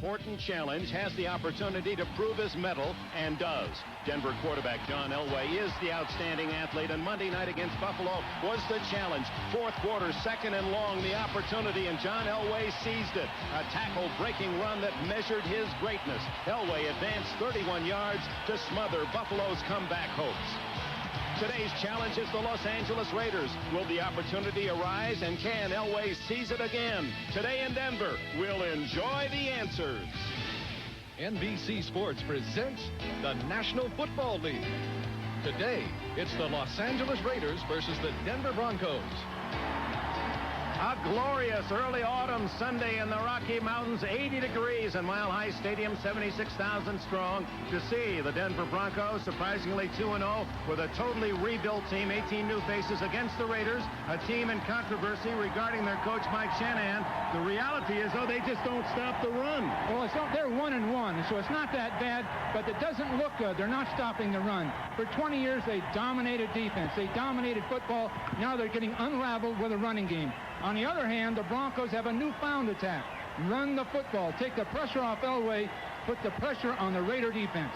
important challenge, has the opportunity to prove his mettle, and does. Denver quarterback John Elway is the outstanding athlete, and Monday night against Buffalo was the challenge. Fourth quarter, second and long, the opportunity, and John Elway seized it. A tackle-breaking run that measured his greatness. Elway advanced 31 yards to smother Buffalo's comeback hopes. Today's challenge is the Los Angeles Raiders. Will the opportunity arise, and can Elway seize it again? Today in Denver, we'll enjoy the answers. NBC Sports presents the National Football League. Today, it's the Los Angeles Raiders versus the Denver Broncos. A glorious early autumn Sunday in the Rocky Mountains, 80 degrees in Mile High Stadium, 76,000 strong, to see the Denver Broncos surprisingly 2-0 with a totally rebuilt team, 18 new faces against the Raiders, a team in controversy regarding their coach Mike Shanahan. The reality is, though, they just don't stop the run. Well, they're 1-1, so it's not that bad, but it doesn't look good. They're not stopping the run. For 20 years, they dominated defense. They dominated football. Now they're getting unraveled with a running game. On the other hand, the Broncos have a newfound attack. Run the football. Take the pressure off Elway. Put the pressure on the Raider defense.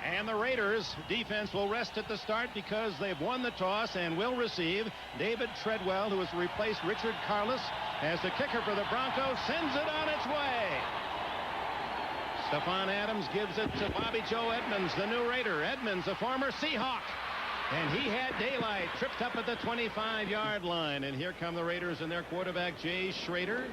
And the Raiders defense will rest at the start because they've won the toss and will receive. David Treadwell, who has replaced Richard Carlos as the kicker for the Broncos, sends it on its way. Stephon Adams gives it to Bobby Joe Edmonds, the new Raider. Edmonds, a former Seahawk. And he had daylight, tripped up at the 25-yard line. And here come the Raiders and their quarterback, Jay Schrader.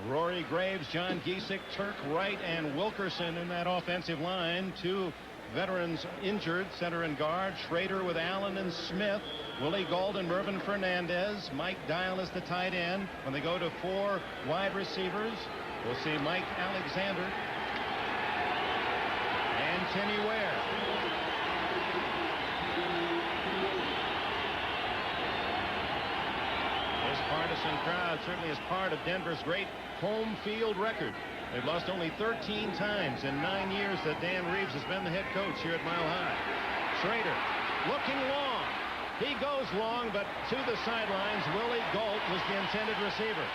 Rory Graves, John Giesick, Turk Wright, and Wilkerson in that offensive line. Two veterans injured, center and guard. Schrader with Allen and Smith. Willie Golden, Mervyn Fernandez. Mike Dial is the tight end. When they go to four wide receivers, we'll see Mike Alexander and Kenny Ware. Partisan crowd certainly is part of Denver's great home field record. They've lost only 13 times in 9 years that Dan Reeves has been the head coach here at Mile High. Schrader looking long. He goes long, but to the sidelines. Willie Gault was the intended receiver.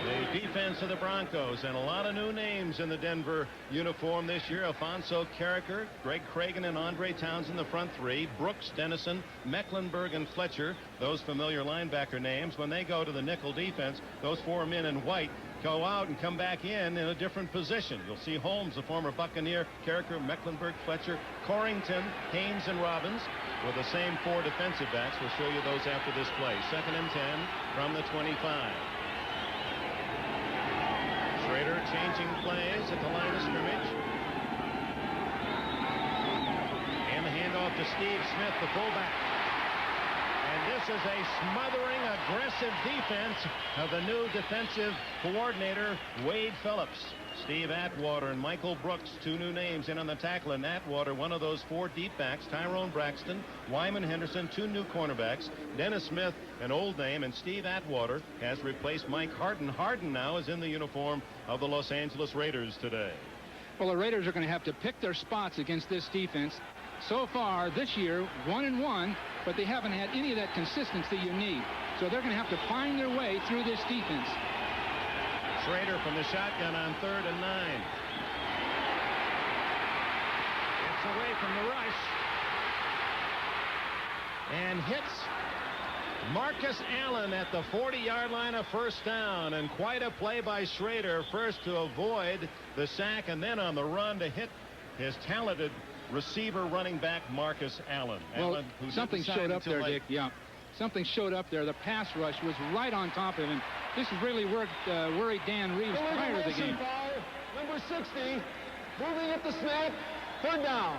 The defense of the Broncos, and a lot of new names in the Denver uniform this year. Alfonso Carricker, Greg Cragen, and Andre Townsend, the front three. Brooks, Dennison, Mecklenburg, and Fletcher, those familiar linebacker names. When they go to the nickel defense, those four men in white go out and come back in a different position. You'll see Holmes, the former Buccaneer, Carricker, Mecklenburg, Fletcher, Corrington, Haynes, and Robbins with the same four defensive backs. We'll show you those after this play. 2nd and 10 from the 25. Schrader changing plays at the line of scrimmage. And the handoff to Steve Smith, the fullback. And this is a smothering, aggressive defense of the new defensive coordinator, Wade Phillips. Steve Atwater and Michael Brooks, two new names in on the tackle. And Atwater, one of those four deep backs. Tyrone Braxton, Wyman Henderson, two new cornerbacks. Dennis Smith, an old name, and Steve Atwater has replaced Mike Harden. Harden now is in the uniform of the Los Angeles Raiders today. Well, the Raiders are going to have to pick their spots against this defense. So far this year, 1-1, but they haven't had any of that consistency you need. So they're going to have to find their way through this defense. Schrader from the shotgun on 3rd and 9. Gets away from the rush and hits Marcus Allen at the 40-yard line of first down. And quite a play by Schrader, first to avoid the sack and then on the run to hit his talented receiver running back Marcus Allen. Well, Allen, something showed up there, Dick. Yeah, something showed up there. The pass rush was right on top of him. This has really worried Dan Reeves prior to the game. Number 60, moving at the snap, 3rd down.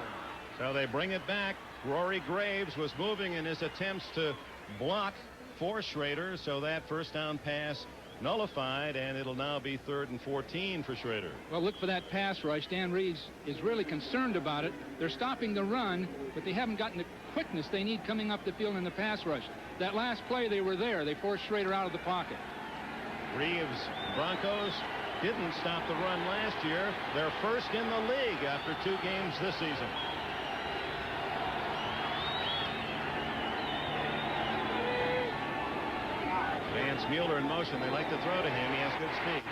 So they bring it back. Rory Graves was moving in his attempts to block for Schrader, so that first down pass nullified, and it'll now be 3rd and 14 for Schrader. Well, look for that pass rush. Dan Reeves is really concerned about it. They're stopping the run, but they haven't gotten the quickness they need coming up the field in the pass rush. That last play, they were there. They forced Schrader out of the pocket. Reeves, Broncos didn't stop the run last year. They're first in the league after 2 games this season. Vance Mueller in motion. They like to throw to him. He has good speed.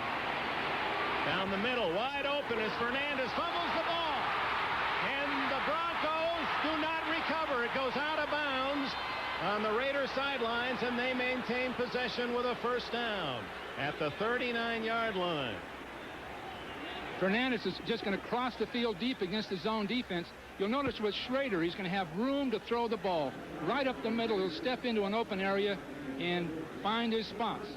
Down the middle, wide open as Fernandez fumbles the ball. And the Broncos do not recover. It goes out of bounds on the Raiders sidelines, and they maintain possession with a first down at the 39-yard line. Fernandez is just going to cross the field deep against the zone defense. You'll notice with Schrader, he's going to have room to throw the ball right up the middle. He'll step into an open area and find his spots.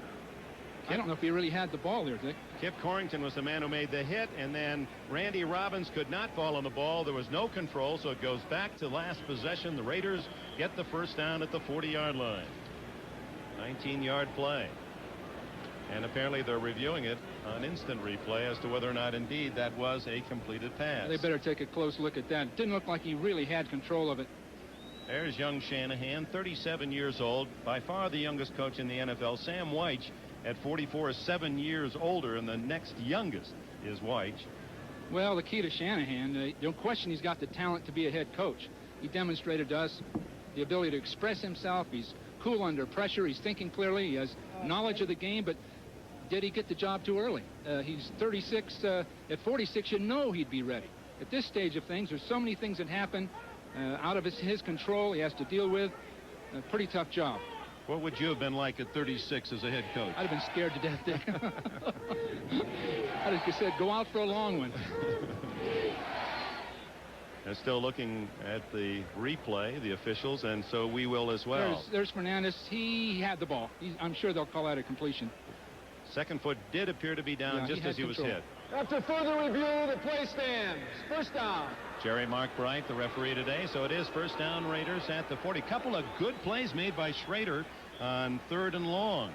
I don't know if he really had the ball there, Dick. Kip Corrington was the man who made the hit, and then Randy Robbins could not fall on the ball. There was no control, so it goes back to last possession. The Raiders get the first down at the 40-yard line. 19-yard play. And apparently they're reviewing it on instant replay as to whether or not indeed that was a completed pass. They better take a close look at that. It didn't look like he really had control of it. There's young Shanahan, 37 years old, by far the youngest coach in the NFL. Sam Weich at 44 is 7 years older, and the next youngest is Weich. Well, the key to Shanahan, no question he's got the talent to be a head coach. He demonstrated to us the ability to express himself. He's cool under pressure. He's thinking clearly. He has knowledge of the game, but did he get the job too early? He's 36. At 46, you know he'd be ready. At this stage of things, there's so many things that happen out of his control. He has to deal with a pretty tough job. What would you have been like at 36 as a head coach? I'd have been scared to death, Dick. I'd have said, go out for a long one. They're still looking at the replay, the officials, and so we will as well. There's Fernandez. He had the ball. I'm sure they'll call that a completion. Second foot did appear to be down just as he was hit. After further review, the play stands. First down. Jerry Mark Bright, the referee today, so it is first down, Raiders at the 40. Couple of good plays made by Schrader on 3rd and long.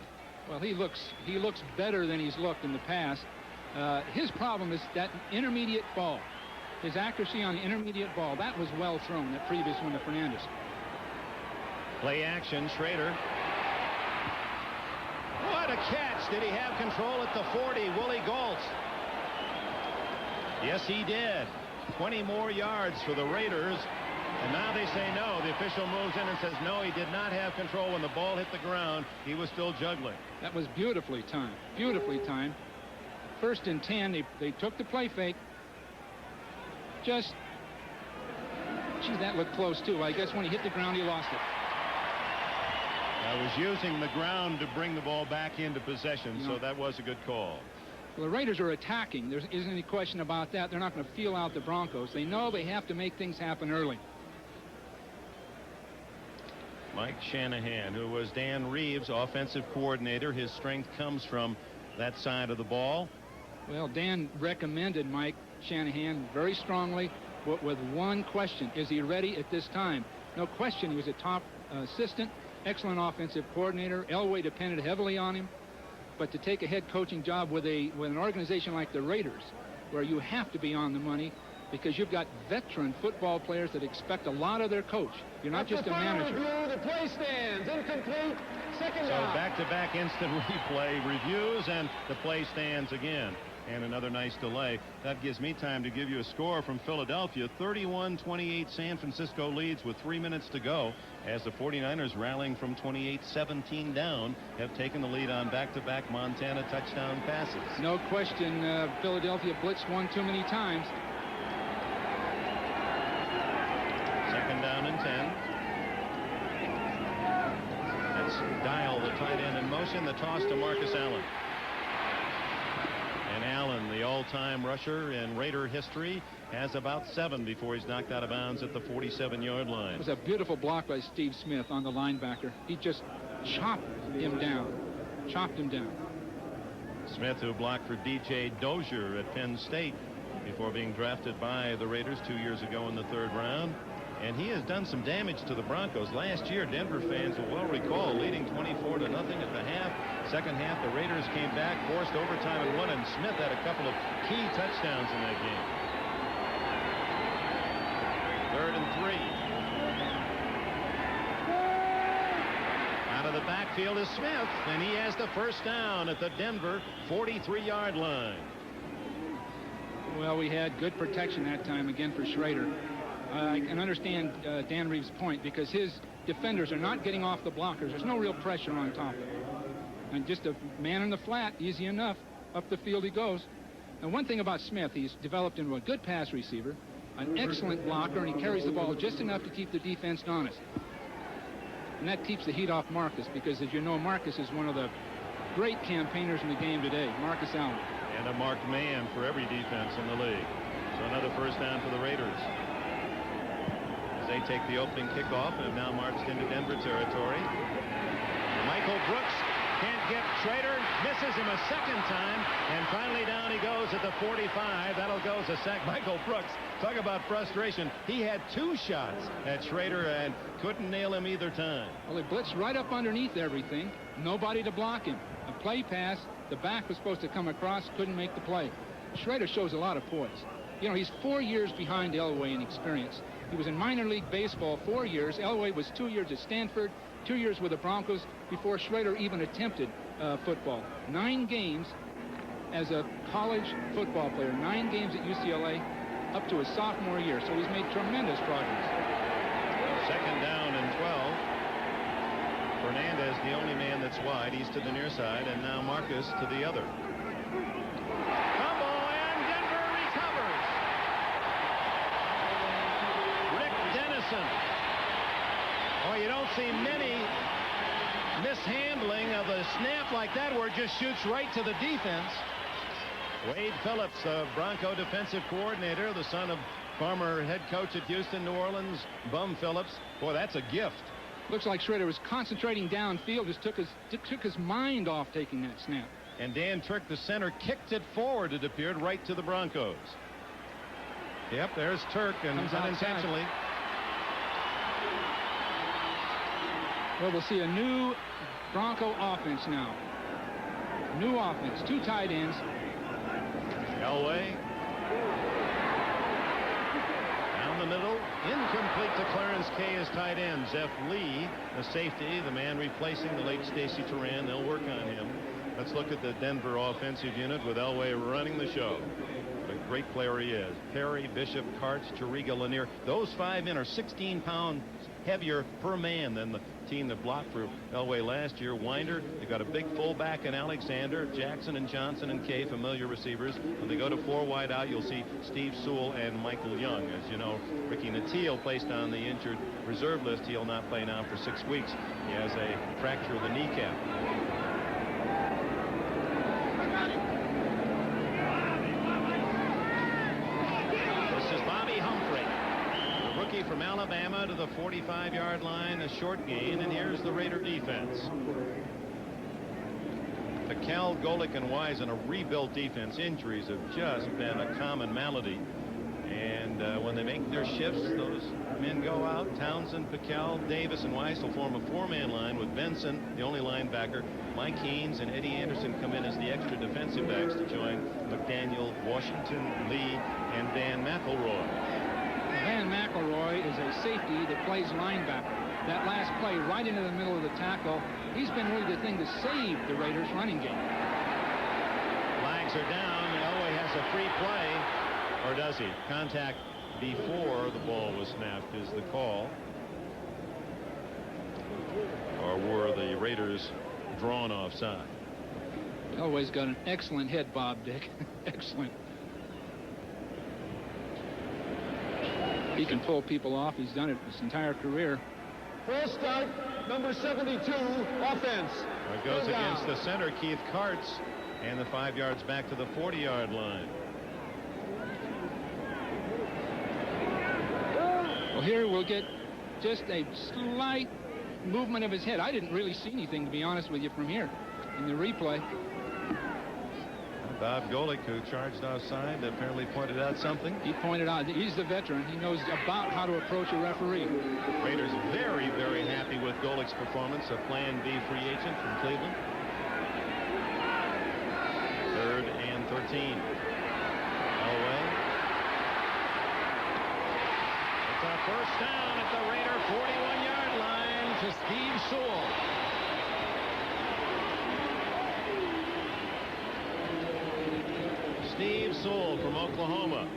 Well, he looks better than he's looked in the past. His problem is that intermediate ball. His accuracy on the intermediate ball, that was well thrown, that previous one to Fernandez. Play action, Schrader. What a catch. Did he have control at the 40? Willie Gault. Yes, he did. 20 more yards for the Raiders. And now they say no. The official moves in and says no, he did not have control when the ball hit the ground. He was still juggling. That was beautifully timed. Beautifully timed. 1st and 10. They took the play fake. Gee, that looked close, too. I guess when he hit the ground, he lost it. I was using the ground to bring the ball back into possession, so that was a good call. Well, the Raiders are attacking. There isn't any question about that. They're not going to feel out the Broncos. They know they have to make things happen early. Mike Shanahan, who was Dan Reeves' offensive coordinator. His strength comes from that side of the ball. Well, Dan recommended Mike Shanahan very strongly, but with one question. Is he ready at this time? No question he was a top assistant, excellent offensive coordinator. Elway depended heavily on him. But to take a head coaching job with an organization like the Raiders, where you have to be on the money because you've got veteran football players that expect a lot of their coach. You're not just a manager. Review, the play stands. Incomplete. Second down. So back-to-back instant replay reviews, and the play stands again. And another nice delay. That gives me time to give you a score from Philadelphia. 31-28 San Francisco leads with 3 minutes to go as the 49ers, rallying from 28-17 down, have taken the lead on back-to-back Montana touchdown passes. No question, Philadelphia blitzed one too many times. 2nd down and 10. That's Dial, the tight end, in motion. The toss to Marcus Allen. And Allen, the all-time rusher in Raider history, has about 7 before he's knocked out of bounds at the 47-yard line. It was a beautiful block by Steve Smith on the linebacker. He just chopped him down. Smith, who blocked for DJ Dozier at Penn State before being drafted by the Raiders 2 years ago in the 3rd round. And he has done some damage to the Broncos. Last year, Denver fans will well recall leading 24-0 at the half. Second half, the Raiders came back, forced overtime and won, and Smith had a couple of key touchdowns in that game. 3rd and 3. Out of the backfield is Smith, and he has the first down at the Denver 43-yard line. Well, we had good protection that time again for Schrader. I can understand Dan Reeves' point because his defenders are not getting off the blockers. There's no real pressure on top of it. And just a man in the flat, easy enough. Up the field he goes. And one thing about Smith, he's developed into a good pass receiver, an excellent blocker, and he carries the ball just enough to keep the defense honest. And that keeps the heat off Marcus, because as you know, Marcus is one of the great campaigners in the game today, Marcus Allen. And a marked man for every defense in the league. So another first down for the Raiders. As they take the opening kickoff and have now marched into Denver territory. Michael Brooks can't get Schrader, misses him a second time, and finally down he goes at the 45. That'll go as a sack. Michael Brooks, talk about frustration. He had 2 shots at Schrader and couldn't nail him either time. Well, he blitzed right up underneath everything. Nobody to block him. A play pass, the back was supposed to come across, couldn't make the play. Schrader shows a lot of poise. You know, he's 4 years behind Elway in experience. He was in minor league baseball 4 years. Elway was 2 years at Stanford, 2 years with the Broncos before Schrader even attempted football. 9 games as a college football player, 9 games at UCLA up to his sophomore year. So he's made tremendous progress. Second down and 12. Fernandez, the only man that's wide. He's to the near side, and now Marcus to the other. Fumble, and Denver recovers. Rick Dennison. Oh, you don't see many mishandling of a snap like that where it just shoots right to the defense. Wade Phillips, the Bronco defensive coordinator, the son of former head coach at Houston, New Orleans, Bum Phillips. Boy, that's a gift. Looks like Schrader was concentrating downfield, just took his mind off taking that snap. And Dan Turk, the center, kicked it forward, it appeared, right to the Broncos. Yep, there's Turk, and unintentionally. Well, we'll see a new Bronco offense now. New offense, 2 tight ends. Elway. Down the middle. Incomplete to Clarence Kay as tight end. Jeff Lee, the safety, the man replacing the late Stacy Turan. They'll work on him. Let's look at the Denver offensive unit with Elway running the show. What a great player he is. Perry, Bishop, Karts, Chiriga, Lanier. Those 5 men are 16 pounds heavier per man than the team that blocked for Elway last year. Winder, they got a big fullback in Alexander, Jackson and Johnson and Kay, familiar receivers. When they go to 4 wide out, you'll see Steve Sewell and Michael Young. As you know, Ricky Nattiel placed on the injured reserve list. He'll not play now for 6 weeks. He has a fracture of the kneecap. This is Bobby Humphrey, the rookie from Alabama, to the 45-yard line, a short gain, and here's the Raider defense. Cal, Golick, and Wise in a rebuilt defense. Injuries have just been a common malady. And when they make their shifts, those men go out. Townsend, Piquel, Davis, and Wise will form a 4-man line with Benson, the only linebacker. Mike Haynes and Eddie Anderson come in as the extra defensive backs to join McDaniel, Washington, Lee, and Dan McElroy. Dan McElroy is a safety that plays linebacker. That last play right into the middle of the tackle, he's been really the thing to save the Raiders' running game. Flags are down. Elway has a free play. Or does he? Contact before the ball was snapped is the call. Or were the Raiders drawn offside? Elway's got an excellent head bob, Dick. Excellent. He can pull people off. He's done it his entire career. Full start, number 72, offense. It goes against the center, Keith Karts, and the 5 yards back to the 40-yard line. Well, here we'll get just a slight movement of his head. I didn't really see anything, to be honest with you, from here in the replay. Bob Golick, who charged offside, apparently pointed out something. He pointed out that he's the veteran. He knows about how to approach a referee. Raiders very, very happy with Golick's performance, a Plan B free agent from Cleveland. 3rd and 13. Elway. It's a first down at the Raider 41-yard line to Steve Sewell. Steve Sewell from Oklahoma,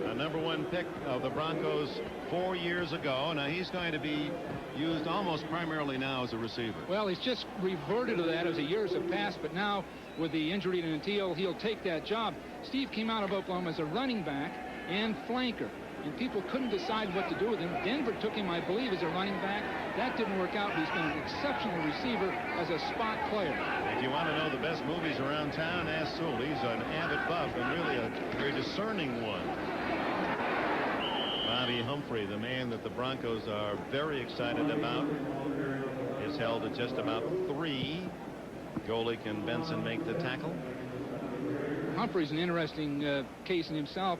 a #1 pick of the Broncos 4 years ago. Now he's going to be used almost primarily now as a receiver. Well, he's just reverted to that as the years have passed, but now with the injury to Natil, he'll take that job. Steve came out of Oklahoma as a running back and flanker, and people couldn't decide what to do with him. Denver took him, I believe, as a running back. That didn't work out. He's been an exceptional receiver as a spot player. If you want to know the best movies around town, ask Sewell. He's an avid buff and really a very discerning one. Bobby Humphrey, the man that the Broncos are very excited about, is held at just about 3. Golick and Benson make the tackle. Humphrey's an interesting case in himself.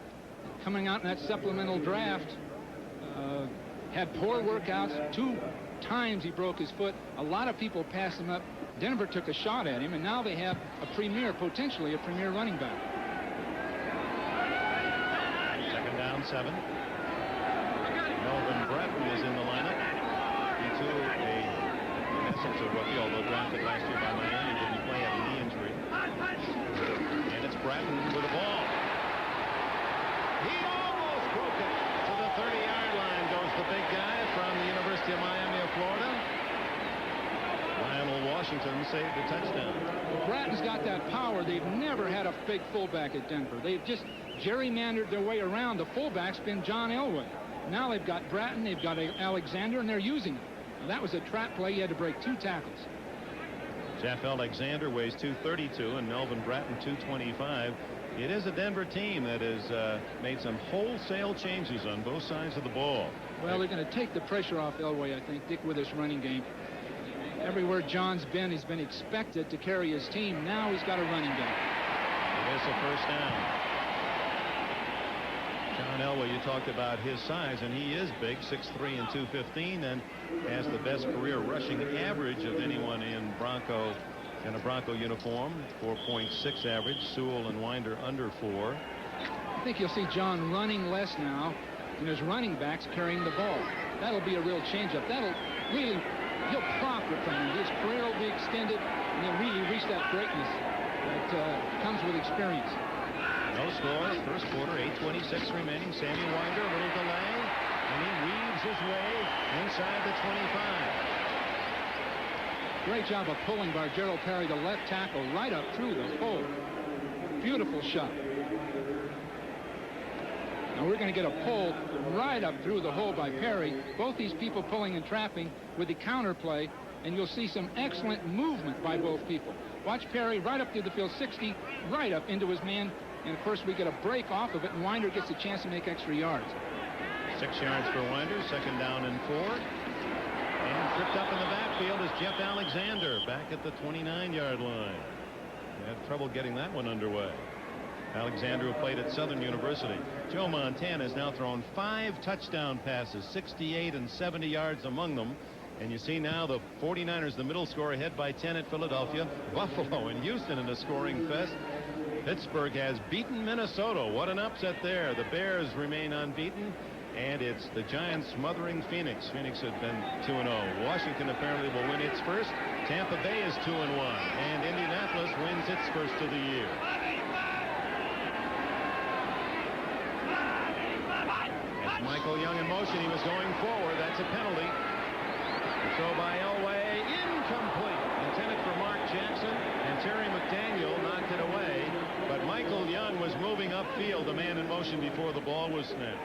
Coming out in that supplemental draft, had poor workouts. 2 times he broke his foot. A lot of people passed him up. Denver took a shot at him, and now they have potentially a premier running back. 2nd down, 7. Melvin Bratton is in the lineup. He too, in essence, a rookie, although drafted last year by Miami, didn't play, had a knee injury. And it's Bratton with the ball. He almost broke it. To the 30-yard line goes the big guy from the University of Miami of Florida. Lionel Washington saved the touchdown. Bratton's got that power. They've never had a big fullback at Denver. They've just gerrymandered their way around. The fullback's been John Elway. Now they've got Bratton, they've got Alexander, and they're using him. Now, that was a trap play. He had to break 2 tackles. Jeff Alexander weighs 232 and Melvin Bratton 225. It is a Denver team that has made some wholesale changes on both sides of the ball. Well, they're going to take the pressure off Elway, I think, Dick, with this running game. Everywhere John's been, he's been expected to carry his team. Now he's got a running game. It is a 1st down. John Elway, you talked about his size, and he is big, 6'3" and 215, and has the best career rushing average of anyone in a Bronco uniform, 4.6 average. Sewell and Winder under 4. I think you'll see John running less now, and his running backs carrying the ball. That'll be a real changeup. That'll really, he'll profit from it. His career will be extended, and he'll really reach that greatness that comes with experience. No score, 1st quarter, 8:26 remaining. Sammy Winder, a little delay, and he weaves his way inside the 25. Great job of pulling by Gerald Perry, the left tackle, right up through the hole. Beautiful shot. Now we're going to get a pull right up through the hole by Perry. Both these people pulling and trapping with the counter play, and you'll see some excellent movement by both people. Watch Perry right up through the field, 60, right up into his man. And, of course, we get a break off of it, and Winder gets a chance to make extra yards. 6 yards for Winder, 2nd down and 4. And tripped up in the backfield is Jeff Alexander back at the 29-yard line. He had trouble getting that one underway. Alexander, who played at Southern University. Joe Montana has now thrown 5 touchdown passes, 68 and 70 yards among them. And you see now the 49ers, the middle score, ahead by 10 at Philadelphia. Buffalo and Houston in a scoring fest. Pittsburgh has beaten Minnesota. What an upset there. The Bears remain unbeaten, and it's the Giants smothering Phoenix. Phoenix had been 2-0. Washington apparently will win its first. Tampa Bay is 2-1, and Indianapolis wins its first of the year. That's Michael Young in motion. He was going forward. That's a penalty. The throw by Elway, incomplete. Intended for Mark Jackson, and Terry McDaniel knocked it away. But Michael Young was moving upfield, the man in motion, before the ball was snapped.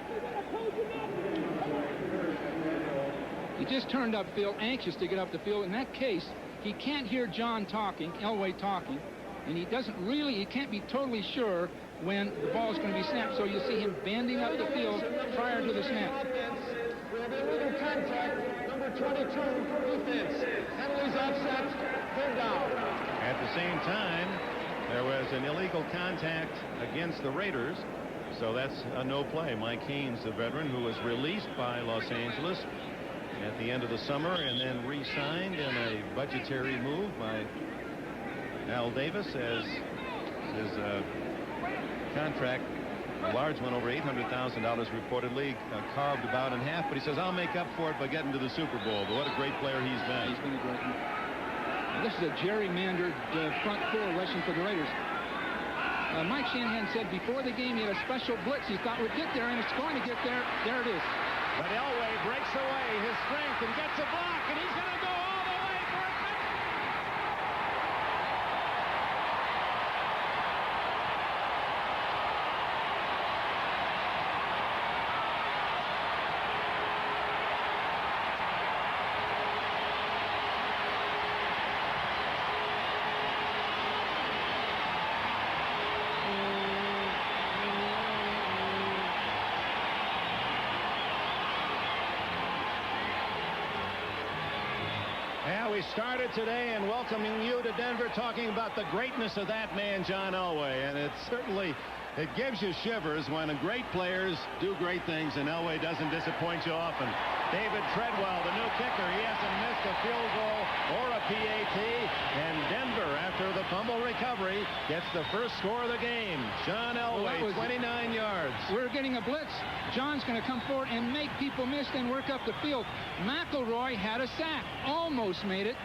He just turned upfield, anxious to get up the field. In that case, he can't hear John talking, Elway talking, and he can't be totally sure when the ball is going to be snapped. So you see him bending up the field prior to the snap. We have illegal contact, number 22, defense. Penalties offset, 3rd down. At the same time, there was an illegal contact against the Raiders, so that's a no play. Mike Haynes, the veteran, who was released by Los Angeles at the end of the summer and then re-signed in a budgetary move by Al Davis, as his contract, a large one, over $800,000 reportedly, carved about in half. But he says, I'll make up for it by getting to the Super Bowl. But what a great player he's been. He's been a great one. Now, this is a gerrymandered front 4 rushing for the Raiders. Mike Shanahan said before the game he had a special blitz. He thought we'd get there, and it's going to get there. There it is. But Elway breaks away his strength and gets a block, and he's going to go all the way for a touchdown. We started today and welcoming you to Denver, talking about the greatness of that man, John Elway, and it gives you shivers when great players do great things, and Elway doesn't disappoint you often. David Treadwell, the new kicker, he hasn't missed a field goal or a PAT, and Denver, after the fumble recovery, gets the first score of the game. John Elway, 29 yards. We're getting a blitz. John's going to come forward and make people miss and work up the field. McElroy had a sack, almost made it.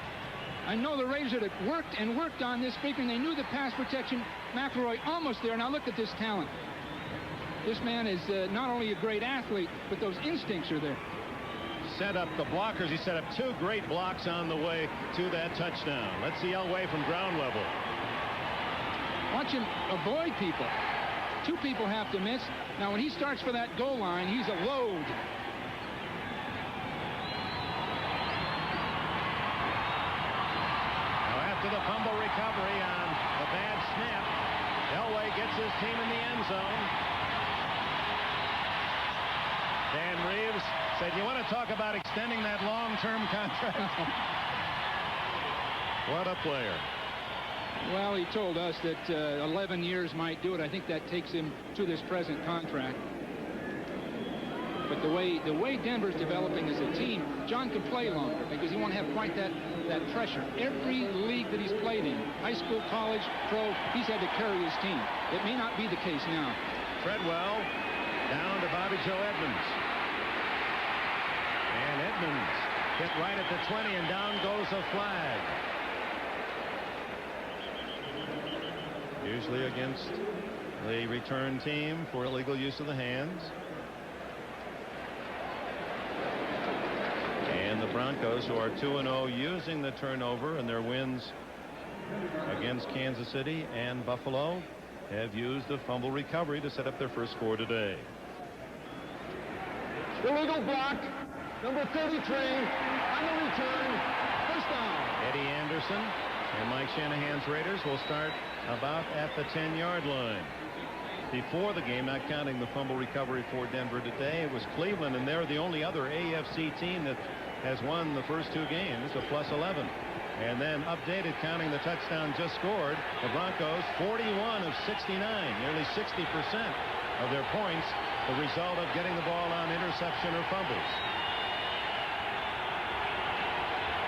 I know the Raiders had worked on this figure, and they knew the pass protection. McElroy almost there. Now look at this talent. This man is not only a great athlete, but those instincts are there. Set up the blockers. He set up two great blocks on the way to that touchdown. Let's see Elway from ground level. Watch him avoid people. Two people have to miss. Now when he starts for that goal line, he's a load. Now after the fumble recovery on a bad snap, Elway gets his team in the end zone. Dan Reeves said, you want to talk about extending that long-term contract? What a player. Well, he told us that 11 years might do it. I think that takes him to this present contract. But the way Denver's developing as a team, John can play longer because he won't have quite that pressure. Every league that he's played in, high school, college, pro, he's had to carry his team. It may not be the case now. Treadwell down to Bobby Joe Edmonds. And Edmonds hit right at the 20, and down goes a flag. Usually against the return team for illegal use of the hands. And the Broncos, who are 2-0, using the turnover in their wins against Kansas City and Buffalo, have used the fumble recovery to set up their first score today. Illegal block, number 33, on the return, first down. Eddie Anderson and Mike Shanahan's Raiders will start about at the 10-yard line. Before the game, not counting the fumble recovery for Denver today, it was Cleveland, and they're the only other AFC team that has won the first two games, a +11. And then updated, counting the touchdown just scored, the Broncos 41 of 69, nearly 60% of their points, the result of getting the ball on interception or fumbles.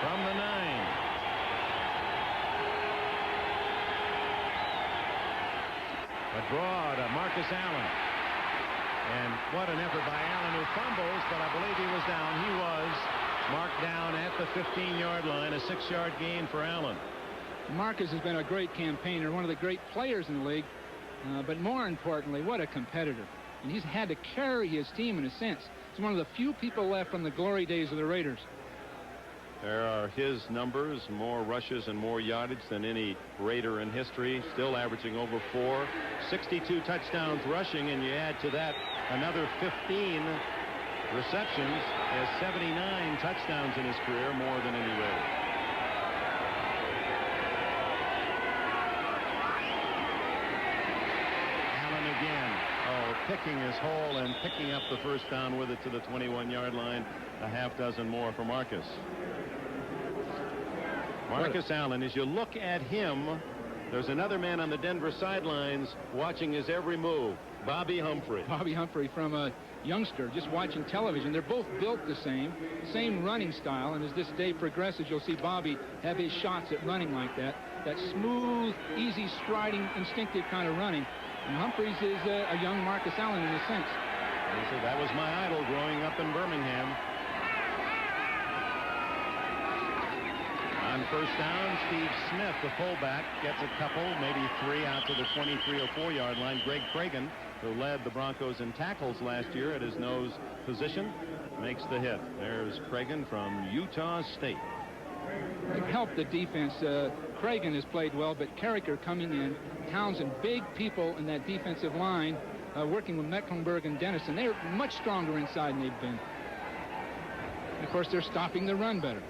From the 9. A draw to Marcus Allen. And what an effort by Allen, who fumbles, but I believe he was down. He was marked down at the 15-yard line, a 6-yard gain for Allen. Marcus has been a great campaigner, one of the great players in the league, but more importantly, what a competitor. And he's had to carry his team in a sense. He's one of the few people left from the glory days of the Raiders. There are his numbers, more rushes and more yardage than any Raider in history, still averaging over 4, 62 touchdowns rushing, and you add to that another 15 receptions, has 79 touchdowns in his career, more than any Raider. Allen again, picking his hole and picking up the first down with it to the 21-yard line, a half dozen more for Marcus. Marcus Allen, as you look at him, there's another man on the Denver sidelines watching his every move, Bobby Humphrey. Bobby Humphrey, from a youngster, just watching television. They're both built the same running style, and as this day progresses, you'll see Bobby have his shots at running like that smooth, easy, striding, instinctive kind of running. And Humphreys is a young Marcus Allen in a sense. That was my idol growing up in Birmingham. On first down, Steve Smith, the fullback, gets a couple, maybe 3 out to the 23 or 4-yard line. Greg Cragen, who led the Broncos in tackles last year at his nose position, makes the hit. There's Cragen from Utah State. To help the defense, Cragen has played well, but Carricker coming in, Townsend, big people in that defensive line, working with Mecklenburg and Dennison. They're much stronger inside than they've been. And of course, they're stopping the run better.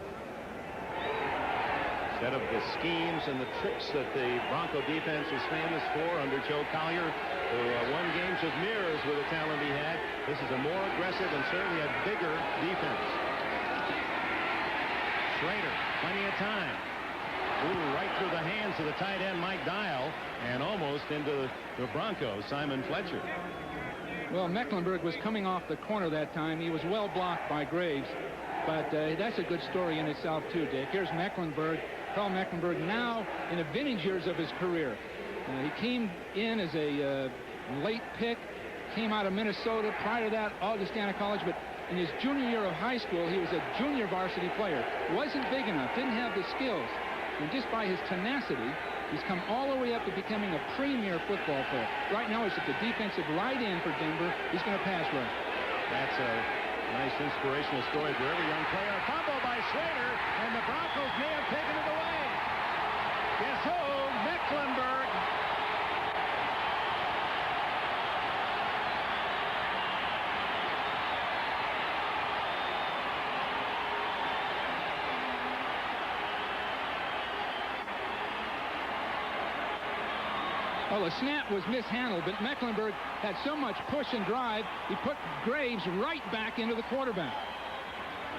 Instead of the schemes and the tricks that the Bronco defense was famous for under Joe Collier, who won games of mirrors with the talent he had, this is a more aggressive and certainly a bigger defense. Schrader, plenty of time. Ooh, right through the hands of the tight end Mike Dial and almost into the Broncos, Simon Fletcher. Well, Mecklenburg was coming off the corner that time. He was well blocked by Graves, but that's a good story in itself too, Dick. Here's Mecklenburg, Carl Mecklenburg, now in the vintage years of his career. He came in as a late pick, came out of Minnesota. Prior to that, Augustana College, but in his junior year of high school, he was a junior varsity player. Wasn't big enough, didn't have the skills. And just by his tenacity, he's come all the way up to becoming a premier football player. Right now, he's at the defensive right end for Denver. He's going to pass rush. That's a nice inspirational story for every young player. A fumble by Schrader, and the Broncos may have taken it away. Guess who? Mecklenburg. Well, the snap was mishandled, but Mecklenburg had so much push and drive, he put Graves right back into the quarterback.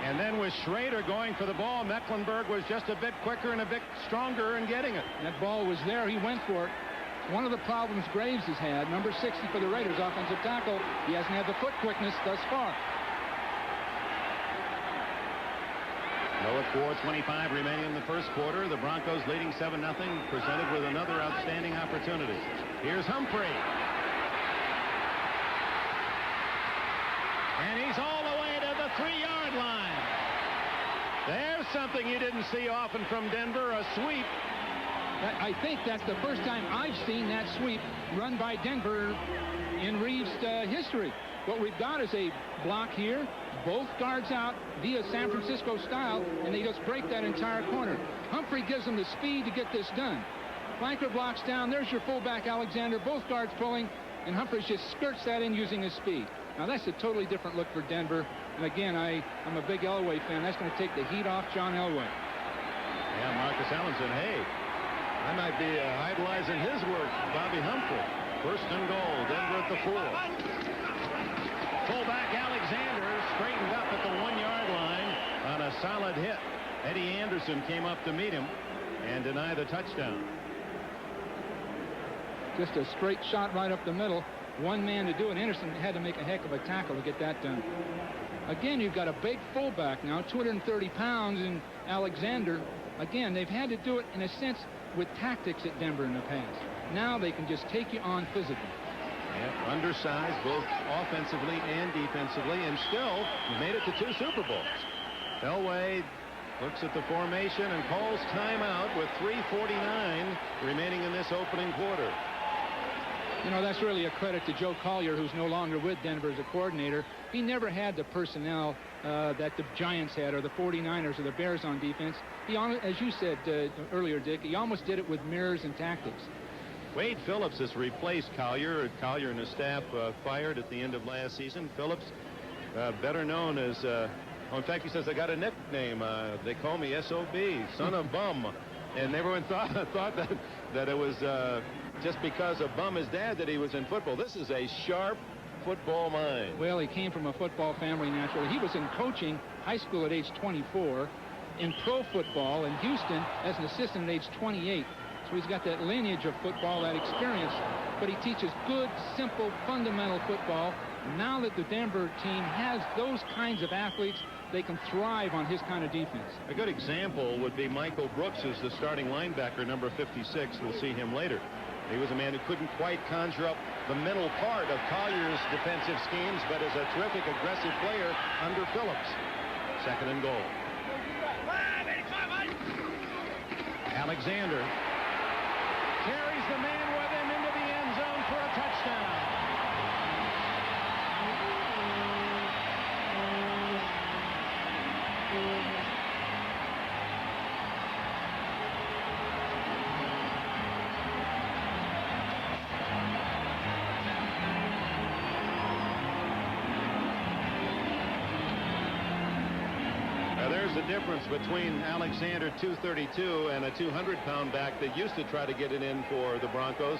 And then with Schrader going for the ball, Mecklenburg was just a bit quicker and a bit stronger in getting it. That ball was there. He went for it. One of the problems Graves has had, number 60 for the Raiders, offensive tackle, he hasn't had the foot quickness thus far. Low at 4:25 remaining in the first quarter. The Broncos leading 7-0, presented with another outstanding opportunity. Here's Humphrey. And he's all the way to the 3-yard line. There's something you didn't see often from Denver, a sweep. I think that's the first time I've seen that sweep run by Denver in Reeves' history. What we've got is a block here, both guards out via San Francisco style, and they just break that entire corner. Humphrey gives them the speed to get this done. Flanker blocks down. There's your fullback, Alexander. Both guards pulling, and Humphreys just skirts that in using his speed. Now, that's a totally different look for Denver. And again, I'm a big Elway fan. That's going to take the heat off John Elway. Yeah, Marcus Allen said, hey, I might be idolizing his work, Bobby Humphrey. First and goal, Denver at the 4. Fullback Alexander straightened up at the 1-yard line on a solid hit. Eddie Anderson came up to meet him and deny the touchdown. Just a straight shot right up the middle. One man to do it. Anderson had to make a heck of a tackle to get that done. Again, you've got a big fullback now, 230 pounds, in Alexander. Again, they've had to do it in a sense with tactics at Denver in the past. Now they can just take you on physically. Yep, undersized both offensively and defensively, and still made it to 2 Super Bowls. Elway looks at the formation and calls timeout with 3:49 remaining in this opening quarter. You know, that's really a credit to Joe Collier, who's no longer with Denver as a coordinator. He never had the personnel that the Giants had, or the 49ers, or the Bears on defense. He, as you said earlier, Dick, he almost did it with mirrors and tactics. Wade Phillips has replaced Collier. Collier and his staff fired at the end of last season. Phillips, better known as, in fact, he says, I got a nickname. They call me SOB, son of bum. And everyone thought that it was just because of bum his dad that he was in football. This is a sharp football mind. Well, he came from a football family naturally. He was in coaching high school at age 24, in pro football in Houston as an assistant at age 28. So he's got that lineage of football, that experience, but he teaches good, simple, fundamental football. Now that the Denver team has those kinds of athletes, they can thrive on his kind of defense. A good example would be Michael Brooks, who's the starting linebacker, number 56. We'll see him later. He was a man who couldn't quite conjure up the mental part of Collier's defensive schemes, but is a terrific aggressive player under Phillips. Second and goal. Alexander carries the man with him into the end zone for a touchdown. there's a difference between Alexander, 232, and a 200-pound back that used to try to get it in for the Broncos.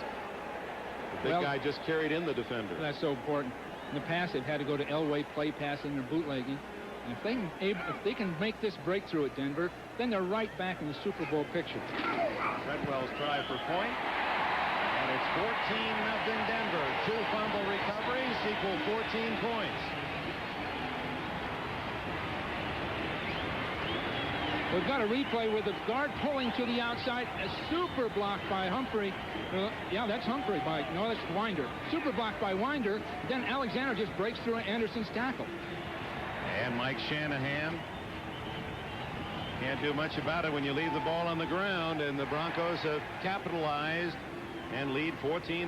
The big guy just carried in the defender. That's so important. In the past, they've had to go to Elway, play passing, or bootlegging. And if they can make this breakthrough at Denver, then they're right back in the Super Bowl picture. Treadwell's try for point. And it's 14-0 Denver. 2 fumble recoveries equal 14 points. We've got a replay with the guard pulling to the outside. A super block by Humphrey. Yeah, that's Humphrey. No, that's Winder. Super block by Winder. Then Alexander just breaks through Anderson's tackle. And Mike Shanahan can't do much about it when you leave the ball on the ground, and the Broncos have capitalized and lead 14-0.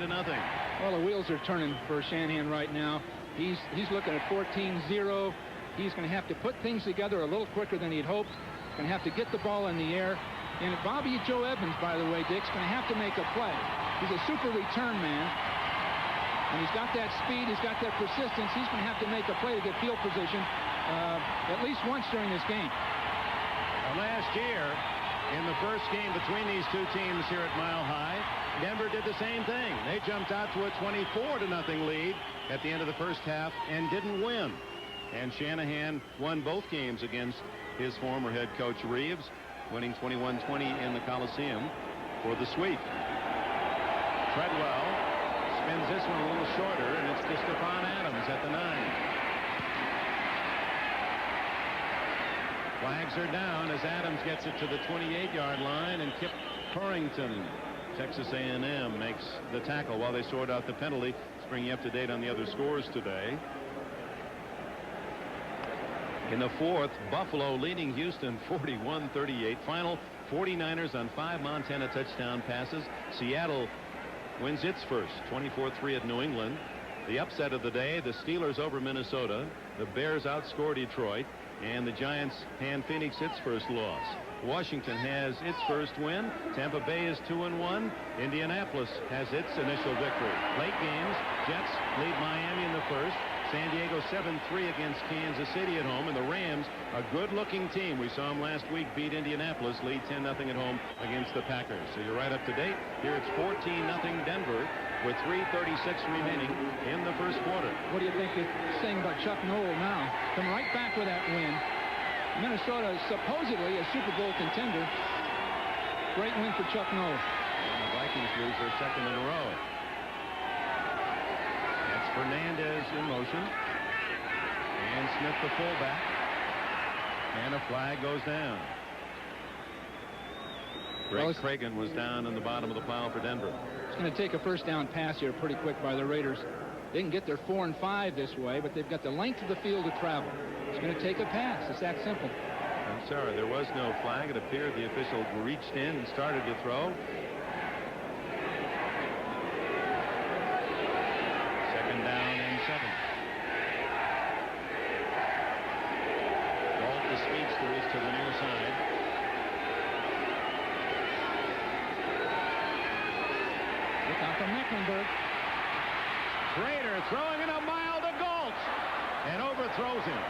Well, the wheels are turning for Shanahan right now. He's looking at 14-0. He's going to have to put things together a little quicker than he'd hoped. Going to have to get the ball in the air. And Bobby Joe Evans, by the way, Dick's going to have to make a play. He's a super return man. And he's got that speed. He's got that persistence. He's going to have to make a play to get field position at least once during this game. Last year, in the first game between these two teams here at Mile High, Denver did the same thing. They jumped out to a 24-0 lead at the end of the first half and didn't win. And Shanahan won both games against his former head coach Reeves, winning 21-20 in the Coliseum for the sweep. Treadwell spins this one a little shorter, and it's to Stephon Adams at the 9. Flags are down as Adams gets it to the 28-yard line, and Kip Purrington, Texas A&M, makes the tackle while they sort out the penalty. Let's bring you up to date on the other scores today. In the fourth, Buffalo leading Houston 41-38. Final 49ers on 5 Montana touchdown passes. Seattle wins its first 24-3 at New England. The upset of the day, the Steelers over Minnesota. The Bears outscore Detroit. And the Giants hand Phoenix its first loss. Washington has its first win. Tampa Bay is 2-1. Indianapolis has its initial victory. Late games, Jets lead Miami in the first. San Diego 7-3 against Kansas City at home, and the Rams, a good-looking team. We saw them last week beat Indianapolis, lead 10-0 at home against the Packers. So you're right up to date. Here it's 14-0 Denver with 3:36 remaining in the first quarter. What do you think you're saying about Chuck Noll now? Come right back with that win. Minnesota is supposedly a Super Bowl contender. Great win for Chuck Noll. And the Vikings lose their second in a row. That's Fernandez in motion. And Smith the fullback. And a flag goes down. Greg Cragen was down in the bottom of the pile for Denver. It's going to take a first down pass here pretty quick by the Raiders. They can get their 4 and 5 this way, but they've got the length of the field to travel. It's going to take a pass. It's that simple. I'm sorry, there was no flag. It appeared the official reached in and started to throw. Second down and 7. Galt, the speedster, is to the near side. Look out for Mecklenburg. Prater throwing it a mile to Galt and overthrows him.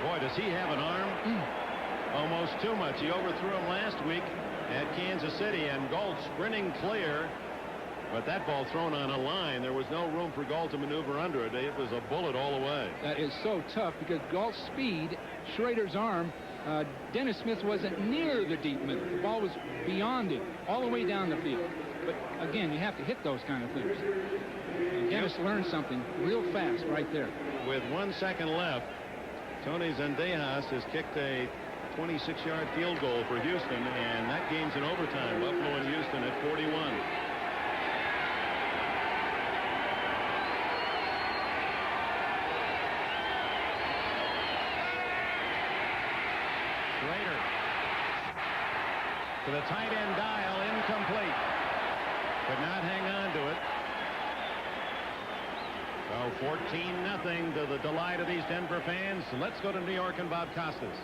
Boy, does he have an arm? Almost too much. He overthrew him last week at Kansas City, and Galt sprinting clear. But that ball thrown on a line, there was no room for Galt to maneuver under it. It was a bullet all the way. That is so tough because Galt's speed, Schrader's arm, Dennis Smith wasn't near the deep middle. The ball was beyond it, all the way down the field. But again, you have to hit those kind of things. And Dennis learned something real fast right there. With 1 second left, Tony Zendejas has kicked a 26-yard field goal for Houston, and that game's in overtime. Buffalo and Houston at 41. Schrader to the tight end dial, incomplete. Could not hang on to it. So 14-0 to the delight of these Denver fans. Let's go to New York and Bob Costas.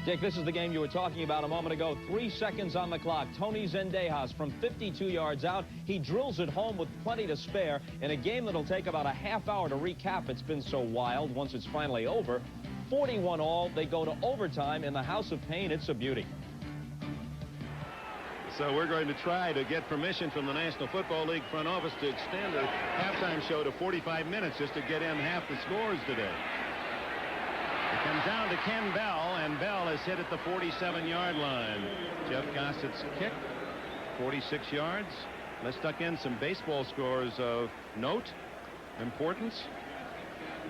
Dick, this is the game you were talking about a moment ago. 3 seconds on the clock. Tony Zendejas from 52 yards out. He drills it home with plenty to spare in a game that'll take about a half hour to recap. It's been so wild once it's finally over. 41 all. They go to overtime in the House of Pain. It's a beauty. So we're going to try to get permission from the National Football League front office to extend the halftime show to 45 minutes just to get in half the scores today. It comes down to Ken Bell, and Bell is hit at the 47-yard line. Jeff Gossett's kick, 46 yards. Let's tuck in some baseball scores of note, importance,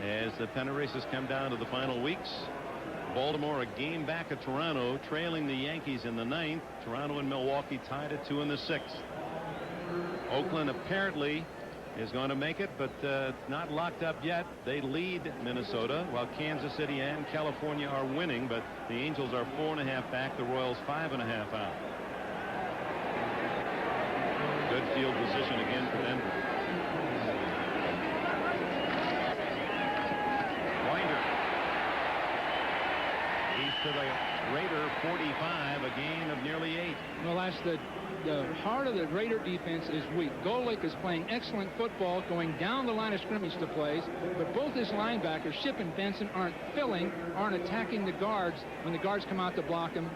as the pennant races come down to the final weeks. Baltimore a game back at Toronto, trailing the Yankees in the 9th. Toronto and Milwaukee tied at 2 in the 6th. Oakland apparently is going to make it, but not locked up yet. They lead Minnesota, while Kansas City and California are winning, but the Angels are 4.5 back, the Royals 5.5 out. Good field position again for Denver. Winder. He's to the Raider 45, a gain of nearly 8. Well, that's the heart of the Raider defense is weak. Golick is playing excellent football, going down the line of scrimmage to plays, but both his linebackers, Shipp and Benson, aren't attacking the guards when the guards come out to block him.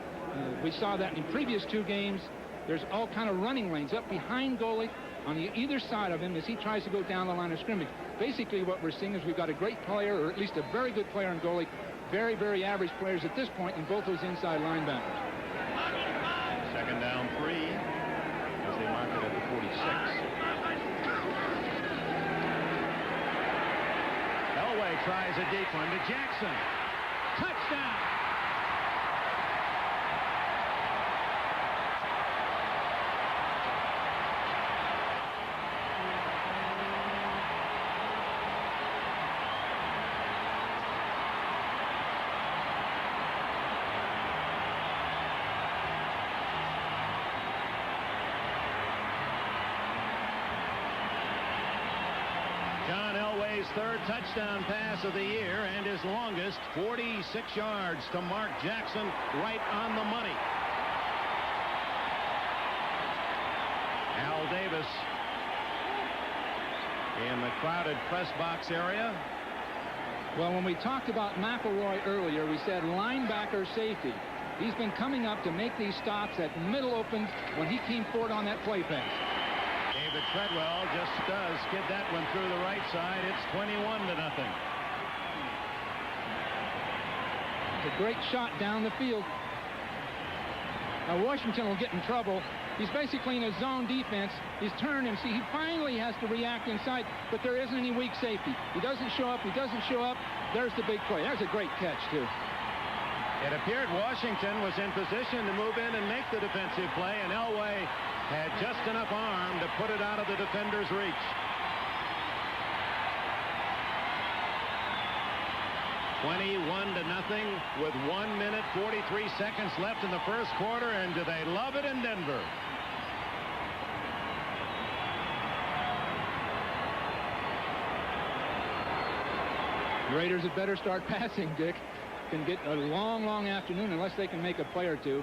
We saw that in previous 2 games. There's all kind of running lanes up behind Golick on either side of him as he tries to go down the line of scrimmage. Basically, what we're seeing is we've got a great player, or at least a very good player in Golick, very, very average players at this point in both those inside linebackers. Second down 3 as they mark it at the 46. Elway tries a deep one to Jackson. Touchdown. John Elway's 3rd touchdown pass of the year and his longest, 46 yards to Mark Jackson, right on the money. Al Davis in the crowded press box area. Well, when we talked about McElroy earlier, we said linebacker safety. He's been coming up to make these stops at middle open when he came forward on that play pass. David Treadwell just does skid that one through the right side. It's 21-0. It's a great shot down the field. Now Washington will get in trouble. He's basically in a zone defense. He's turned and see he finally has to react inside, but there isn't any weak safety. He doesn't show up. There's the big play. That's a great catch too. It appeared Washington was in position to move in and make the defensive play, and Elway had just enough arm to put it out of the defender's reach. 21-0 with 1 minute 43 seconds left in the first quarter, and do they love it in Denver? The Raiders had better start passing, Dick. Can get a long afternoon unless they can make a play or two.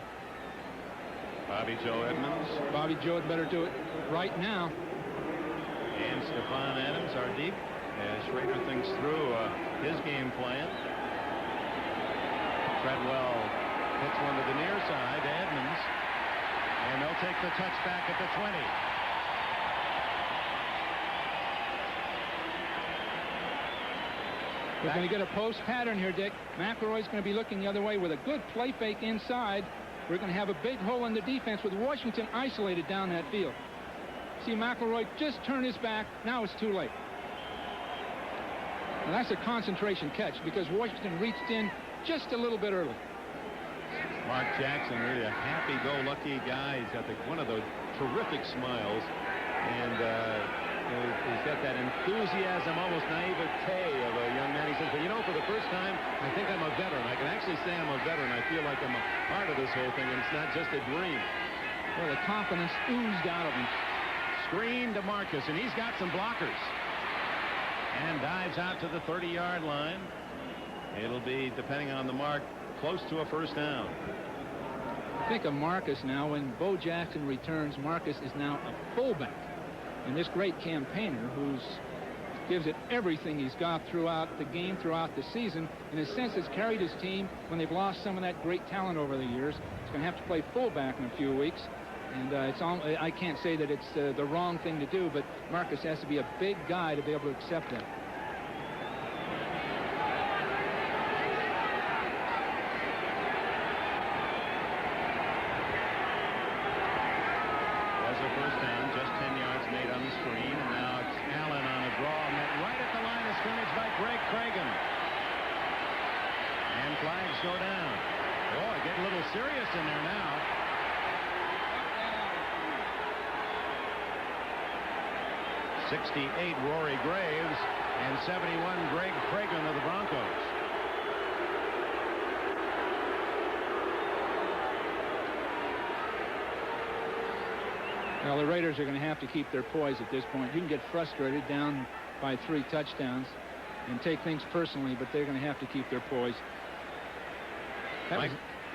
Bobby Joe Edmonds. Bobby Joe had better do it right now. And Stephon Adams are deep as Schrader thinks through his game plan. Treadwell hits one to the near side to Edmonds, and they'll take the touchback at the 20. We're going to get a post pattern here, Dick. McElroy's going to be looking the other way with a good play fake inside. We're going to have a big hole in the defense with Washington isolated down that field. See McElroy just turn his back. Now it's too late. And that's a concentration catch because Washington reached in just a little bit early. Mark Jackson, really a happy-go-lucky guy. He's got one of those terrific smiles, and he's got that enthusiasm, almost naivete of a young man. He says, but you know, for the first time, I think I'm a veteran. I can actually say I'm a veteran. I feel like I'm a part of this whole thing, and it's not just a dream. Well, the confidence oozed out of him. Screen to Marcus, and he's got some blockers. And dives out to the 30-yard line. It'll be, depending on the mark, close to a first down. Think of Marcus now. When Bo Jackson returns, Marcus is now a fullback. And this great campaigner who gives it everything he's got throughout the game, throughout the season, in a sense has carried his team when they've lost some of that great talent over the years. He's going to have to play fullback in a few weeks. And I can't say that it's the wrong thing to do, but Marcus has to be a big guy to be able to accept that. Go down. Boy, getting a little serious in there now. '68 Rory Graves and '71 Greg Cragen of the Broncos. Well, the Raiders are going to have to keep their poise at this point. You can get frustrated down by 3 touchdowns and take things personally, but they're going to have to keep their poise.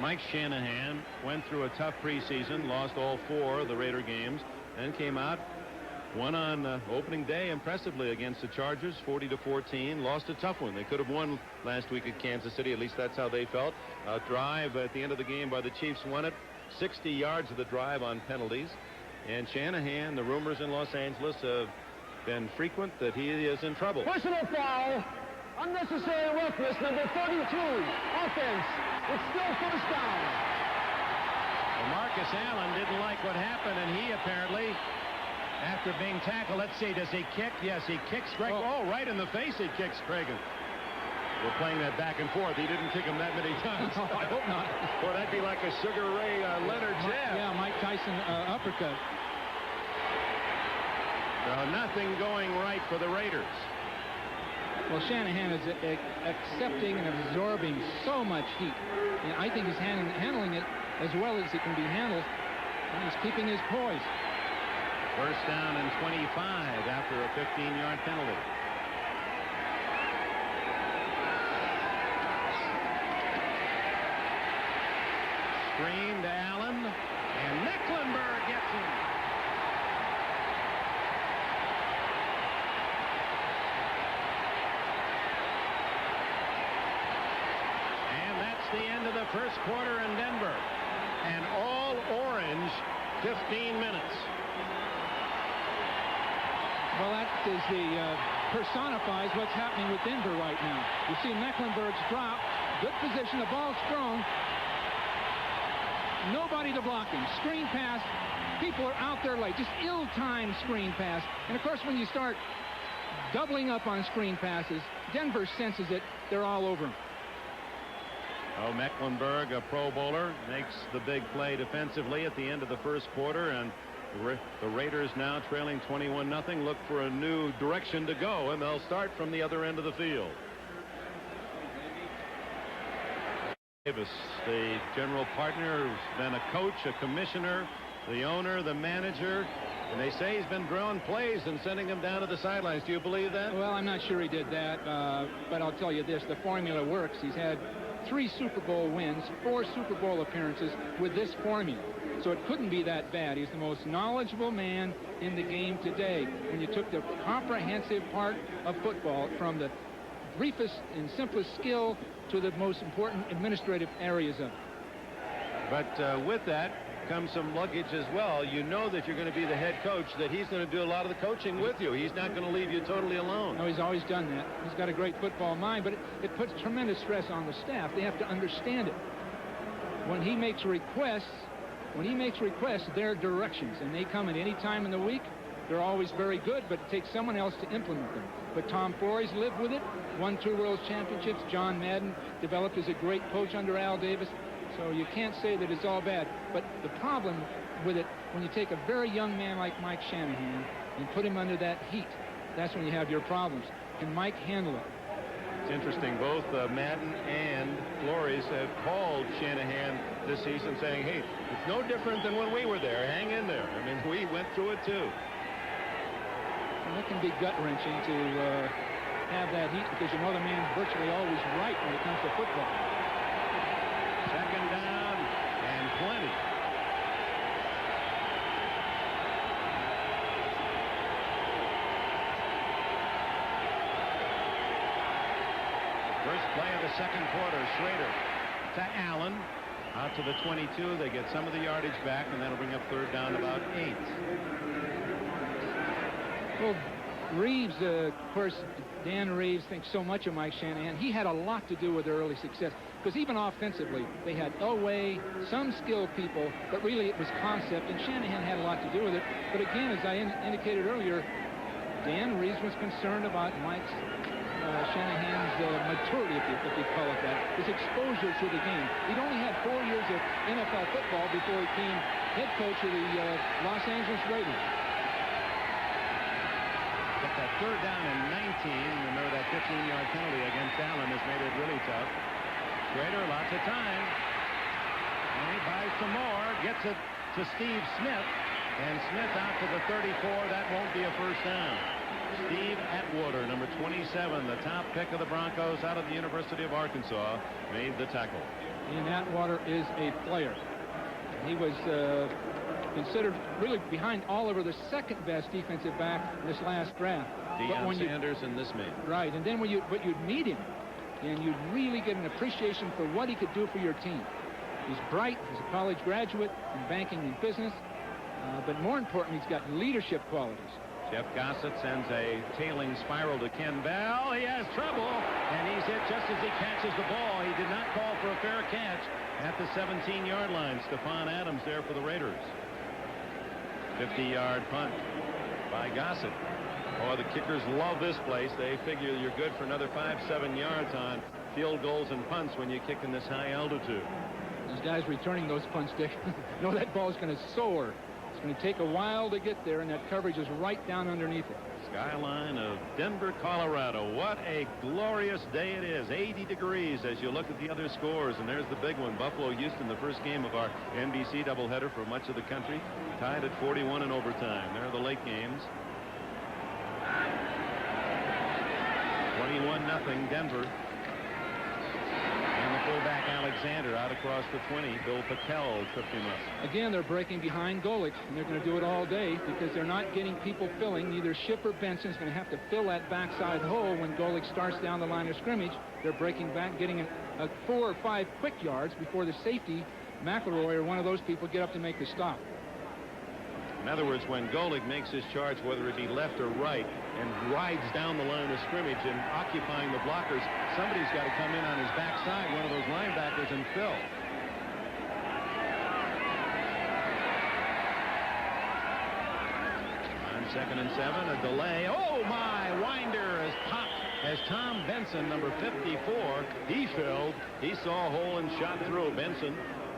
Mike Shanahan went through a tough preseason, lost all 4 of the Raider games, and came out, won on opening day impressively against the Chargers, 40-14. Lost a tough one. They could have won last week at Kansas City. At least that's how they felt. A drive at the end of the game by the Chiefs won it. 60 yards of the drive on penalties. And Shanahan, the rumors in Los Angeles have been frequent that he is in trouble. Personal foul. Unnecessary roughness, number 32. Offense. It's still first down. Well, Marcus Allen didn't like what happened, and he apparently, after being tackled, let's see, does he kick? Yes, he kicks Craig. Oh, right in the face he kicks Cragen. We're playing that back and forth. He didn't kick him that many times. No, I hope not. Well, that'd be like a Sugar Ray Leonard jab. Yeah, Mike Tyson uppercut. Nothing going right for the Raiders. Well, Shanahan is accepting and absorbing so much heat. And I think he's handling it as well as it can be handled. And he's keeping his poise. First down and 25 after a 15-yard penalty. Screen to Allen, and Mecklenburg gets him. The end of the first quarter in Denver, and all orange 15 minutes. Well, that is personifies what's happening with Denver right now. You see Mecklenburg's drop, good position, the ball's thrown, nobody to block him. Screen pass, people are out there late, just ill-timed screen pass. And of course, when you start doubling up on screen passes, Denver senses it, they're all over him. Oh, Mecklenburg, a Pro Bowler, makes the big play defensively at the end of the first quarter, and the Raiders now trailing 21-0, look for a new direction to go, and they'll start from the other end of the field. Davis, the general partner, who's been a coach, a commissioner, the owner, the manager, and they say he's been drawing plays and sending them down to the sidelines. Do you believe that? Well, I'm not sure he did that, but I'll tell you this, the formula works. He's had 3 Super Bowl wins, 4 Super Bowl appearances with this formula. So it couldn't be that bad. He's the most knowledgeable man in the game today. When you took the comprehensive part of football from the briefest and simplest skill to the most important administrative areas of it. But with that comes some luggage as well. You know that you're going to be the head coach, that he's going to do a lot of the coaching with you. He's not going to leave you totally alone. No, he's always done that. He's got a great football mind, but it puts tremendous stress on the staff. They have to understand it. When he makes requests, they're directions, and they come at any time in the week. They're always very good, but it takes someone else to implement them. But Tom Flores lived with it, won 2 World Championships. John Madden developed as a great coach under Al Davis. So you can't say that it's all bad. But the problem with it, when you take a very young man like Mike Shanahan and put him under that heat, that's when you have your problems. Can Mike handle it? It's interesting. Both Madden and Flores have called Shanahan this season saying, hey, it's no different than when we were there. Hang in there. I mean, we went through it too. And it can be gut-wrenching to have that heat because you know the man's virtually always right when it comes to football. First play of the second quarter. Schrader to Allen. Out to the 22. They get some of the yardage back, and that'll bring up third down about 8. Well, Reeves, of course, Dan Reeves thinks so much of Mike Shanahan. He had a lot to do with their early success, because even offensively, they had Elway, some skilled people, but really it was concept, and Shanahan had a lot to do with it. But again, as I indicated earlier, Dan Reeves was concerned about Mike Shanahan's maturity, if you call it that, his exposure to the game. He'd only had 4 years of NFL football before he became head coach of the Los Angeles Raiders. But that third down and 19, remember that 15-yard penalty against Allen has made it really tough. Schrader, lots of time. And he buys some more, gets it to Steve Smith. And Smith out to the 34. That won't be a first down. Steve Atwater, number 27, the top pick of the Broncos out of the University of Arkansas, made the tackle. And Atwater is a player. He was considered really behind Oliver, the second best defensive back in this last draft. Deion Sanders and this man. Right, and then when you'd meet him, and you'd really get an appreciation for what he could do for your team. He's bright, he's a college graduate in banking and business, but more importantly, he's got leadership qualities. Jeff Gossett sends a tailing spiral to Ken Bell. He has trouble, and he's hit just as he catches the ball. He did not call for a fair catch at the 17-yard line. Stephon Adams there for the Raiders. 50-yard punt by Gossett. Oh, the kickers love this place. They figure you're good for another 5-7 yards on field goals and punts when you kick in this high altitude. Those guys returning those punts, Dick, know that ball's going to soar. It's going to take a while to get there, and that coverage is right down underneath it. Skyline of Denver, Colorado. What a glorious day it is. 80 degrees as you look at the other scores. And there's the big one. Buffalo-Houston, the first game of our NBC doubleheader for much of the country. Tied at 41 in overtime. There are the late games. 21-0 Denver. And the fullback Alexander out across the 20. Bill Patel tripped him up. Again, they're breaking behind Golick, and they're going to do it all day because they're not getting people filling. Neither Shipp or Benson's going to have to fill that backside hole when Golick starts down the line of scrimmage. They're breaking back, getting a 4 or 5 quick yards before the safety, McElroy, or one of those people get up to make the stop. In other words, when Golick makes his charge, whether it be left or right, and rides down the line of scrimmage and occupying the blockers, somebody's got to come in on his backside, one of those linebackers, and fill. On 2nd and 7, a delay. Oh, my! Winder is popped as Tom Benson, number 54, he filled. He saw a hole and shot through. Benson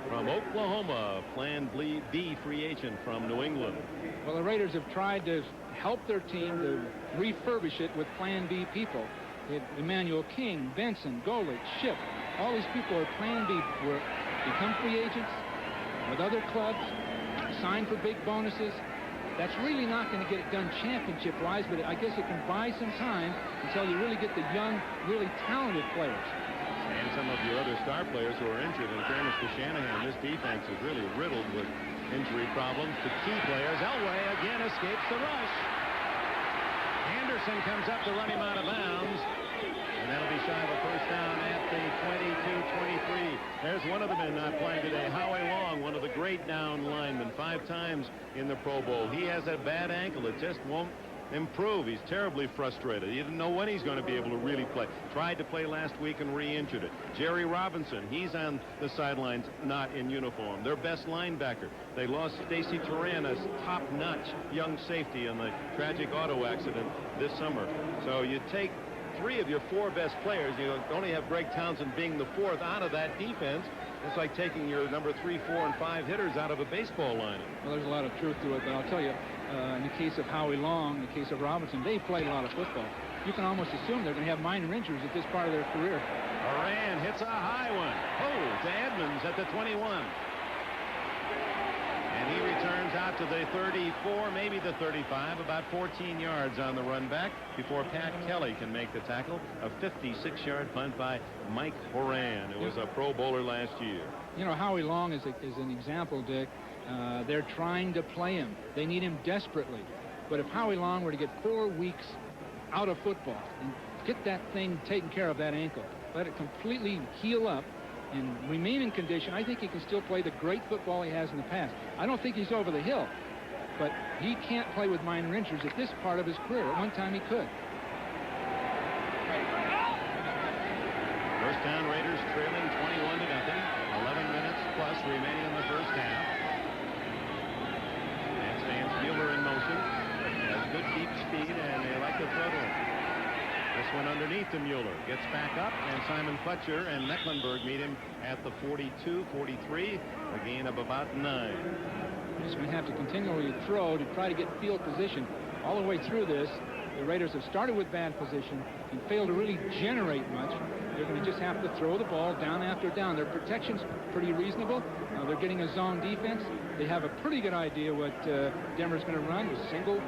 from Oklahoma, Plan B free agent from New England. Well, the Raiders have tried to help their team to refurbish it with Plan B people. Emmanuel King, Benson, Golick, Shipp, all these people are Plan B, were become free agents with other clubs, signed for big bonuses. That's really not going to get it done championship-wise, but I guess it can buy some time until you really get the young, really talented players. And some of your other star players who are injured. In fairness to Shanahan, this defense is really riddled with injury problems. The key players. Elway again escapes the rush. Anderson comes up to run him out of bounds. And that'll be shy of a first down at the 22-23. There's one of the men not playing today, Howie Long, one of the great down linemen, 5 times in the Pro Bowl. He has a bad ankle. It just won't improve. He's terribly frustrated. He didn't know when he's going to be able to really play. Tried to play last week and re-injured it. Jerry Robinson, he's on the sidelines, not in uniform. Their best linebacker. They lost Stacy Turan, a top-notch young safety in the tragic auto accident this summer. So you take 3 of your 4 best players. You only have Greg Townsend being the 4th out of that defense. It's like taking your number 3, 4, and 5 hitters out of a baseball lineup. Well, there's a lot of truth to it, but I'll tell you, in the case of Howie Long, in the case of Robinson, they played a lot of football. You can almost assume they're going to have minor injuries at this part of their career. Moran hits a high one. Oh, to Edmonds at the 21. And he returns out to the 34, maybe the 35, about 14 yards on the run back before Pat Kelly can make the tackle. A 56-yard punt by Mike Horan, who was a Pro Bowler last year. You know, Howie Long is an example, Dick. They're trying to play him. They need him desperately. But if Howie Long were to get 4 weeks out of football and get that thing taken care of, that ankle, let it completely heal up and remain in condition, I think he can still play the great football he has in the past. I don't think he's over the hill, but he can't play with minor injuries at this part of his career. At one time he could. First down, Raiders trailing 21-0. 11 minutes plus remaining in the first half. And Vance Mueller in motion. He has good deep speed, and they like to throw to him. This one underneath to Mueller. Gets back up, and Simon Fletcher and Mecklenburg meet him at the 42-43. A gain of about 9. He's going to have to continually throw to try to get field position. All the way through this, the Raiders have started with bad position and failed to really generate much. They're going to just have to throw the ball down after down. Their protection's pretty reasonable. They're getting a zone defense. They have a pretty good idea what Denver's going to run, a single,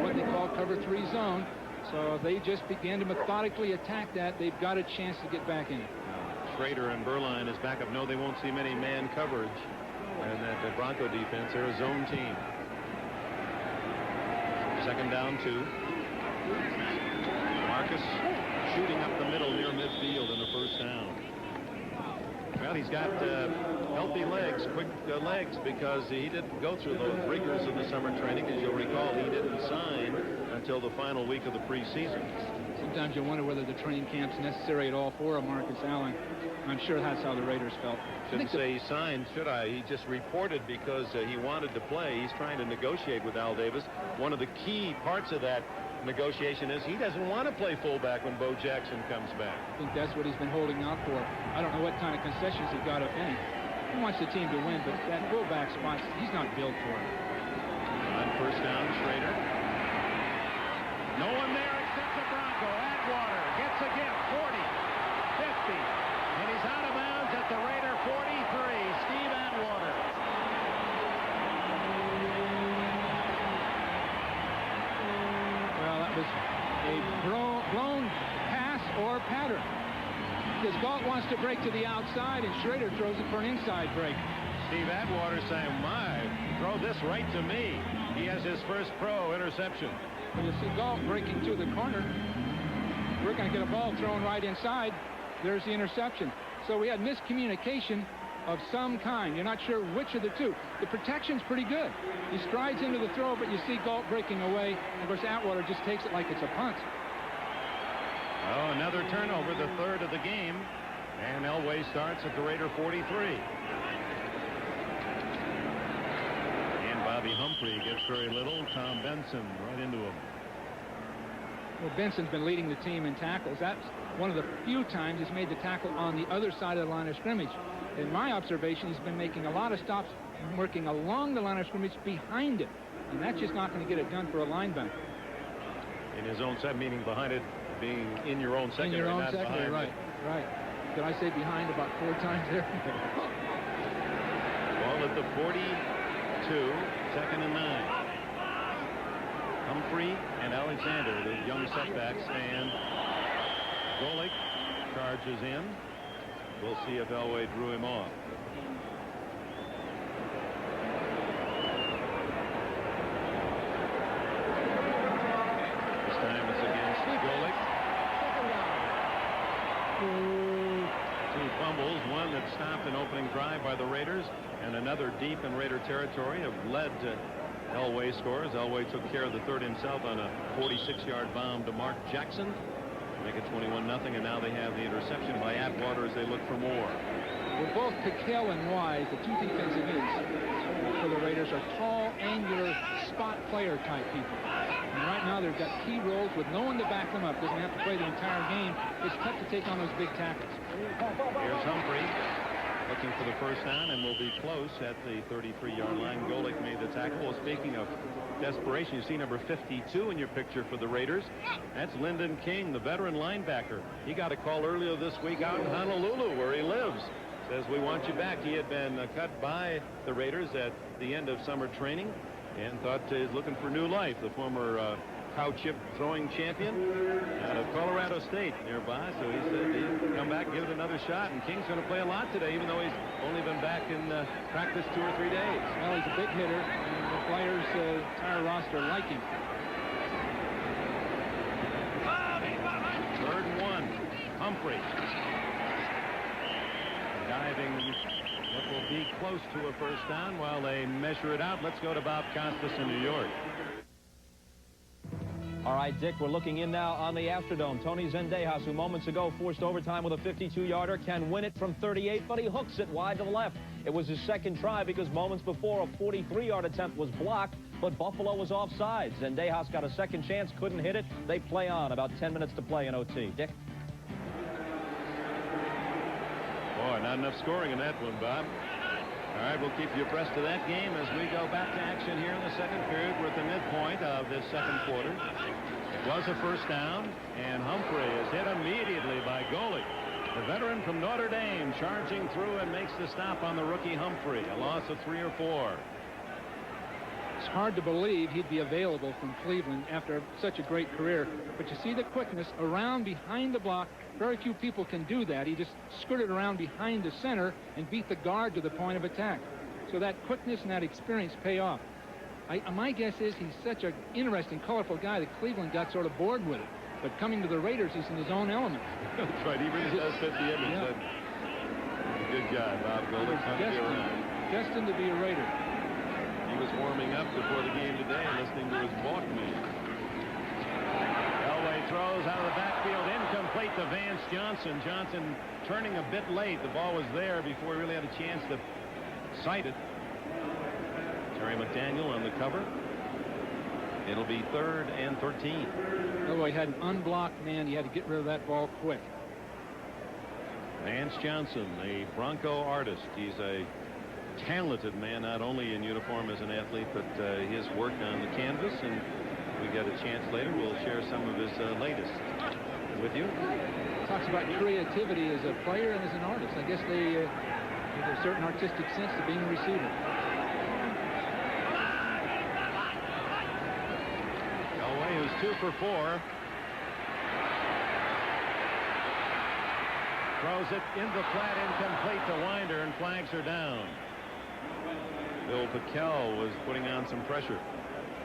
what they call cover 3 zone. So if they just begin to methodically attack that, they've got a chance to get back in it. Schrader and Berline as backup. No, they won't see many man coverage. And that the Bronco defense, they're a zone team. Second down 2. Marcus shooting up the middle near midfield in the first down. Well, he's got healthy legs, quick legs, because he didn't go through those rigors of the summer training. As you'll recall, he didn't sign until the final week of the preseason. Sometimes you wonder whether the training camp's necessary at all for a Marcus Allen. I'm sure that's how the Raiders felt. Shouldn't say he signed, should I? He just reported because he wanted to play. He's trying to negotiate with Al Davis. One of the key parts of that negotiation is he doesn't want to play fullback when Bo Jackson comes back. I think that's what he's been holding out for. I don't know what kind of concessions he got, if any. He wants the team to win, but that fullback spot, he's not built for it. On first down, Schrader. No one there except the Bronco. Atwater gets a gift. 40, 50, and he's out of bounds at the Raider 43. Steve Atwater. Well, that was a blown pass or pattern. Because Galt wants to break to the outside, and Schrader throws it for an inside break. Steve Atwater saying, my, throw this right to me. He has his first pro interception. When you see Galt breaking to the corner, we're going to get a ball thrown right inside. There's the interception. So we had miscommunication of some kind. You're not sure which of the two. The protection's pretty good. He strides into the throw, but you see Galt breaking away. And of course, Atwater just takes it like it's a punt. Oh, another turnover, the third of the game. And Elway starts at the Raider 43. And Bobby Humphrey gets very little. Tom Benson right into him. Well, Benson's been leading the team in tackles. That's one of the few times he's made the tackle on the other side of the line of scrimmage. In my observation, he's been making a lot of stops working along the line of scrimmage behind it. And that's just not going to get it done for a linebacker. In his own set, meaning behind it, being in your own secondary, in your own not secondary, behind right, it. right. Did I say behind about 4 times there? Ball at the 42, second and 9. Humphrey and Alexander, the young setbacks, and Golick charges in. We'll see if Elway drew him off. This time it's against Golick. Two fumbles, one that stopped an opening drive by the Raiders, and another deep in Raider territory have led to Elway scores. Elway took care of the third himself on a 46-yard bomb to Mark Jackson. Make it 21-0, and now they have the interception by Atwater as they look for more. Well, both Piquel and Wise, the two defensive ends for the Raiders, are tall, angular, spot player type people. And right now they've got key roles with no one to back them up. Doesn't have to play the entire game. It's tough to take on those big tackles. Here's Humphrey looking for the first down, and will be close at the 33-yard line. Golick made the tackle. Well, speaking of desperation, you see number 52 in your picture for the Raiders. That's Lyndon King, the veteran linebacker. He got a call earlier this week out in Honolulu, where he lives. Says, we want you back. He had been cut by the Raiders at the end of summer training and thought he's looking for new life. The former cow chip throwing champion out of Colorado State nearby. So he said he'd come back, give it another shot, and King's going to play a lot today, even though he's only been back in practice 2 or 3 days. Well, he's a big hitter, and the players' entire roster like him. 3rd and 1. Humphrey driving what will be close to a first down while they measure it out. Let's go to Bob Costas in New York. All right, Dick, we're looking in now on the Astrodome. Tony Zendejas, who moments ago forced overtime with a 52-yarder, can win it from 38, but he hooks it wide to the left. It was his second try because moments before a 43-yard attempt was blocked, but Buffalo was offside. Zendejas got a second chance, couldn't hit it. They play on. About 10 minutes to play in OT. Dick? Boy, not enough scoring in that one, Bob. All right, we'll keep you abreast of that game as we go back to action here in the second period. We're at the midpoint of this second quarter. It was a first down, and Humphrey is hit immediately by Goalie. The veteran from Notre Dame charging through and makes the stop on the rookie Humphrey. A loss of 3 or 4. It's hard to believe he'd be available from Cleveland after such a great career. But you see the quickness around behind the block. Very few people can do that. He just skirted around behind the center and beat the guard to the point of attack. So that quickness and that experience pay off. My guess is he's such an interesting, colorful guy that Cleveland got sort of bored with it. But coming to the Raiders, he's in his own element. That's right. He really does fit the image. Yeah. Good job, Bob Golding. Destined to be a Raider. He was warming up before the game today, listening to his Walkman. Elway throws out of the backfield, incomplete to Vance Johnson. Johnson turning a bit late. The ball was there before he really had a chance to sight it. Terry McDaniel on the cover. It'll be 3rd and 13. Elway had an unblocked man. He had to get rid of that ball quick. Vance Johnson, a Bronco artist. He's a talented man, not only in uniform as an athlete, but his work on the canvas. And we get a chance later, we'll share some of his latest with you. Talks about creativity as a player and as an artist. I guess they have a certain artistic sense to being a receiver. Elway, who's 2 for 4. Throws it into the flat, incomplete to Winder, and flags are down. Bill Piquel was putting on some pressure.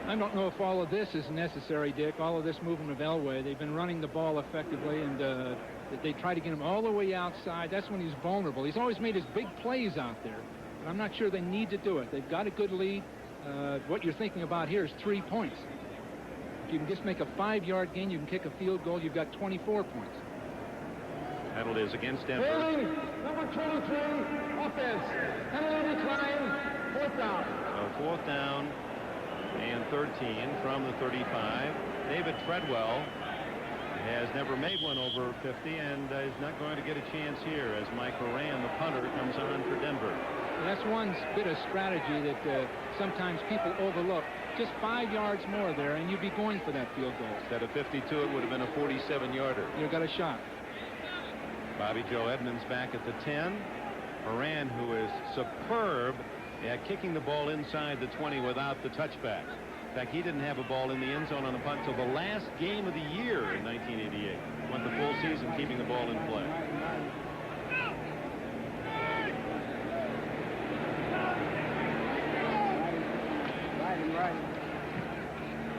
I don't know if all of this is necessary, Dick. All of this movement of Elway. They've been running the ball effectively, and they try to get him all the way outside. That's when he's vulnerable. He's always made his big plays out there, but I'm not sure they need to do it. They've got a good lead. What you're thinking about here is 3 points. If you can just make a 5-yard gain, you can kick a field goal, you've got 24 points. Penalties against Denver. Holding, number 23, offense. Penalty decline, 4th down. So 4th down and 13 from the 35. David Treadwell has never made one over 50 and is not going to get a chance here as Mike Moran, the punter, comes on for Denver. And that's one bit of strategy that sometimes people overlook. Just 5 yards more there, and you'd be going for that field goal. Instead of 52, it would have been a 47-yarder. You've got a shot. Bobby Joe Edmonds back at the 10. Moran, who is superb at kicking the ball inside the 20 without the touchback. In fact, he didn't have a ball in the end zone on the punt until the last game of the year in 1988. Went the full season keeping the ball in play.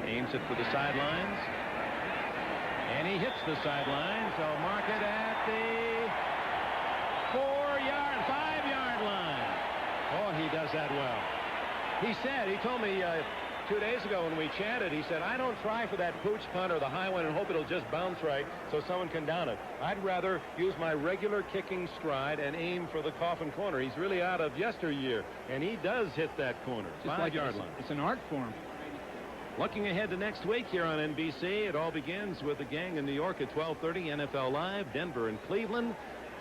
Aims it for the sidelines. And he hits the sideline, so mark it at the 5-yard line. Oh, he does that well. He told me 2 days ago when we chatted, he said, I don't try for that pooch punt or the high one and hope it'll just bounce right so someone can down it. I'd rather use my regular kicking stride and aim for the coffin corner. He's really out of yesteryear, and he does hit that corner. 5-yard line. It's an art form. Looking ahead to next week here on NBC, it all begins with the gang in New York at 12:30, NFL Live, Denver and Cleveland.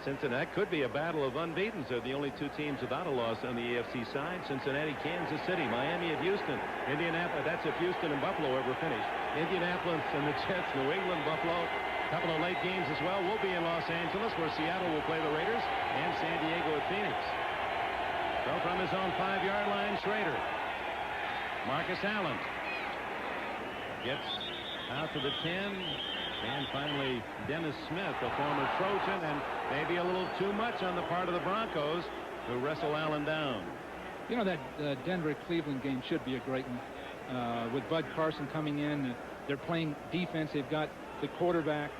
Cincinnati could be a battle of unbeatens. They're the only 2 teams without a loss on the AFC side. Cincinnati, Kansas City, Miami at Houston, Indianapolis. That's if Houston and Buffalo ever finish. Indianapolis and the Jets, New England, Buffalo. A couple of late games as well. We'll be in Los Angeles, where Seattle will play the Raiders, and San Diego at Phoenix. So from his own 5-yard line, Schrader. Marcus Allen gets out to the 10. And finally, Dennis Smith, a former Trojan, and maybe a little too much on the part of the Broncos, who wrestle Allen down. You know, that Denver-Cleveland game should be a great one. With Bud Carson coming in, they're playing defense. They've got the quarterback.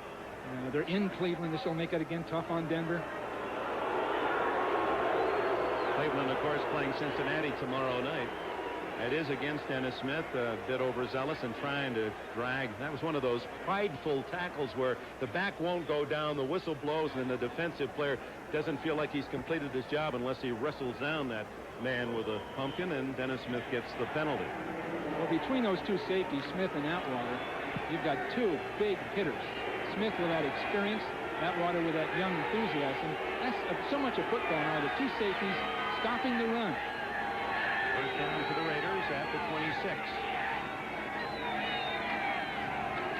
They're in Cleveland. This will make it again tough on Denver. Cleveland, of course, playing Cincinnati tomorrow night. It is against Dennis Smith, a bit overzealous and trying to drag. That was one of those prideful tackles where the back won't go down, the whistle blows, and the defensive player doesn't feel like he's completed his job unless he wrestles down that man with a pumpkin, and Dennis Smith gets the penalty. Well, between those two safeties, Smith and Atwater, you've got two big hitters. Smith with that experience, Atwater with that young enthusiasm. That's so much of football now, the two safeties stopping the run. First down for the Raiders at the 26.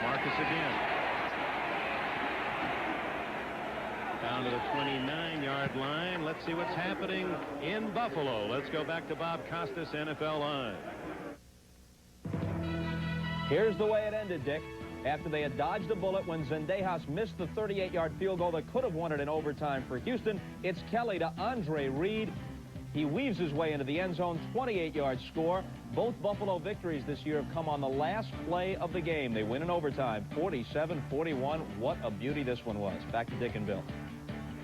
Marcus again. Down to the 29-yard line. Let's see what's happening in Buffalo. Let's go back to Bob Costas, NFL Line. Here's the way it ended, Dick. After they had dodged a bullet when Zendejas missed the 38-yard field goal that could have won it in overtime for Houston, it's Kelly to Andre Reed. He weaves his way into the end zone, 28-yard score. Both Buffalo victories this year have come on the last play of the game. They win in overtime, 47-41. What a beauty this one was. Back to Dick and Bill.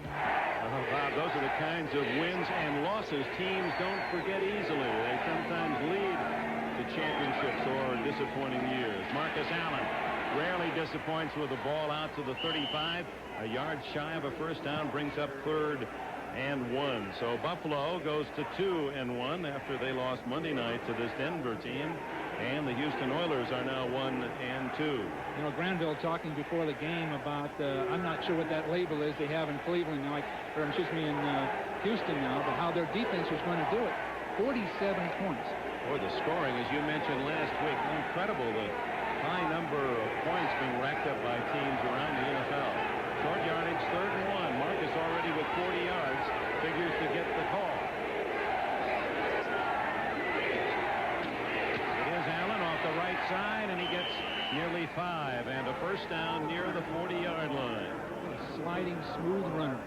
Bob, those are the kinds of wins and losses teams don't forget easily. They sometimes lead to championships or disappointing years. Marcus Allen rarely disappoints with the ball out to the 35. A yard shy of a first down brings up 3rd and 1. So Buffalo goes to 2-1 after they lost Monday night to this Denver team. And the Houston Oilers are now 1-2. You know, Granville talking before the game about, I'm not sure what that label is they have in Cleveland, in Houston now, but how their defense is going to do it. 47 points. Boy, the scoring, as you mentioned last week, incredible. The high number of points being racked up by teams around the NFL. Short yardage, 3rd and 1. Marcus already with 40 yards, figures to get the call. It is Allen off the right side, and he gets nearly 5, and a first down near the 40-yard line. A sliding, smooth runner.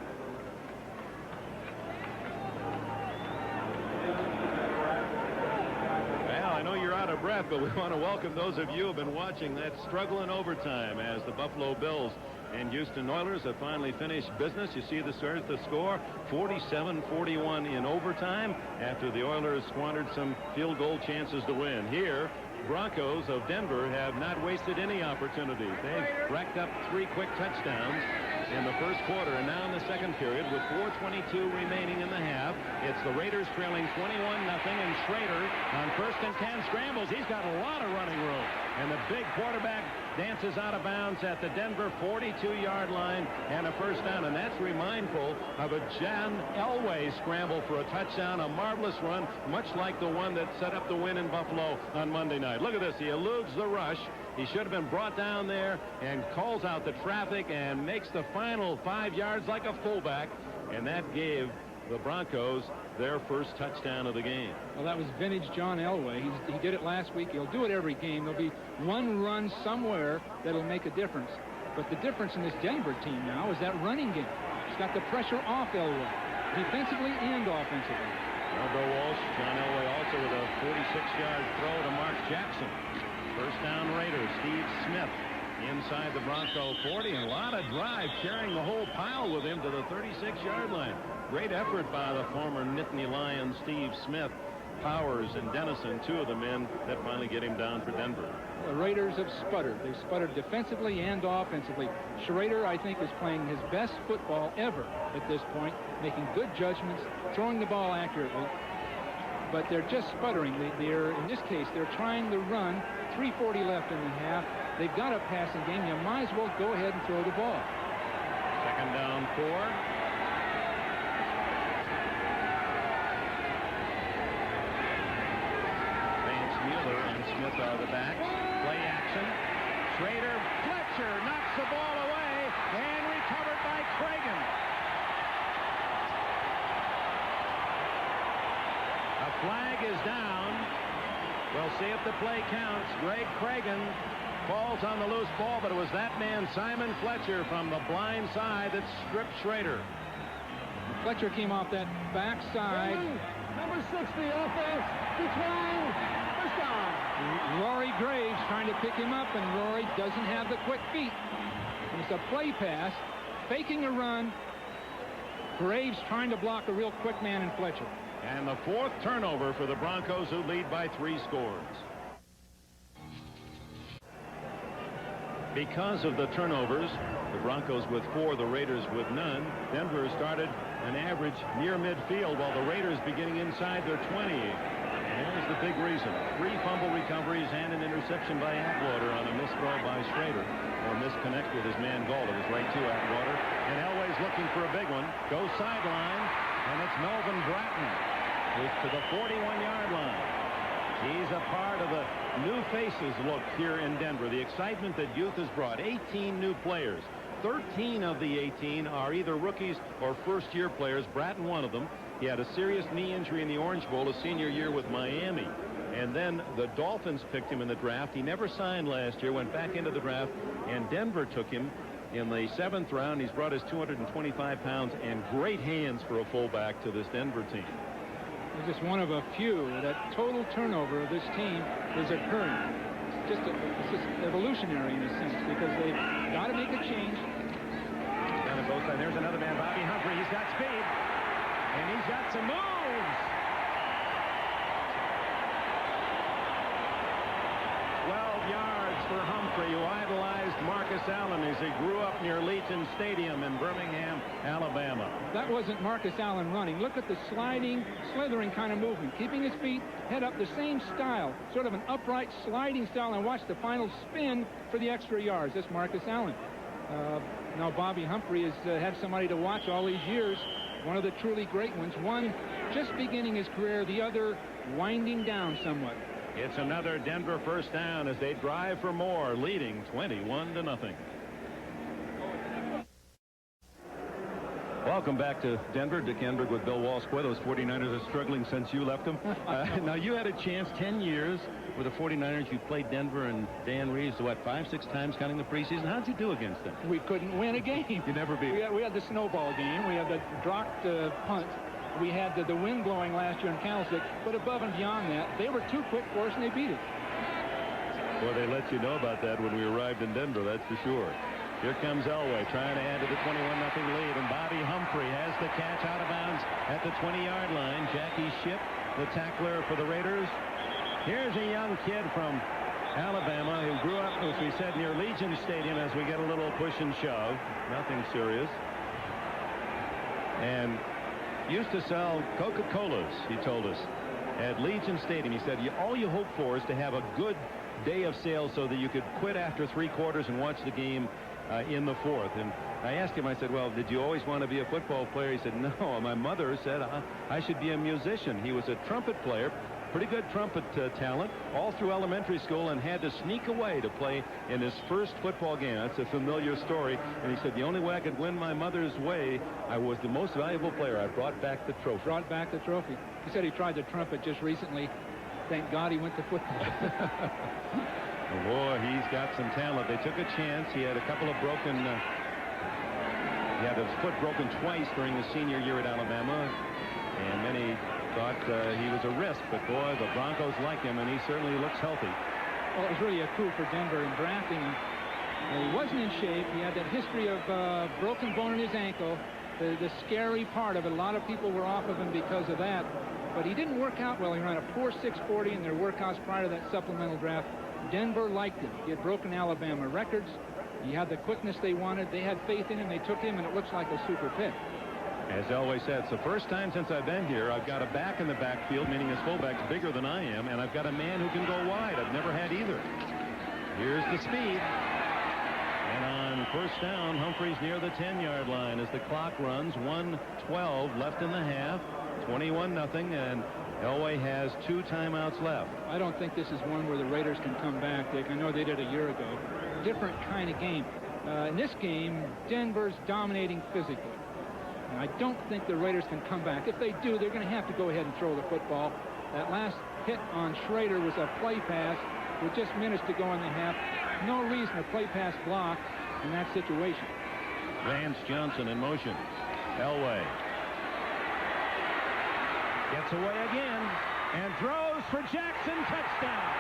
Well, I know you're out of breath, but we want to welcome those of you who have been watching that struggle in overtime as the Buffalo Bills and Houston Oilers have finally finished business. You see the score, 47-41 in overtime after the Oilers squandered some field goal chances to win. Here, Broncos of Denver have not wasted any opportunities. They've racked up 3 quick touchdowns in the first quarter, and now in the second period with 4:22 remaining in the half. It's the Raiders trailing 21-0, and Schrader on 1st and 10 scrambles. He's got a lot of running room, and the big quarterback dances out of bounds at the Denver 42-yard line and a first down, and that's remindful of a John Elway scramble for a touchdown, a marvelous run, much like the one that set up the win in Buffalo on Monday night. Look at this. He eludes the rush. He should have been brought down there and calls out the traffic and makes the final 5 yards like a fullback, and that gave the Broncos their first touchdown of the game. Well, that was vintage John Elway. He did it last week. He'll do it every game. There'll be one run somewhere that'll make a difference. But the difference in this Denver team now is that running game. He's got the pressure off Elway, defensively and offensively. Bill Walsh, John Elway also with a 46-yard throw to Mark Jackson. First down Raiders. Steve Smith inside the Bronco 40, and a lot of drive, carrying the whole pile with him to the 36-yard line. Great effort by the former Nittany Lion Steve Smith. Powers and Dennison, 2 of the men that finally get him down for Denver. The Raiders have sputtered. They've sputtered defensively and offensively. Schrader, I think, is playing his best football ever at this point, making good judgments, throwing the ball accurately. But they're just sputtering. In this case, they're trying to run. 3:40 left in the half. They've got a passing game. You might as well go ahead and throw the ball. Second down 4. Mueller and Smith are the backs. Play action. Schrader, Fletcher knocks the ball away and recovered by Cragen. A flag is down. We'll see if the play counts. Greg Cragen falls on the loose ball, but it was that man, Simon Fletcher, from the blind side that stripped Schrader. Fletcher came off that backside. Number 60 offense. Decline. First down. Rory Graves trying to pick him up, and Rory doesn't have the quick feet. And it's a play pass, faking a run. Graves trying to block a real quick man in Fletcher. And the 4th turnover for the Broncos, who lead by 3 scores. Because of the turnovers, the Broncos with 4, the Raiders with none. Denver started an average near midfield, while the Raiders beginning inside their 20. And there's the big reason. 3 fumble recoveries and an interception by Atwater on a missed throw by Schrader, or misconnect with his man Galt. It was right to Atwater. And Elway's looking for a big one. Goes sideline, and it's Melvin Bratton, who's to the 41-yard line. He's a part of the new faces look here in Denver. The excitement that youth has brought. 18 new players. 13 of the 18 are either rookies or first-year players. Bratton, one of them. He had a serious knee injury in the Orange Bowl his senior year with Miami. And then the Dolphins picked him in the draft. He never signed last year, went back into the draft, and Denver took him in the 7th round. He's brought his 225 pounds and great hands for a fullback to this Denver team. He's just one of a few that total turnover of this team is occurring. It's just evolutionary in a sense, because they've got to make a change. Down at both sides. There's another man, Bobby Humphrey. He's got speed, and he's got some moves. 12 yards for Humphrey, who idolized Marcus Allen as he grew up near Legion Stadium in Birmingham, Alabama. That wasn't Marcus Allen running. Look at the sliding, slithering kind of movement. Keeping his feet, head up, the same style. Sort of an upright sliding style, and watch the final spin for the extra yards. That's Marcus Allen. Now Bobby Humphrey has had somebody to watch all these years. One of the truly great ones. One just beginning his career, the other winding down somewhat. It's another Denver first down as they drive for more, leading 21-0. Welcome back to Denver. Dick Enberg with Bill Walsh. Boy, those 49ers are struggling since you left them. Now, you had a chance 10 years with the 49ers. You played Denver and Dan Reeves, what, 5-6 times counting the preseason? How'd you do against them? We couldn't win a game. You never beat them. We had the snowball game. We had the dropped punt. We had the wind blowing last year in Candlestick. But above and beyond that, they were too quick for us, and they beat us. Well, they let you know about that when we arrived in Denver, that's for sure. Here comes Elway trying to add to the 21-0 lead, and Bobby Humphrey has the catch out of bounds at the 20-yard line. Jackie Shipp, the tackler for the Raiders. Here's a young kid from Alabama who grew up, as we said, near Legion Stadium, as we get a little push and shove. Nothing serious. And used to sell Coca-Colas, he told us, at Legion Stadium. He said, all you hope for is to have a good day of sales so that you could quit after 3 quarters and watch the game in the 4th. And I asked him, I said, well, did you always want to be a football player? He said, no, my mother said I should be a musician. He was a trumpet player, pretty good trumpet talent, all through elementary school, and had to sneak away to play in his first football game. That's a familiar story. And he said, the only way I could win my mother's way, I was the most valuable player. I brought back the trophy. Brought back the trophy. He said he tried the trumpet just recently. Thank God he went to football. Oh, boy, he's got some talent. They took a chance. He had a couple of broken... he had his foot broken twice during his senior year at Alabama. And many thought he was a risk. But, boy, the Broncos like him, and he certainly looks healthy. Well, it was really a coup for Denver in drafting him. He wasn't in shape. He had that history of broken bone in his ankle. The scary part of it, a lot of people were off of him because of that. But he didn't work out well. He ran a 4.640 in their workouts prior to that supplemental draft. Denver liked him. He had broken Alabama records. He had the quickness they wanted. They had faith in him. They took him, and it looks like a super pick. As Elway said, it's the first time since I've been here, I've got a back in the backfield, meaning his fullback's bigger than I am, and I've got a man who can go wide. I've never had either. Here's the speed. And on first down, Humphrey's near the 10-yard line as the clock runs. 1:12 left in the half. 21-0, and Elway has 2 timeouts left. I don't think this is one where the Raiders can come back, Dick. I know they did a year ago. Different kind of game. In this game, Denver's dominating physically. And I don't think the Raiders can come back. If they do, they're going to have to go ahead and throw the football. That last hit on Schrader was a play pass with just minutes to go in the half. No reason to play pass block in that situation. Vance Johnson in motion. Elway gets away again and throws for Jackson. Touchdown.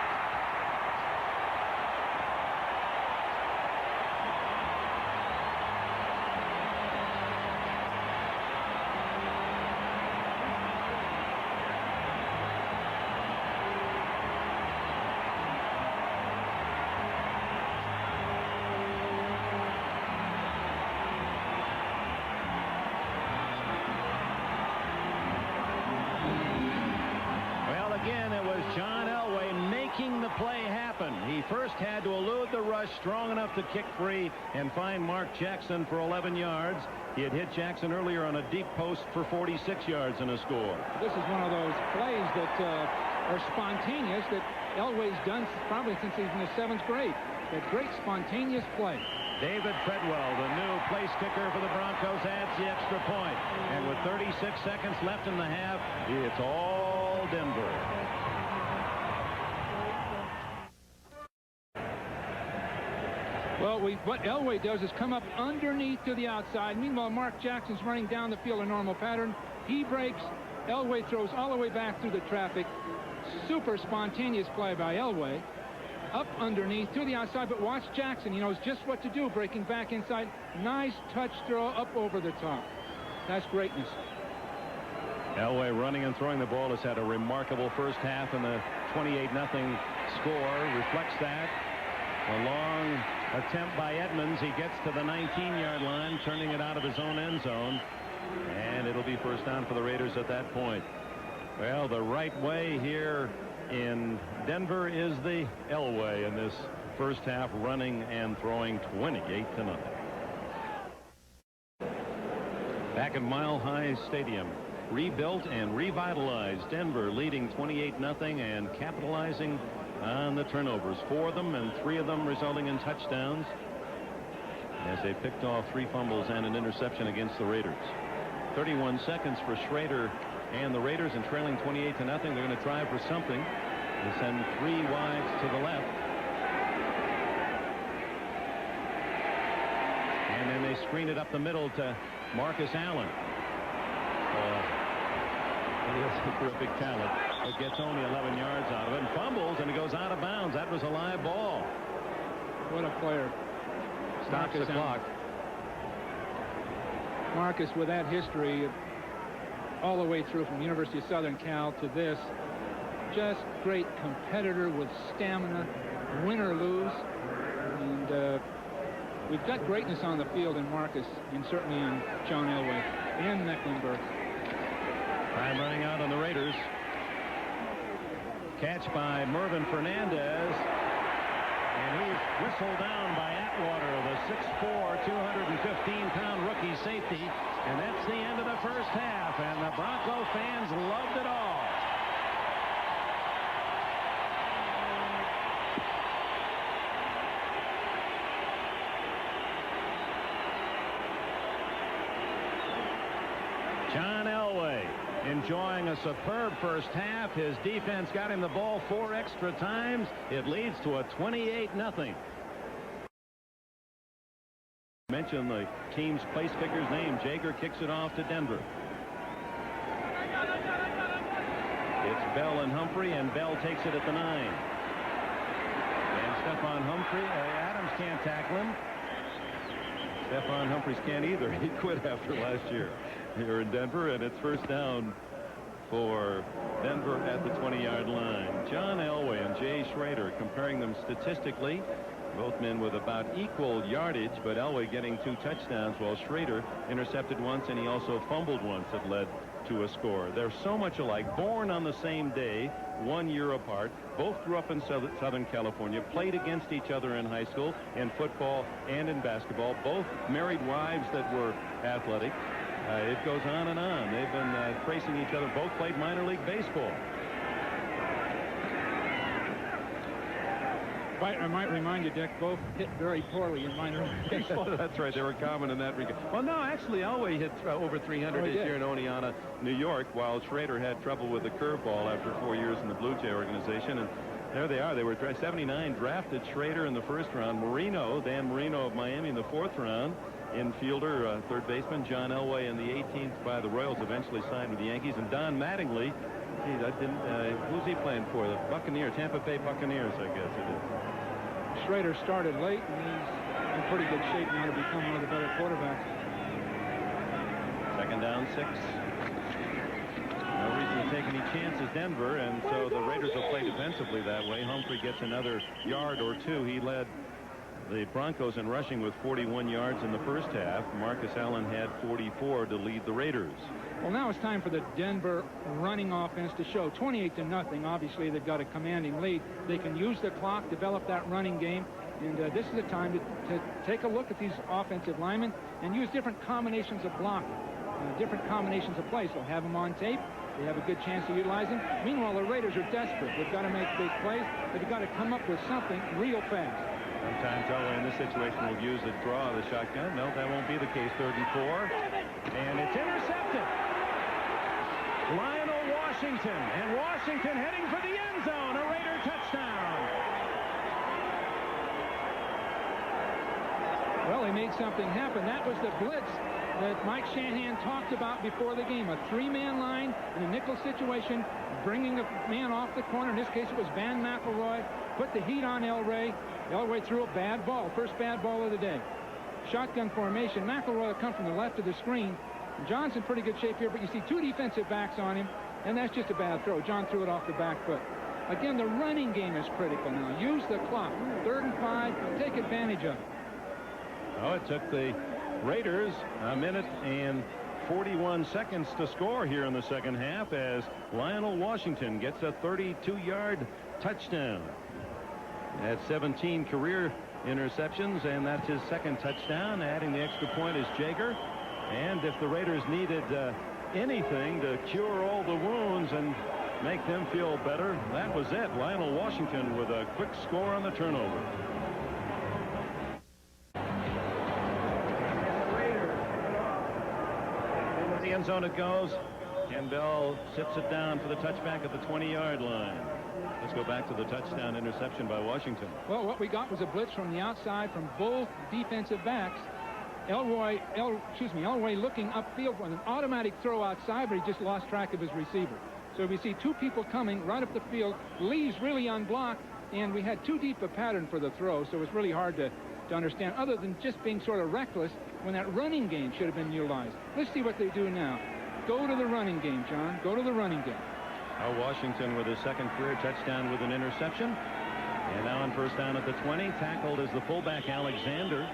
rode the rush strong enough to kick free and find Mark Jackson for 11 yards. He had hit Jackson earlier on a deep post for 46 yards and a score. This is one of those plays that are spontaneous that Elway's done probably since he's in the 7th grade. A great spontaneous play. David Treadwell, the new place kicker for the Broncos, adds the extra point. And with 36 seconds left in the half, it's all Denver. Well, what Elway does is come up underneath to the outside. Meanwhile, Mark Jackson's running down the field, a normal pattern. He breaks. Elway throws all the way back through the traffic. Super spontaneous play by Elway. Up underneath to the outside, but watch Jackson. He knows just what to do, breaking back inside. Nice touch throw up over the top. That's greatness. Elway running and throwing the ball has had a remarkable first half, and the 28-0 score reflects that. A long attempt by Edmonds. He gets to the 19-yard line, turning it out of his own end zone, and it'll be first down for the Raiders at that point. Well, the right way here in Denver is the Elway in this first half, running and throwing 28-0. Back at Mile High Stadium, rebuilt and revitalized, Denver leading 28-0 and capitalizing on the turnovers. 4 of them, and 3 of them resulting in touchdowns, as they picked off 3 fumbles and an interception against the Raiders. 31 seconds for Schrader and the Raiders, and trailing 28-0. They're going to try for something. They send 3 wides to the left, and then they screen it up the middle to Marcus Allen. He is a terrific talent, but gets only 11 yards out of it and fumbles, and it goes out of bounds. That was a live ball. What a player. Stops the clock. Marcus, with that history all the way through from University of Southern Cal to this, just great competitor with stamina, win or lose. And we've got greatness on the field in Marcus, and certainly in John Elway and Mecklenburg. Time running out on the Raiders. Catch by Mervyn Fernandez, and he's whistled down by Atwater, the 6'4", 215-pound rookie safety. And that's the end of the first half, and the Bronco fans loved it all. John Elway enjoying a superb first half. His defense got him the ball 4 extra times. It leads to a 28-0. Mention the team's place kicker's name. Jaeger kicks it off to Denver. It's Bell and Humphrey, and Bell takes it at the 9. And Stephon Humphrey, Adams can't tackle him. Stephon Humphreys can't either. He quit after last year here in Denver, and it's first down for Denver at the 20-yard line. John Elway and Jay Schrader, comparing them statistically, both men with about equal yardage, but Elway getting 2 touchdowns while Schrader intercepted once, and he also fumbled once that led to a score. They're so much alike, born on the same day, 1 year apart. Both grew up in Southern California, played against each other in high school, in football and in basketball. Both married wives that were athletic. It goes on and on. They've been tracing each other. Both played minor league baseball. I might remind you, Dick, both hit very poorly in minor league baseball. That's right. They were common in that regard. Well, no, actually, Elway hit over 300 this year in Oneonta, New York, while Schrader had trouble with the curveball after 4 years in the Blue Jay organization. And there they are. They were 79, drafted Schrader in the first round. Dan Marino of Miami in the 4th round. Infielder, third baseman, John Elway in the 18th by the Royals, eventually signed with the Yankees. And Don Mattingly, who's he playing for? The Buccaneers, Tampa Bay Buccaneers, I guess it is. Schrader started late, and he's in pretty good shape now to become one of the better quarterbacks. 2nd down, 6. No reason to take any chances, Denver, and so the Raiders will play defensively that way. Humphrey gets another yard or 2. He led the Broncos in rushing with 41 yards in the first half. Marcus Allen had 44 to lead the Raiders. Well, now it's time for the Denver running offense to show. 28-0. Obviously, they've got a commanding lead. They can use the clock, develop that running game, And this is the time to take a look at these offensive linemen and use different combinations of blocking, different combinations of plays. They'll have them on tape. They have a good chance to utilize them. Meanwhile, the Raiders are desperate. They've got to make big plays. They've got to come up with something real fast. Sometimes Elway in this situation will use a draw of the shotgun. No, that won't be the case. 3rd and 4. And it's intercepted. Lionel Washington. And Washington heading for the end zone. A Raider touchdown. Well, he made something happen. That was the blitz that Mike Shanahan talked about before the game. A 3-man line in a nickel situation, bringing a man off the corner. In this case, it was Van McElroy. Put the heat on Elway. Elway threw a bad ball. First bad ball of the day. Shotgun formation. McElroy will come from the left of the screen. John's in pretty good shape here, but you see 2 defensive backs on him, and that's just a bad throw. John threw it off the back foot. Again, the running game is critical now. Use the clock. 3rd and 5. Take advantage of it. Oh, it took the Raiders a minute and 41 seconds to score here in the second half as Lionel Washington gets a 32-yard touchdown. At 17 career interceptions, and that's his 2nd touchdown. Adding the extra point is Jager. And if the Raiders needed anything to cure all the wounds and make them feel better, that was it. Lionel Washington with a quick score on the turnover. The end zone it goes. Ken Bell sits it down for the touchback at the 20-yard line. Let's go back to the touchdown interception by Washington. Well, what we got was a blitz from the outside from both defensive backs. Elway looking upfield with an automatic throw outside, but he just lost track of his receiver. So we see 2 people coming right up the field. Lee's really unblocked, and we had too deep a pattern for the throw, so it's really hard to understand, other than just being sort of reckless when that running game should have been utilized. Let's see what they do now. Go to the running game, John. Go to the running game. Washington with his 2nd career touchdown with an interception. And now on 1st down at the 20, tackled is the fullback Alexander.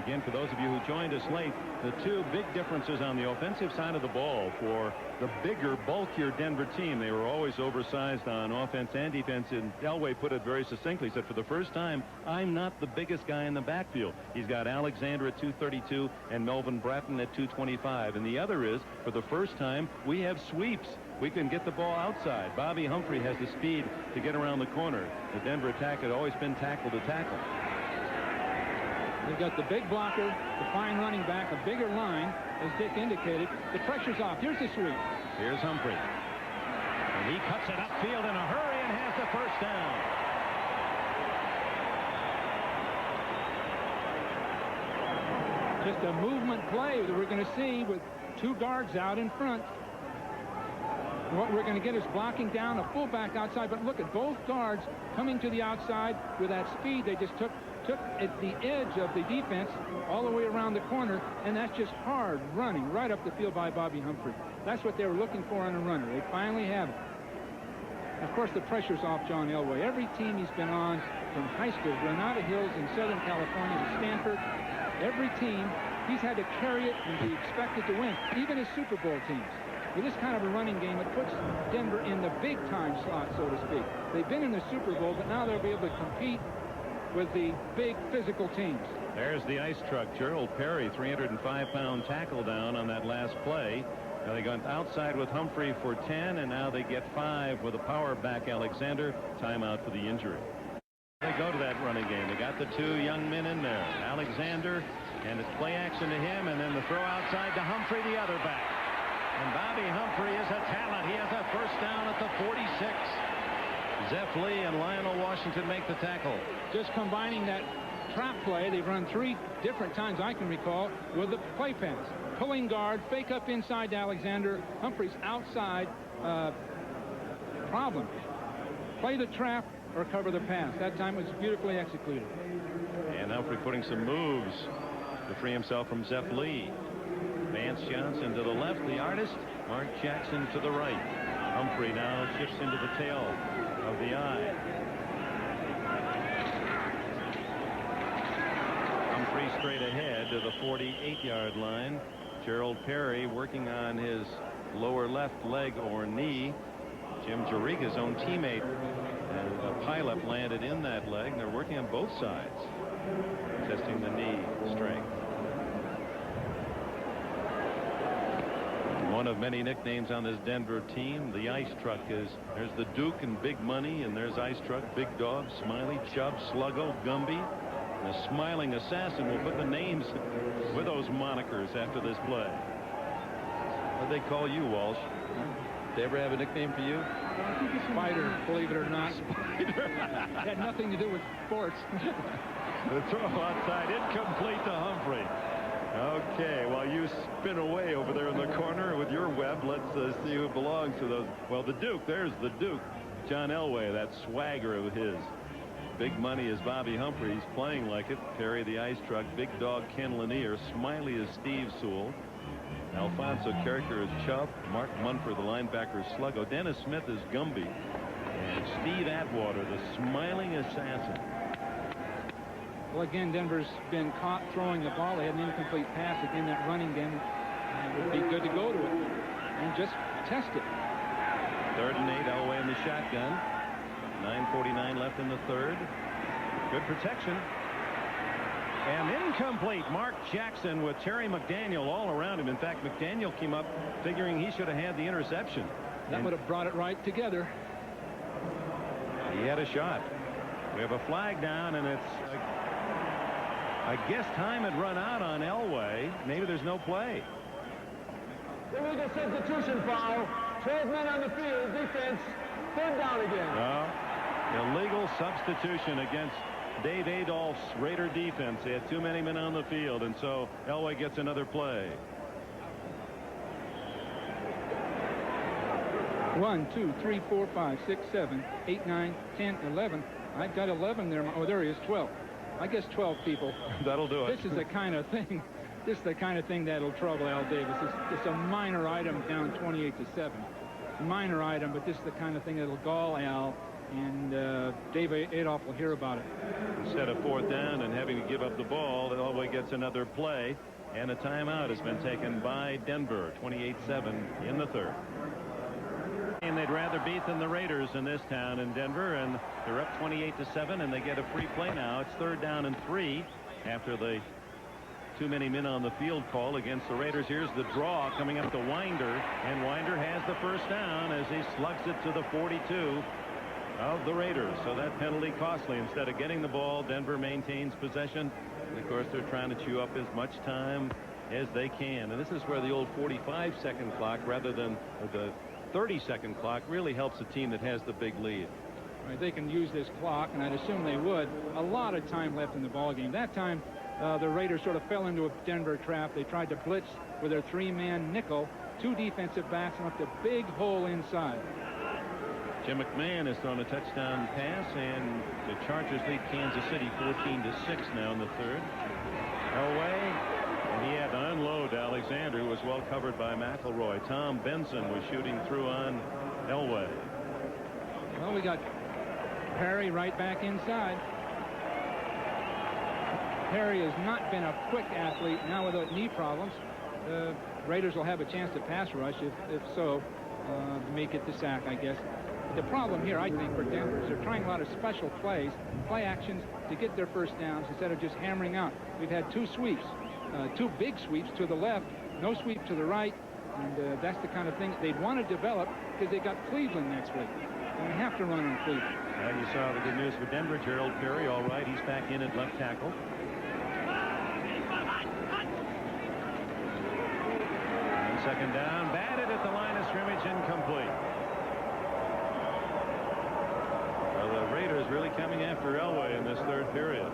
Again, for those of you who joined us late, the 2 big differences on the offensive side of the ball for the bigger, bulkier Denver team. They were always oversized on offense and defense, and Elway put it very succinctly. He said, for the first time, I'm not the biggest guy in the backfield. He's got Alexander at 232 and Melvin Bratton at 225. And the other is, for the first time, we have sweeps. We can get the ball outside. Bobby Humphrey has the speed to get around the corner. The Denver attack had always been tackle to tackle. They've got the big blocker, the fine running back, a bigger line, as Dick indicated. The pressure's off. Here's the sweep. Here's Humphrey. And he cuts it upfield in a hurry and has the first down. Just a movement play that we're going to see with 2 guards out in front. What we're going to get is blocking down, a fullback outside. But look at both guards coming to the outside with that speed. They just took at the edge of the defense all the way around the corner, and that's just hard running right up the field by Bobby Humphrey. That's what they were looking for in a runner. They finally have it. Of course, the pressure's off John Elway. Every team he's been on, from high school, Granada Hills in Southern California to Stanford, every team, he's had to carry it and be expected to win, even his Super Bowl teams. With this kind of a running game, it puts Denver in the big-time slot, so to speak. They've been in the Super Bowl, but now they'll be able to compete with the big physical teams. There's the ice truck. Gerald Perry, 305-pound tackle down on that last play. Now they got outside with Humphrey for 10, and now they get 5 with a power back Alexander. Timeout for the injury. They go to that running game. They got the 2 young men in there. Alexander, and it's play action to him, and then the throw outside to Humphrey, the other back. And Bobby Humphrey is a talent. He has a first down at the 46. Zeph Lee and Lionel Washington make the tackle. Just combining that trap play, they've run 3 different times I can recall with the play pass. Pulling guard, fake up inside to Alexander. Humphrey's outside. Problem. Play the trap or cover the pass. That time it was beautifully executed. And Humphrey putting some moves to free himself from Zeph Lee. Vance Johnson to the left, the artist. Mark Jackson to the right. Humphrey now shifts into the tail of the eye. Humphrey straight ahead to the 48-yard line. Gerald Perry working on his lower left leg or knee. Jim Jariga's own teammate A pileup landed in that leg, and they're working on both sides, testing the knee strength. One of many nicknames on this Denver team, the Ice Truck, is there's the Duke and Big Money, and there's Ice Truck, Big Dog, Smiley, Chubb, Sluggo, Gumby. And the Smiling Assassin will put the names with those monikers after this play. What do they call you, Walsh? They ever have a nickname for you? I think it's Spider, believe it or not. Spider. It had nothing to do with sports. The throw outside, incomplete to Humphrey. Okay, while you spin away over there in the corner with your web, let's see who belongs to those. Well, the Duke, there's the Duke. John Elway, that swagger of his. Big Money is Bobby Humphrey. He's playing like it. Perry the Ice Truck. Big Dog Ken Lanier. Smiley is Steve Sewell. Alfonso Carricker is Chubb. Mark Munford, the linebacker, is Sluggo. Dennis Smith is Gumby. And Steve Atwater, the Smiling Assassin. Well, again, Denver's been caught throwing the ball. They had an incomplete pass. Again, that running game would be good to go to it and just test it. 3rd and 8, Elway in the shotgun. 9:49 left in the third. Good protection. And incomplete. Mark Jackson with Terry McDaniel all around him. In fact, McDaniel came up figuring he should have had the interception. That would have brought it right together. He had a shot. We have a flag down, and it's I guess time had run out on Elway. Maybe there's no play. Illegal substitution foul. 12 men on the field. Defense. 3rd down again. Illegal substitution against Dave Adolph's Raider defense. They had too many men on the field, and so Elway gets another play. 1, 2, 3, 4, 5, 6, 7, 8, 9, 10, 11. I've got 11 there. Oh, there he is, 12. I guess 12 people. That'll do it. This is the kind of thing. This is the kind of thing that'll trouble Al Davis. It's a minor item down 28-7. Minor item, but this is the kind of thing that'll gall Al, and Dave Adolph will hear about it. Instead of 4th down and having to give up the ball, Elway gets another play, and a timeout has been taken by Denver. 28-7 in the third. And they'd rather beat than the Raiders in this town in Denver, and they're up 28-7, and they get a free play now. It's 3rd down and 3 after the too many men on the field call against the Raiders. Here's the draw coming up to Winder, and Winder has the first down as he slugs it to the 42 of the Raiders. So that penalty costly. Instead of getting the ball, Denver maintains possession, and of course they're trying to chew up as much time as they can. And this is where the old 45-second clock rather than the 30-second clock really helps a team that has the big lead. Right, they can use this clock, and I'd assume they would. A lot of time left in the ball game. That time the Raiders sort of fell into a Denver trap. They tried to blitz with their 3-man nickel. 2 defensive backs and left a big hole inside. Jim McMahon has thrown a touchdown pass, and the Chargers lead Kansas City 14-6 now in the third. Elway, and he had to unload Alexander, who was well covered by McElroy. Tom Benson was shooting through on Elway. Well, we got Perry right back inside. Perry has not been a quick athlete. Now with the knee problems, the Raiders will have a chance to pass rush. If so, make it the sack, I guess. The problem here, I think, for Denver is they're trying a lot of special plays, play actions to get their first downs instead of just hammering out. We've had 2 sweeps, 2 big sweeps to the left, no sweep to the right, and that's the kind of thing they'd want to develop because they got Cleveland next week, and we have to run on Cleveland. Well, you saw the good news for Denver. Gerald Perry, all right, he's back in at left tackle. And 2nd down, batted at the line of scrimmage, incomplete. The Raiders really coming after Elway in this third period.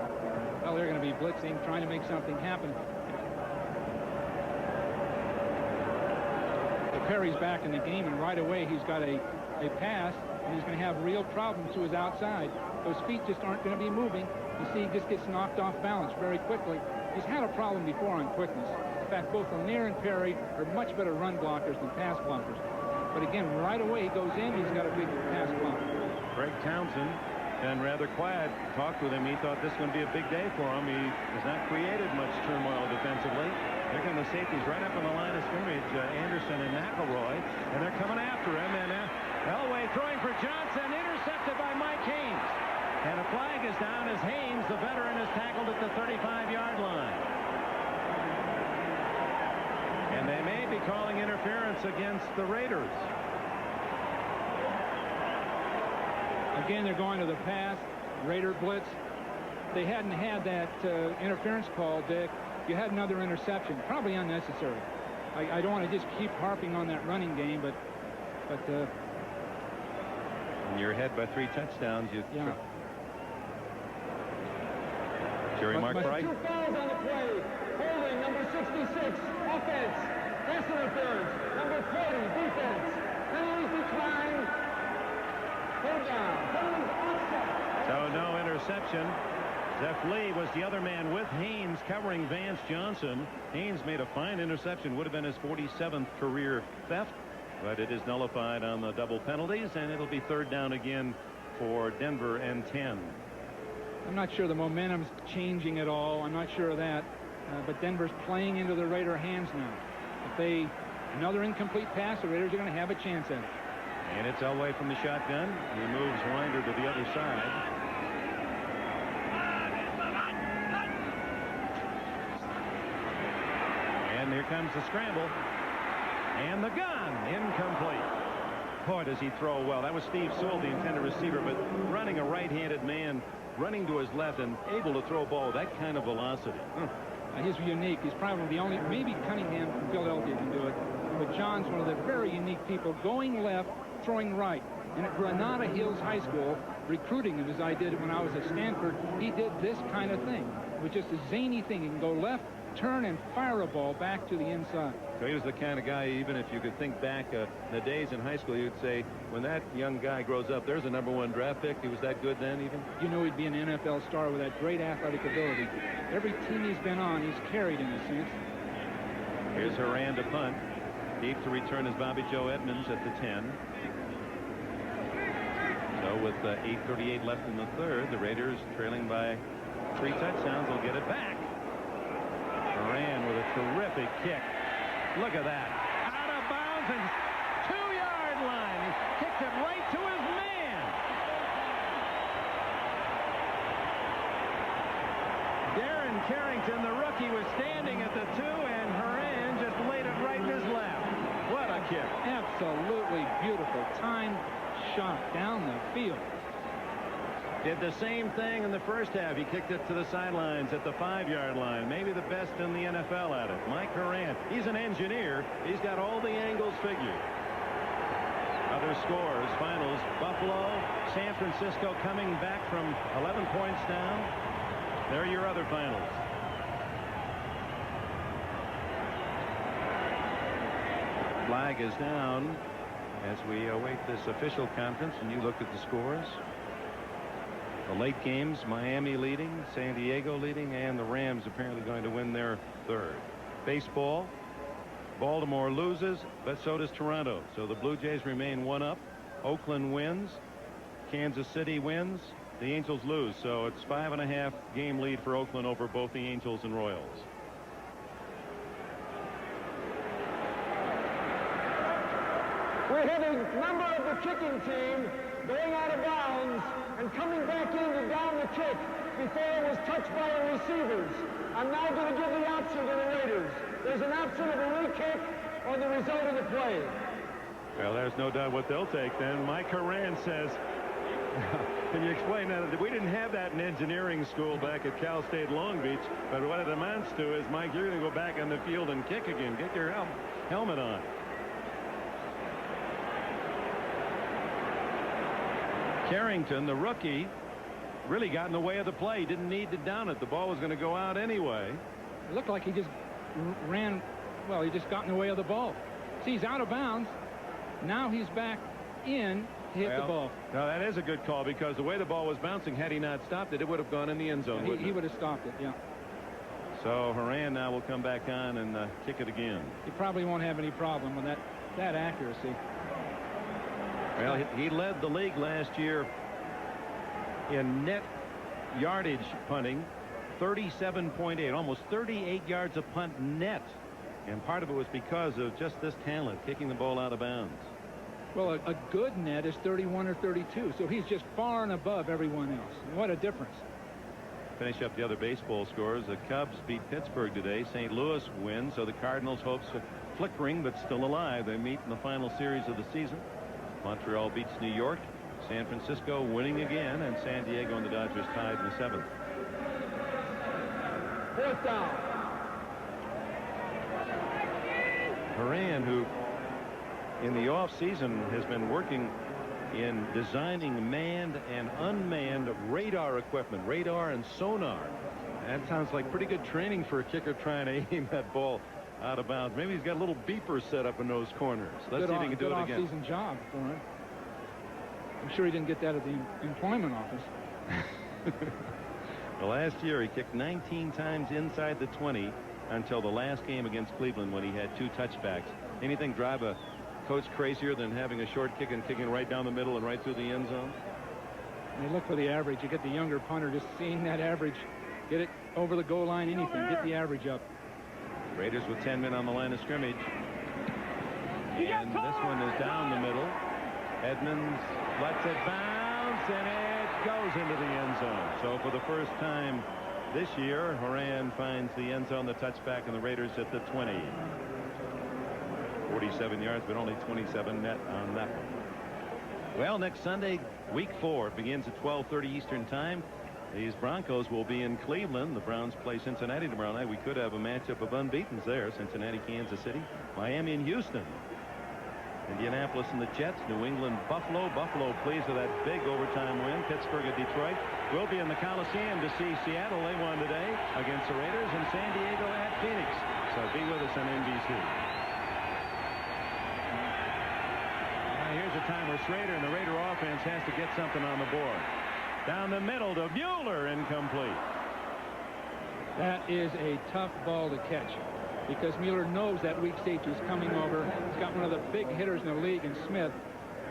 Well, they're going to be blitzing, trying to make something happen. Perry's back in the game, and right away he's got a pass, and he's going to have real problems to his outside. Those feet just aren't going to be moving. You see, he just gets knocked off balance very quickly. He's had a problem before on quickness. In fact, both Lanier and Perry are much better run blockers than pass blockers. But again, right away he goes in, he's got a big pass block. Greg Townsend, been rather quiet. Talked with him. He thought this was going to be a big day for him. He has not created much turmoil defensively. Here come the safeties right up on the line of scrimmage, Anderson and McElroy, and they're coming after him. And Elway throwing for Johnson, intercepted. intercepted by Mike Haynes. And a flag is down as Haynes, the veteran, is tackled at the 35-yard line. And they may be calling interference against the Raiders. Again, they're going to the pass. Raider blitz. They hadn't had that interference call, Dick. You had another interception, probably unnecessary. I don't want to just keep harping on that running game, but when you're ahead by 3 touchdowns, you. Yeah. Jerry McBride. 2 fouls on the play. Holding number 66, offense. Pass interference. Number 40, defense. Penalties decline. Third down. Penalties offset. So no interception. Zeph Lee was the other man with Haynes covering Vance Johnson. Haynes made a fine interception. Would have been his 47th career theft, but it is nullified on the double penalties, and it'll be third down again for Denver and 10. I'm not sure the momentum's changing at all. I'm not sure of that. But Denver's playing into the Raider hands now. If another incomplete pass, the Raiders are going to have a chance at it. And it's Elway from the shotgun. He moves Winder to the other side. And here comes the scramble. And the gun. Incomplete. Boy, does he throw well. That was Steve Sewell, the intended receiver, but running a right-handed man, running to his left and able to throw a ball that kind of velocity. He's unique. He's probably the only, maybe Cunningham from Philadelphia can do it, but John's one of the very unique people, going left, throwing right. And at Granada Hills High School, recruiting him as I did when I was at Stanford, he did this kind of thing. It was just a zany thing. He can go left, turn, and fire a ball back to the inside. So he was the kind of guy, even if you could think back the days in high school, you'd say, when that young guy grows up, there's a #1 draft pick. He was that good then, even? You know he'd be an NFL star with that great athletic ability. Every team he's been on, he's carried in a sense. Here's Horan to punt. Deep to return is Bobby Joe Edmonds at the 10. So with 8:38 left in the third, the Raiders trailing by 3 touchdowns will get it back. Horan with a terrific kick. Look at that. Out of bounds and 2-yard line. He kicked it right to his man. Darren Carrington, the rookie, was standing at the 2, and Horan just laid it right in his lap. What a kick. Absolutely beautiful. Timed shot down the field. Did the same thing in the first half. He kicked it to the sidelines at the 5-yard line. Maybe the best in the NFL at it. Mike Horan. He's an engineer. He's got all the angles figured. Other scores, finals, Buffalo, San Francisco coming back from 11 points down. There are your other finals. Flag is down as we await this official conference, and you look at the scores. The late games, Miami leading, San Diego leading, and the Rams apparently going to win their third. Baseball, Baltimore loses, but so does Toronto. So the Blue Jays remain 1 up. Oakland wins. Kansas City wins. The Angels lose. So it's 5.5 game lead for Oakland over both the Angels and Royals. We're having a member of the kicking team going out of bounds and coming back in to down the kick before it was touched by the receivers. I'm now going to give the option to the Raiders. There's an option of a re-kick or the result of the play. Well, there's no doubt what they'll take then. Mike Horan says, can you explain that? We didn't have that in engineering school back at Cal State Long Beach, but what it amounts to is, Mike, you're going to go back on the field and kick again. Get your helmet on. Carrington, the rookie, really got in the way of the play. Didn't need to down it. The ball was going to go out anyway. It looked like he just ran. Well, he just got in the way of the ball. See, he's out of bounds. Now he's back in to hit the ball. Now, that is a good call, because the way the ball was bouncing, had he not stopped it, it would have gone in the end zone. He would have stopped it, yeah. So Horan now will come back on and kick it again. He probably won't have any problem with that accuracy. Well, he led the league last year in net yardage punting, 37.8, almost 38 yards a punt net. And part of it was because of just this talent, kicking the ball out of bounds. Well, a good net is 31 or 32, so he's just far and above everyone else. What a difference. Finish up the other baseball scores. The Cubs beat Pittsburgh today. St. Louis wins, so the Cardinals' hopes are flickering but still alive. They meet in the final series of the season. Montreal beats New York. San Francisco winning again, and San Diego and the Dodgers tied in the 7th. 4th down. Horan, who in the offseason has been working in designing manned and unmanned radar equipment, radar and sonar. That sounds like pretty good training for a kicker trying to aim that ball out of bounds. Maybe he's got a little beeper set up in those corners. Let's see if he can do it again. Good off-season job for him. I'm sure he didn't get that at the employment office. Well, last year he kicked 19 times inside the 20 until the last game against Cleveland when he had 2 touchbacks. Anything drive a coach crazier than having a short kick and kicking right down the middle and right through the end zone? And you look for the average. You get the younger punter just seeing that average. Get it over the goal line, anything. Get the average up. Raiders with 10 men on the line of scrimmage. And this one is down the middle. Edmonds lets it bounce, and it goes into the end zone. So for the first time this year, Horan finds the end zone, the touchback, and the Raiders at the 20. 47 yards, but only 27 net on that one. Well, next Sunday, week 4, begins at 12:30 Eastern time. These Broncos will be in Cleveland. The Browns play Cincinnati tomorrow night. We could have a matchup of unbeatens there. Cincinnati, Kansas City, Miami, and Houston. Indianapolis and the Jets. New England, Buffalo. Buffalo pleased with that big overtime win. Pittsburgh and Detroit will be in the Coliseum to see Seattle. They won today against the Raiders, and San Diego at Phoenix. So be with us on NBC. Here's a time where Schrader and the Raider offense has to get something on the board. Down the middle to Bueller, incomplete. That is a tough ball to catch because Mueller knows that weak safety is coming over. He's got one of the big hitters in the league in Smith,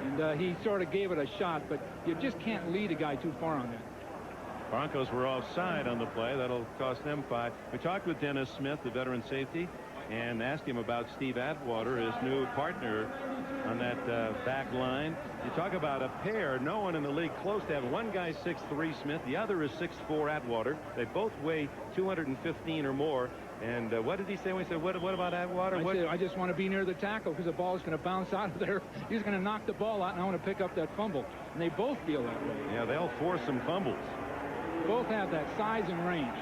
and he sort of gave it a shot, but you just can't lead a guy too far on that. Broncos were offside on the play. That'll cost them 5. We talked with Dennis Smith, the veteran safety, and asked him about Steve Atwater, his new partner on that back line. You talk about a pair. No one in the league close to having. One guy's 6'3", Smith. The other is 6'4", Atwater. They both weigh 215 or more. And what did he say when he said, what about Atwater? I just want to be near the tackle because the ball is going to bounce out of there. He's going to knock the ball out, and I want to pick up that fumble. And they both feel that way. Yeah, they'll force some fumbles. Both have that size and range.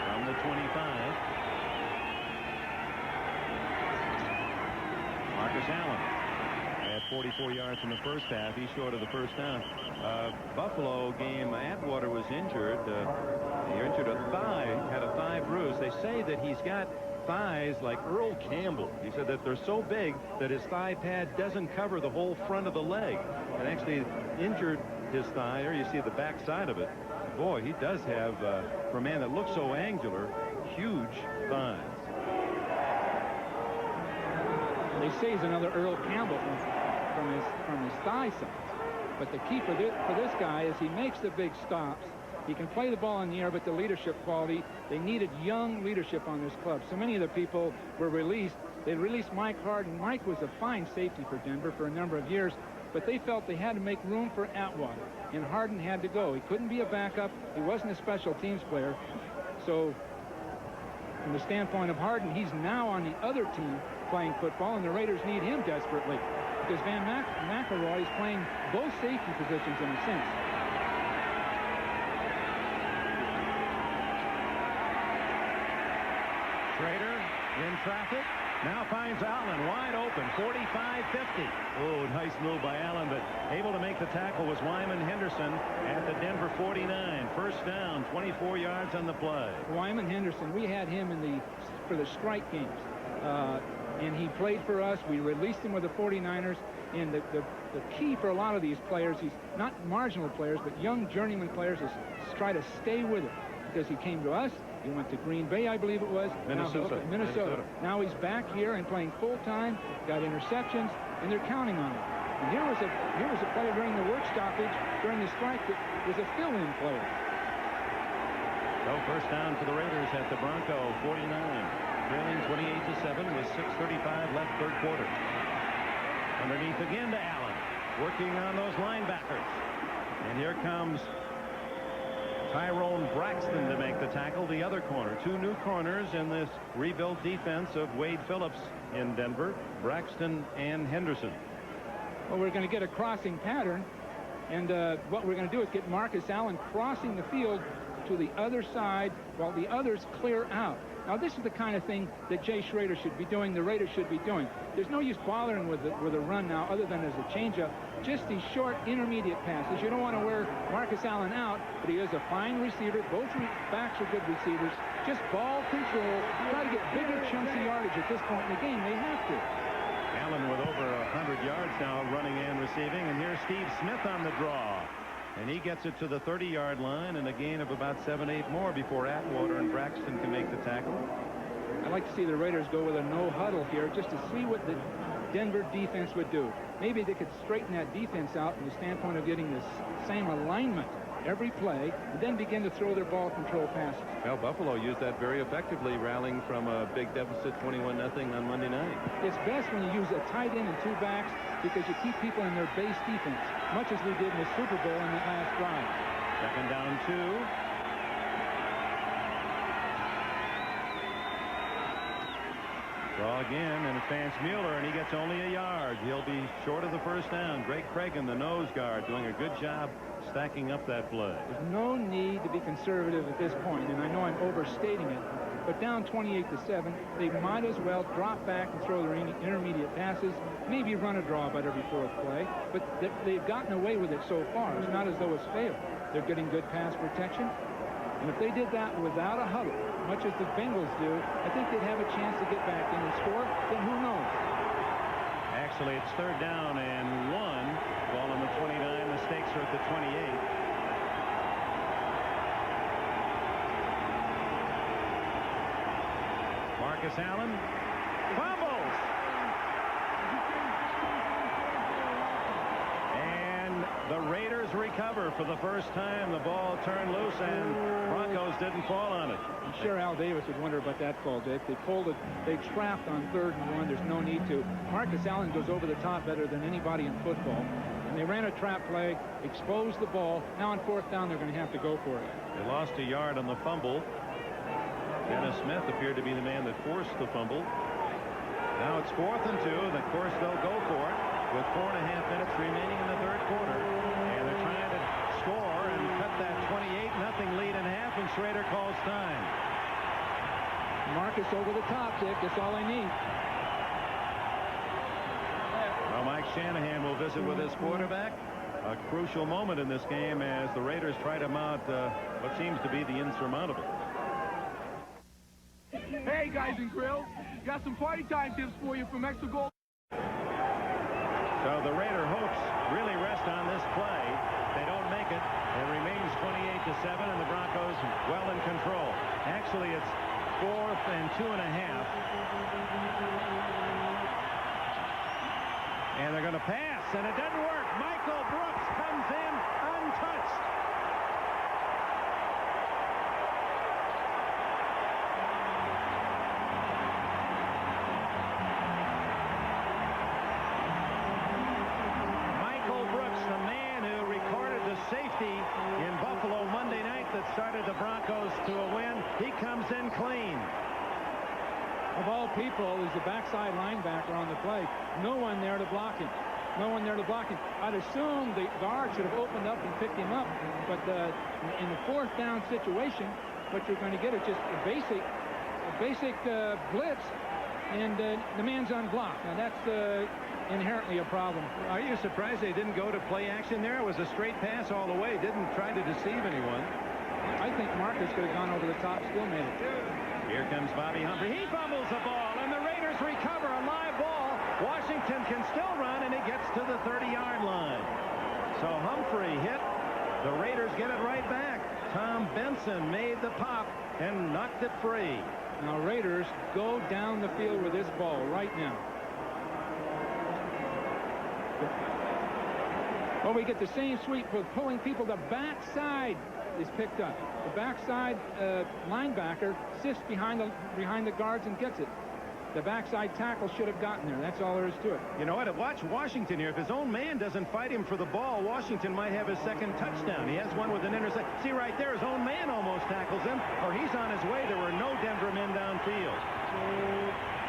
From the 25. Marcus Allen at 44 yards in the first half. He's short of the first down. Buffalo game, Atwater was injured. He injured a thigh, had a thigh bruise. They say that he's got thighs like Earl Campbell. He said that they're so big that his thigh pad doesn't cover the whole front of the leg. And actually injured his thigh. There you see the back side of it. Boy, he does have, for a man that looks so angular, huge thighs. They say he's another Earl Campbell from his thigh size. But the key for this guy is he makes the big stops. He can play the ball in the air, but the leadership quality, they needed young leadership on this club. So many of the people were released. They released Mike Harden. Mike was a fine safety for Denver for a number of years, but they felt they had to make room for Atwater, and Harden had to go. He couldn't be a backup. He wasn't a special teams player. So from the standpoint of Harden, he's now on the other team playing football, and the Raiders need him desperately because Van McElroy is playing both safety positions in a sense. Schrader in traffic. Now finds Allen wide open. 45-50. Oh, nice move by Allen, but able to make the tackle was Wyman Henderson at the Denver 49. First down, 24 yards on the play. Wyman Henderson, we had him for the strike games. And he played for us. We released him with the 49ers. And the key for a lot of these players, he's not marginal players, but young journeyman players, is to try to stay with it. Because he came to us. He went to Green Bay, I believe it was. Minnesota. Now he's back here and playing full-time, got interceptions, and they're counting on him. And here was a player during the work stoppage, during the strike, that was a fill-in player. So first down for the Raiders at the Bronco 49. Trailing 28-7 with 6:35 left third quarter. Underneath again to Allen. Working on those linebackers. And here comes Tyrone Braxton to make the tackle, the other corner. Two new corners in this rebuilt defense of Wade Phillips in Denver. Braxton and Henderson. Well, we're going to get a crossing pattern. And what we're going to do is get Marcus Allen crossing the field to the other side while the others clear out. Now, this is the kind of thing that Jay Schrader should be doing, the Raiders should be doing. There's no use bothering with a run now other than as a changeup. Just these short intermediate passes. You don't want to wear Marcus Allen out, but he is a fine receiver. Both backs are good receivers. Just ball control. Try to get bigger chunks of yardage at this point in the game. They have to. Allen with over 100 yards now running and receiving. And here's Steve Smith on the draw. And he gets it to the 30-yard line and a gain of about 7-8 more before Atwater and Braxton can make the tackle. I'd like to see the Raiders go with a no huddle here just to see what the Denver defense would do. Maybe they could straighten that defense out from the standpoint of getting the same alignment every play and then begin to throw their ball control passes. Well, Buffalo used that very effectively, rallying from a big deficit 21-0 on Monday night. It's best when you use a tight end and two backs because you keep people in their base defense, much as we did in the Super Bowl in the last drive. Second down 2. Draw again, and it's Vance Mueller, and he gets only a yard. He'll be short of the first down. Greg Cragen, the nose guard, doing a good job stacking up that play. There's no need to be conservative at this point, and I know I'm overstating it, but down 28-7, they might as well drop back and throw their intermediate passes, maybe run a draw about every fourth play, but they've gotten away with it so far. It's not as though it's failed. They're getting good pass protection, and if they did that without a huddle, much as the Bengals do, I think they'd have a chance to get back in and score, then who knows? Actually, it's third down and 1. Ball on the 29. The stakes are at the 28. Marcus Allen fumbles. And the Raiders recover for the first time. The ball turned loose and Broncos didn't fall on it. I'm sure Al Davis would wonder about that call, Dick. They pulled it. They trapped on 3rd and 1. There's no need to. Marcus Allen goes over the top better than anybody in football. And they ran a trap play, exposed the ball. Now on 4th down, they're going to have to go for it. They lost a yard on the fumble. Dennis Smith appeared to be the man that forced the fumble. Now it's 4th and 2, and of course they'll go for it with 4.5 minutes remaining in the third quarter. And they're trying to score and cut that 28-0 lead in half, and Schrader calls time. Marcus over the top, Dick. That's all they need. Well, Mike Shanahan will visit with his quarterback. A crucial moment in this game as the Raiders try to mount what seems to be the insurmountable. Hey, guys and grills. Got some party time tips for you from Extra Gold. So the Raider hopes really rest on this play. They don't make it. It remains 28-7, and the Broncos well in control. Actually, it's 4th and 2.5. And they're going to pass, and it doesn't work. Michael Brooks comes in untouched. Safety in Buffalo Monday night that started the Broncos to a win. He comes in clean. Of all people, is the backside linebacker on the play. No one there to block him. No one there to block him. I'd assume the guard should have opened up and picked him up. But in the 4th down situation, what you're going to get is just a basic blitz, and the man's unblocked. Now that's inherently a problem. Are you surprised they didn't go to play action there? It was a straight pass all the way. Didn't try to deceive anyone. I think Marcus could have gone over the top, still made it. Here comes Bobby Humphrey. He fumbles the ball, and the Raiders recover a live ball. Washington can still run, and he gets to the 30-yard line. So Humphrey hit. The Raiders get it right back. Tom Benson made the pop and knocked it free. Now Raiders go down the field with this ball right now. Well, we get the same sweep with pulling people to backside. is picked up. The backside linebacker sits behind the guards and gets it. The backside tackle should have gotten there. That's all there is to it. You know what? Watch Washington here. If his own man doesn't fight him for the ball, Washington might have his second touchdown. He has one with an interception. See right there, his own man almost tackles him, or he's on his way. There were no Denver men downfield.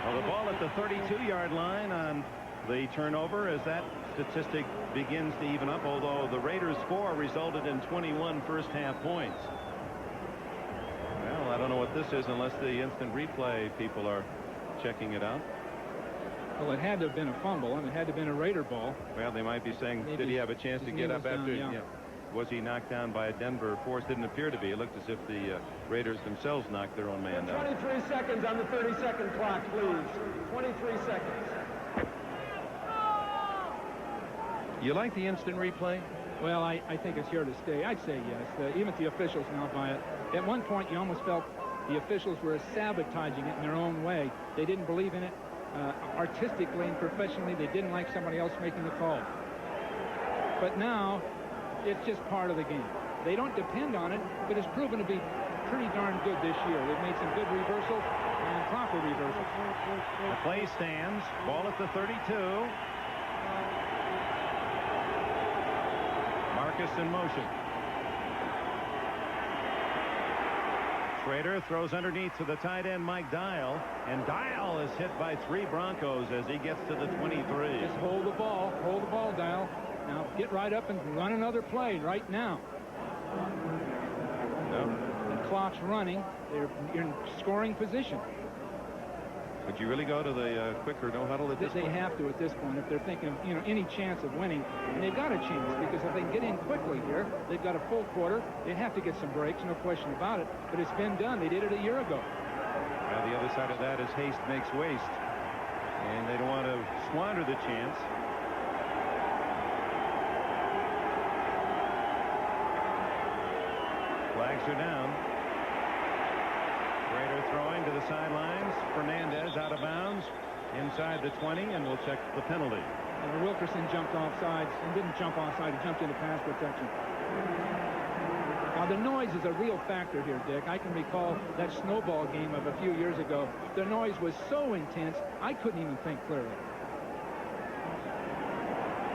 Well, the ball at the 32-yard line on the turnover as that statistic begins to even up, although the Raiders' score resulted in 21 first-half points. Well, I don't know what this is unless the instant replay people are checking it out. Well, it had to have been a fumble, and it had to have been a Raider ball. Well, they might be saying, maybe did he have a chance to get up after? Down, yeah. Was he knocked down by a Denver force? Didn't appear to be. It looked as if the Raiders themselves knocked their own man down. 23 seconds on the 30-second clock, please. 23 seconds. You like the instant replay? Well, I think it's here to stay. I'd say yes. Even the officials now buy it. At one point, you almost felt the officials were sabotaging it in their own way. They didn't believe in it artistically and professionally. They didn't like somebody else making the call. But now, it's just part of the game. They don't depend on it, but it's proven to be pretty darn good this year. They've made some good reversals and proper reversals. The play stands. Ball at the 32. Marcus in motion. Schrader throws underneath to the tight end Mike Dial, and Dial is hit by 3 Broncos as he gets to the 23. Just hold the ball, Dial. Now get right up and run another play right now. The clock's running. You're in scoring position. Would you really go to the quick or no huddle at this point? They have to at this point if they're thinking of any chance of winning. And they've got a chance because if they can get in quickly here, they've got a full quarter. They'd have to get some breaks, no question about it. But it's been done. They did it a year ago. Well, the other side of that is haste makes waste. And they don't want to squander the chance. Flags are down. Schrader throwing to the sidelines. Fernandez out of bounds inside the 20, and we'll check the penalty. Wilkerson jumped offsides and didn't jump offside. He jumped into pass protection. Now, the noise is a real factor here, Dick. I can recall that snowball game of a few years ago. The noise was so intense, I couldn't even think clearly.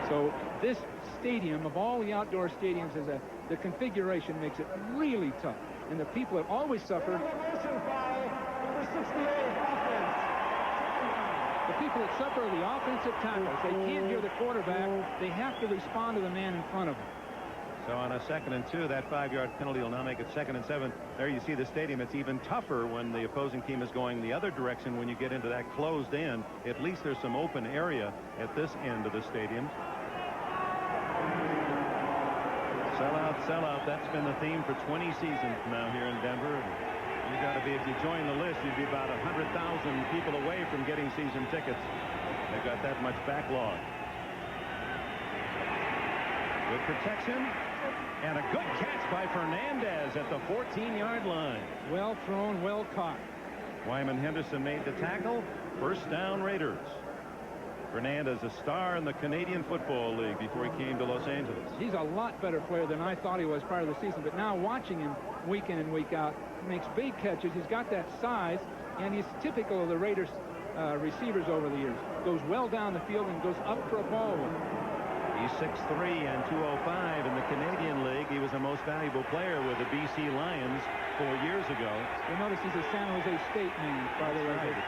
So this stadium, of all the outdoor stadiums, the configuration makes it really tough. And the people have always suffered. Number 68, offense. The people that suffer are the offensive tackles. They can't hear the quarterback. They have to respond to the man in front of them. So on a 2nd and 2, that 5-yard penalty will now make it 2nd and 7. There you see the stadium. It's even tougher when the opposing team is going the other direction. When you get into that closed end, at least there's some open area at this end of the stadium. Sell out. That's been the theme for 20 seasons now here in Denver. You got to be, if you join the list, you'd be about 100,000 people away from getting season tickets. They've got that much backlog. Good protection and a good catch by Fernandez at the 14-yard line. Well thrown, well caught. Wyman Henderson made the tackle. First down, Raiders. Fernandez, a star in the Canadian Football League before he came to Los Angeles. He's a lot better player than I thought he was prior to the season, but now watching him week in and week out, he makes big catches. He's got that size, and he's typical of the Raiders receivers over the years. Goes well down the field and goes up for a ball. He's 6'3" and 205 in the Canadian League. He was the most valuable player with the BC Lions 4 years ago. You'll notice he's a San Jose State man, by the way. Right.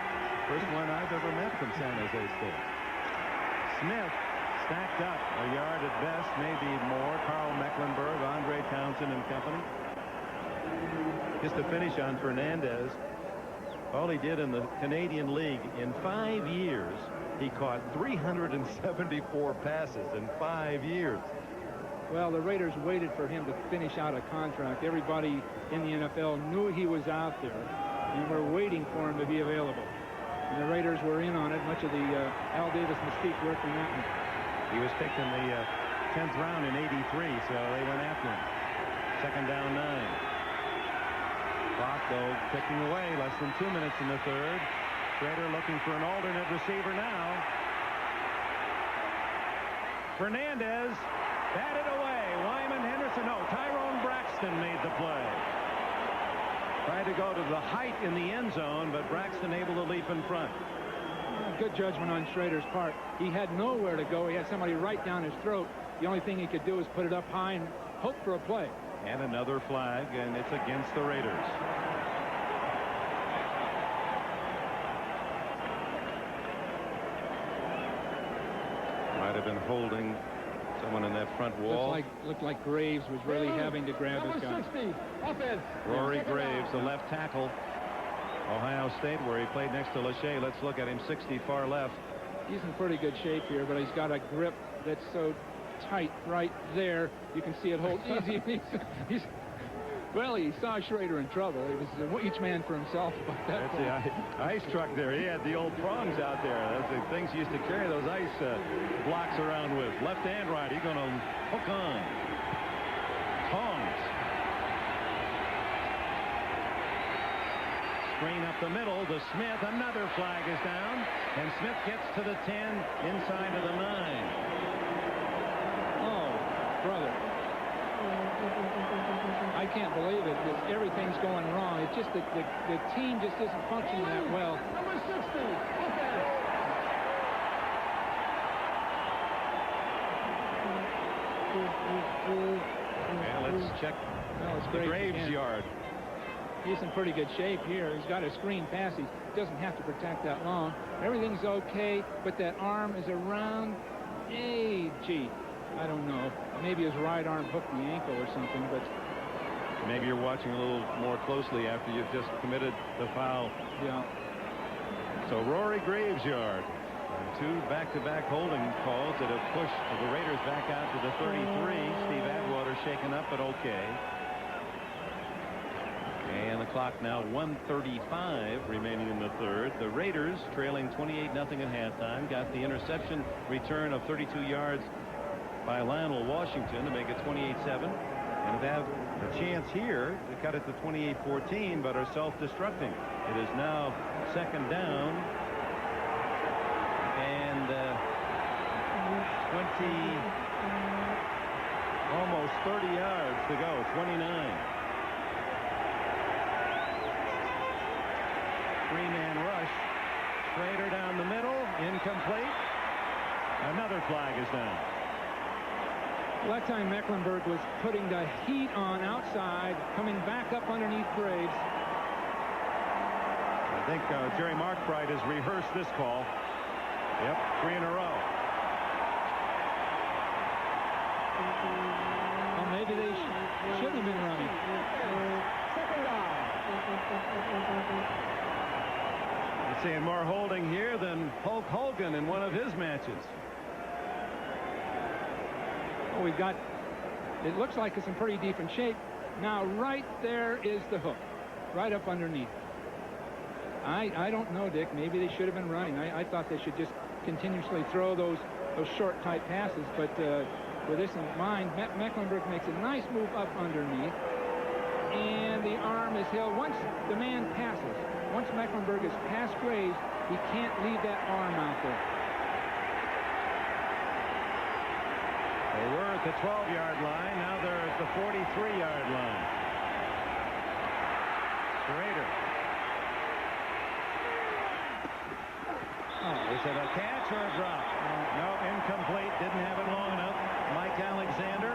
First one I've ever met from San Jose State. Smith stacked up a yard at best, maybe more. Carl Mecklenburg, Andre Townsend and company. Just to finish on Fernandez, all he did in the Canadian League in 5 years, he caught 374 passes in 5 years. Well, the Raiders waited for him to finish out a contract. Everybody in the NFL knew he was out there and were waiting for him to be available. And the Raiders were in on it. Much of the Al Davis mystique worked in that one. He was picked in the 10th round in '83, so they went after him. 2nd down 9. Clock, though, ticking away. Less than 2 minutes in the 3rd. Schrader looking for an alternate receiver now. Fernandez batted away. Wyman Henderson, no, Tyrone Braxton made the play. Tried to go to the height in the end zone, but Braxton able to leap in front. Good judgment on Schrader's part. He had nowhere to go. He had somebody right down his throat. The only thing he could do is put it up high and hope for a play. And another flag, and it's against the Raiders. Might have been holding someone in that front wall. Looked like Graves was really having to grab his guy. 60, offense. Rory Graves, the left tackle, Ohio State, where he played next to Lachey. Let's look at him, 60 far left. He's in pretty good shape here, but he's got a grip that's so tight right there. You can see it hold easy. Well, he saw Schrader in trouble. It was each man for himself about that. That's the ice truck there. He had the old prongs out there. That's the things he used to carry those ice blocks around with. Left and right. He's going to hook on. Tongs. Screen up the middle to Smith. Another flag is down. And Smith gets to the 10, inside of the 9. Oh, brother. I can't believe it. Everything's going wrong. It's just that the team just isn't functioning that well. Number 60, offense. Yeah, let's check the Graves yard. He's in pretty good shape here. He's got a screen pass. He doesn't have to protect that long. Everything's okay, but that arm is around. Gee, I don't know. Maybe his right arm hooked the ankle or something, but maybe you're watching a little more closely after you've just committed the foul. Yeah. So Rory Graves yard. Two back-to-back holding calls that have pushed the Raiders back out to the 33. Steve Atwater shaken up, but okay. And the clock now 1:35 remaining in the third. The Raiders trailing 28-0 at halftime. Got the interception return of 32 yards by Lionel Washington to make it 28-7. And they have a chance here to cut it to 28-14, but are self-destructing. It is now second down and almost 30 yards to go. 29. Three-man rush. Schrader down the middle, incomplete. Another flag is down. Well, that time Mecklenburg was putting the heat on outside, coming back up underneath Graves. I think Jerry Markbright has rehearsed this call. Yep, 3 in a row. Well, maybe they shouldn't have been running. Second down. You're seeing more holding here than Hulk Hogan in one of his matches. Well, we've got, it looks like it's in pretty decent shape. Now, right there is the hook, right up underneath. I don't know, Dick. Maybe they should have been running. I thought they should just continuously throw those short, tight passes. But with this in mind, Mecklenburg makes a nice move up underneath. And the arm is held. Once the man passes, once Mecklenburg is past Graves, he can't leave that arm out there. They were at the 12-yard line. Now they're at the 43-yard line. Schrader. Is it a catch or a drop? No, incomplete. Didn't have it long enough. Mike Alexander.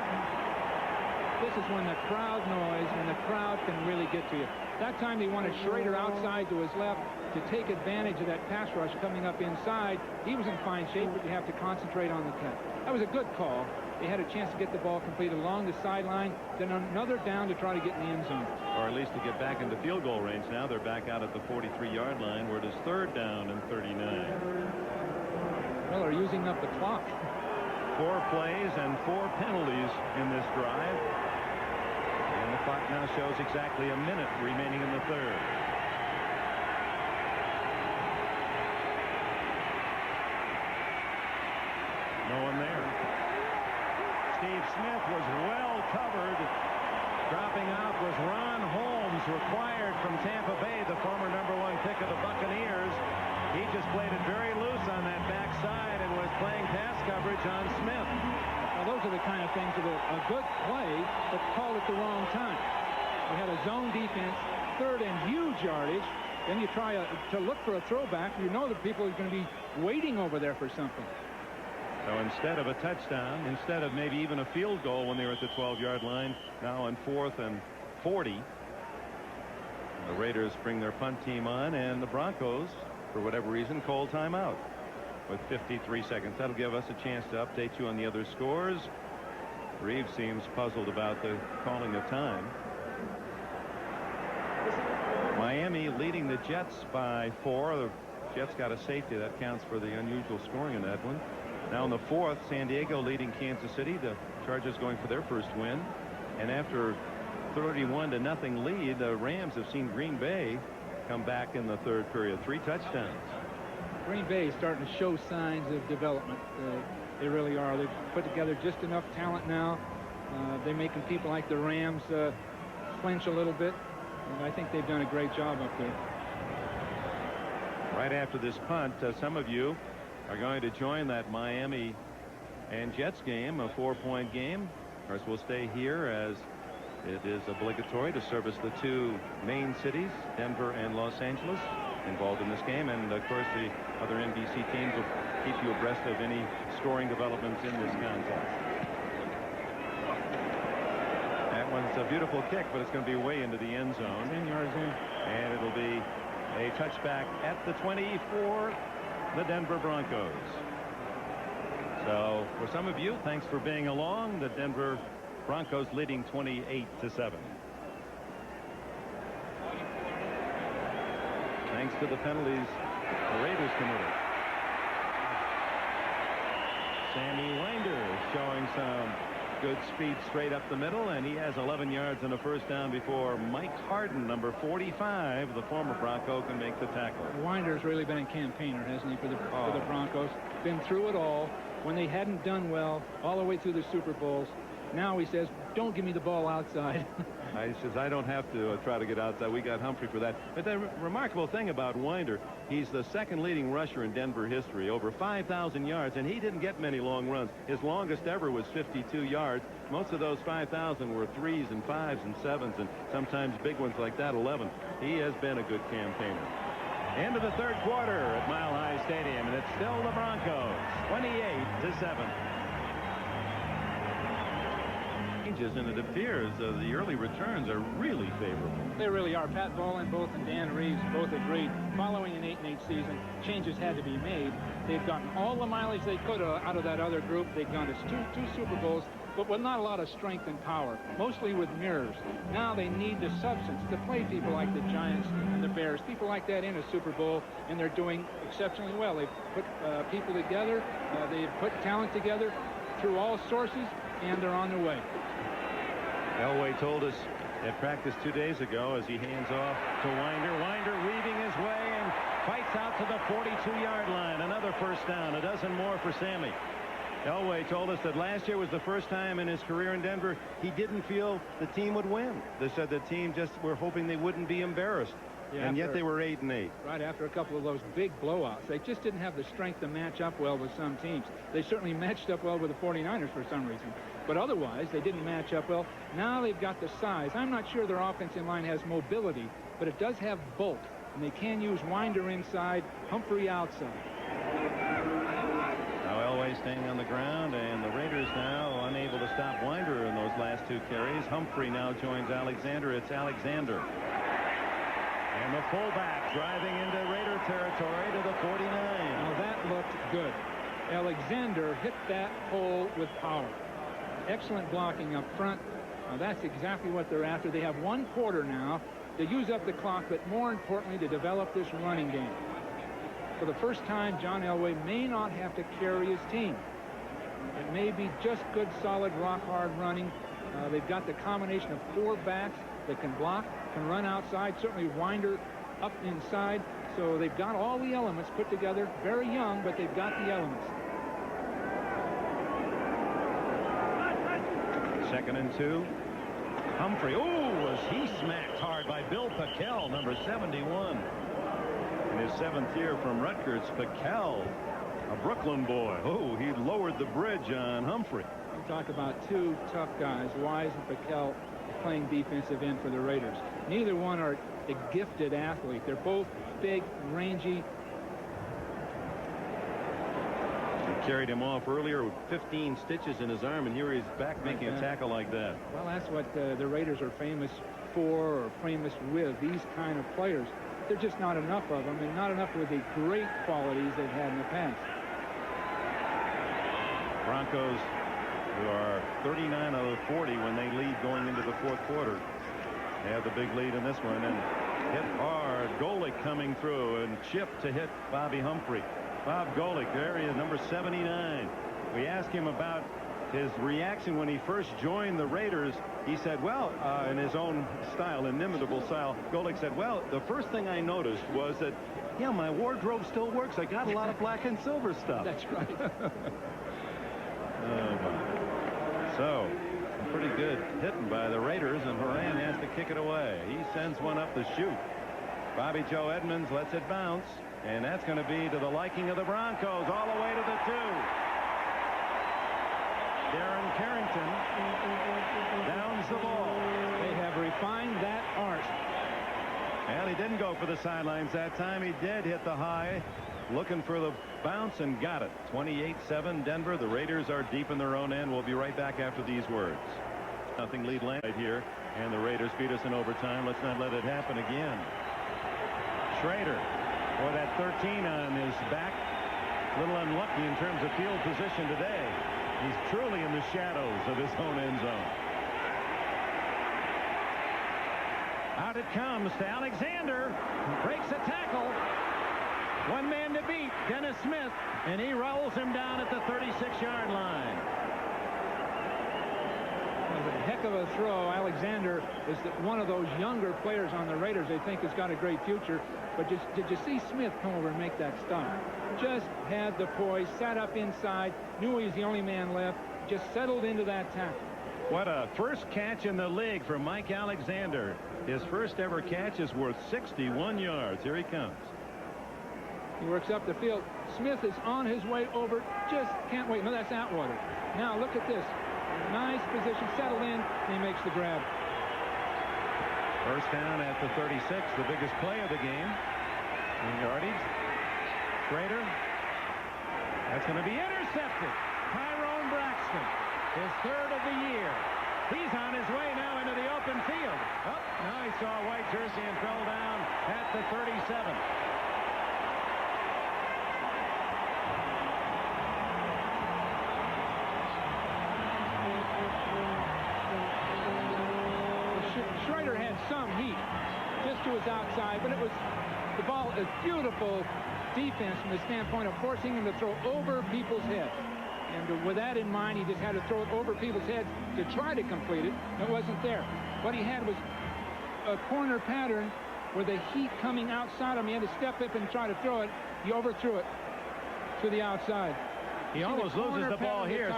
This is when the crowd noise, when the crowd can really get to you. That time they wanted Schrader outside to his left to take advantage of that pass rush coming up inside. He was in fine shape, but you have to concentrate on the cut. That was a good call. They had a chance to get the ball completed along the sideline, then another down to try to get in the end zone. Or at least to get back into field goal range. Now they're back out at the 43-yard line where it is third down and 39. Well, they're using up the clock. 4 plays and 4 penalties in this drive. And the clock now shows exactly a minute remaining in the third. No one there. Steve Smith was well covered. Dropping out was Ron Holmes, required from Tampa Bay, the former #1 pick of the Buccaneers. He just played it very loose on that backside and was playing pass coverage on Smith. Well, those are the kind of things that a good play, but called at the wrong time. We had a zone defense, third and huge yardage. Then you try to look for a throwback. You know that people are going to be waiting over there for something. So instead of a touchdown, instead of maybe even a field goal when they were at the 12-yard line, now on 4th and 40. The Raiders bring their punt team on, and the Broncos, for whatever reason, call timeout with 53 seconds. That'll give us a chance to update you on the other scores. Reeves seems puzzled about the calling of time. Miami leading the Jets by 4. The Jets got a safety. That counts for the unusual scoring in that one. Now in the 4th, San Diego leading Kansas City. The Chargers going for their first win. And after 31-0 lead, the Rams have seen Green Bay come back in the 3rd period. 3 touchdowns. Green Bay is starting to show signs of development. They really are. They've put together just enough talent now. They're making people like the Rams flinch a little bit. And I think they've done a great job up there. Right after this punt, some of you are going to join that Miami and Jets game, a 4-point game. Of course, we'll stay here as it is obligatory to service the 2 main cities, Denver and Los Angeles, involved in this game. And, of course, the other NBC teams will keep you abreast of any scoring developments in this contest. That one's a beautiful kick, but it's going to be way into the end zone. 10 yards in. And it'll be a touchback at the 20 for the Denver Broncos. So for some of you, thanks for being along. The Denver Broncos leading 28-7. Thanks to the penalties the Raiders committed. Sammy Winder showing some good speed straight up the middle, and he has 11 yards and a first down before Mike Harden, number 45, the former Bronco, can make the tackle. Winder's really been a campaigner, hasn't he, for the Broncos? Been through it all. When they hadn't done well all the way through the Super Bowls, now he says, don't give me the ball outside. He says, I don't have to try to get outside. We got Humphrey for that. But the remarkable thing about Winder, he's the 2nd leading rusher in Denver history, over 5,000 yards, and he didn't get many long runs. His longest ever was 52 yards. Most of those 5,000 were 3s and 5s and 7s, and sometimes big ones like that, 11. He has been a good campaigner. Into the 3rd quarter at Mile High Stadium, and it's still the Broncos, 28-7. And it appears the early returns are really favorable. They really are. Pat Bowlen, both, and Dan Reeves both agreed. Following an 8-8 season, changes had to be made. They've gotten all the mileage they could out of that other group. They've gone to two Super Bowls, but with not a lot of strength and power, mostly with mirrors. Now they need the substance to play people like the Giants and the Bears, people like that in a Super Bowl, and they're doing exceptionally well. They've put people together. They've put talent together through all sources, and they're on their way. Elway told us at practice 2 days ago as he hands off to Winder. Winder weaving his way and fights out to the 42-yard line. Another first down. A dozen more for Sammy. Elway told us that last year was the first time in his career in Denver he didn't feel the team would win. They said the team just were hoping they wouldn't be embarrassed. Yeah, and yet they were 8-8. Right after a couple of those big blowouts. They just didn't have the strength to match up well with some teams. They certainly matched up well with the 49ers for some reason. But otherwise, they didn't match up well. Now they've got the size. I'm not sure their offensive line has mobility, but it does have bulk. And they can use Winder inside, Humphrey outside. Now Elway staying on the ground, and the Raiders now unable to stop Winder in those last 2 carries. Humphrey now joins Alexander. It's Alexander. And the fullback driving into Raider territory to the 49. Now that looked good. Alexander hit that hole with power. Excellent blocking up front. Now that's exactly what they're after. They have 1 quarter now to use up the clock, but more importantly to develop this running game. For the first time, John Elway may not have to carry his team. It may be just good, solid, rock-hard running. They've got the combination of 4 backs that can block, can run outside, certainly Winder up inside. So they've got all the elements put together. Very young, but they've got the elements. 2nd and 2. Humphrey. Oh, was he smacked hard by Bill Packel, number 71. in his 7th year from Rutgers. Piquel, a Brooklyn boy. Oh, he lowered the bridge on Humphrey. You talk about two tough guys, Wise and Piquel, playing defensive end for the Raiders. Neither one are a gifted athlete. They're both big, rangy. He carried him off earlier with 15 stitches in his arm, and here he's back making a tackle like that. Well, that's what the Raiders are famous for, or famous with, these kind of players. There's just not enough of them, and not enough with the great qualities they've had in the past. Broncos, who are 39 out of 40 when they lead going into the 4th quarter, they have the big lead in this one, and hit hard. Golick coming through, and chip to hit Bobby Humphrey. Bob Golick, there he is, number 79. We asked him about his reaction when he first joined the Raiders. He said, well, in his own style, inimitable style, Golick said, well, the first thing I noticed was that, yeah, my wardrobe still works. I got a lot of black and silver stuff. That's right. So, pretty good hitting by the Raiders, and Horan has to kick it away. He sends one up the chute. Bobby Joe Edmonds lets it bounce, and that's going to be to the liking of the Broncos all the way to the 2. Darren Carrington downs the ball. They have refined that art. And he didn't go for the sidelines that time. He did hit the high, looking for the bounce, and got it. 28-7 Denver. The Raiders are deep in their own end. We'll be right back after these words. Nothing lead land right here, and the Raiders beat us in overtime. Let's not let it happen again. Schrader, boy, that 13 on his back. A little unlucky in terms of field position today. He's truly in the shadows of his own end zone. Out it comes to Alexander. Breaks a tackle. One man to beat, Dennis Smith, and he rolls him down at the 36-yard line. It was a heck of a throw. Alexander is one of those younger players on the Raiders they think has got a great future. But did you see Smith come over and make that stop? Just had the poise, sat up inside, knew he was the only man left, just settled into that tackle. What a first catch in the league for Mike Alexander. His first ever catch is worth 61 yards. Here he comes. He works up the field. Smith is on his way over. Just can't wait. No, that's Atwater. Now look at this. Nice position, settled in, and he makes the grab. First down at the 36, the biggest play of the game. In yardage. Schrader. That's going to be intercepted. Tyrone Braxton, his 3rd of the year. He's on his way now into the open field. Oh, now he saw a white jersey and fell down at the 37. Schrader had some heat just to his outside, but it was the ball is beautiful defense from the standpoint of forcing him to throw over people's heads. And with that in mind, he just had to throw it over people's heads to try to complete it. It wasn't there. What he had was a corner pattern where the heat coming outside him. He had to step up and try to throw it. He overthrew it to the outside. He almost loses the ball here.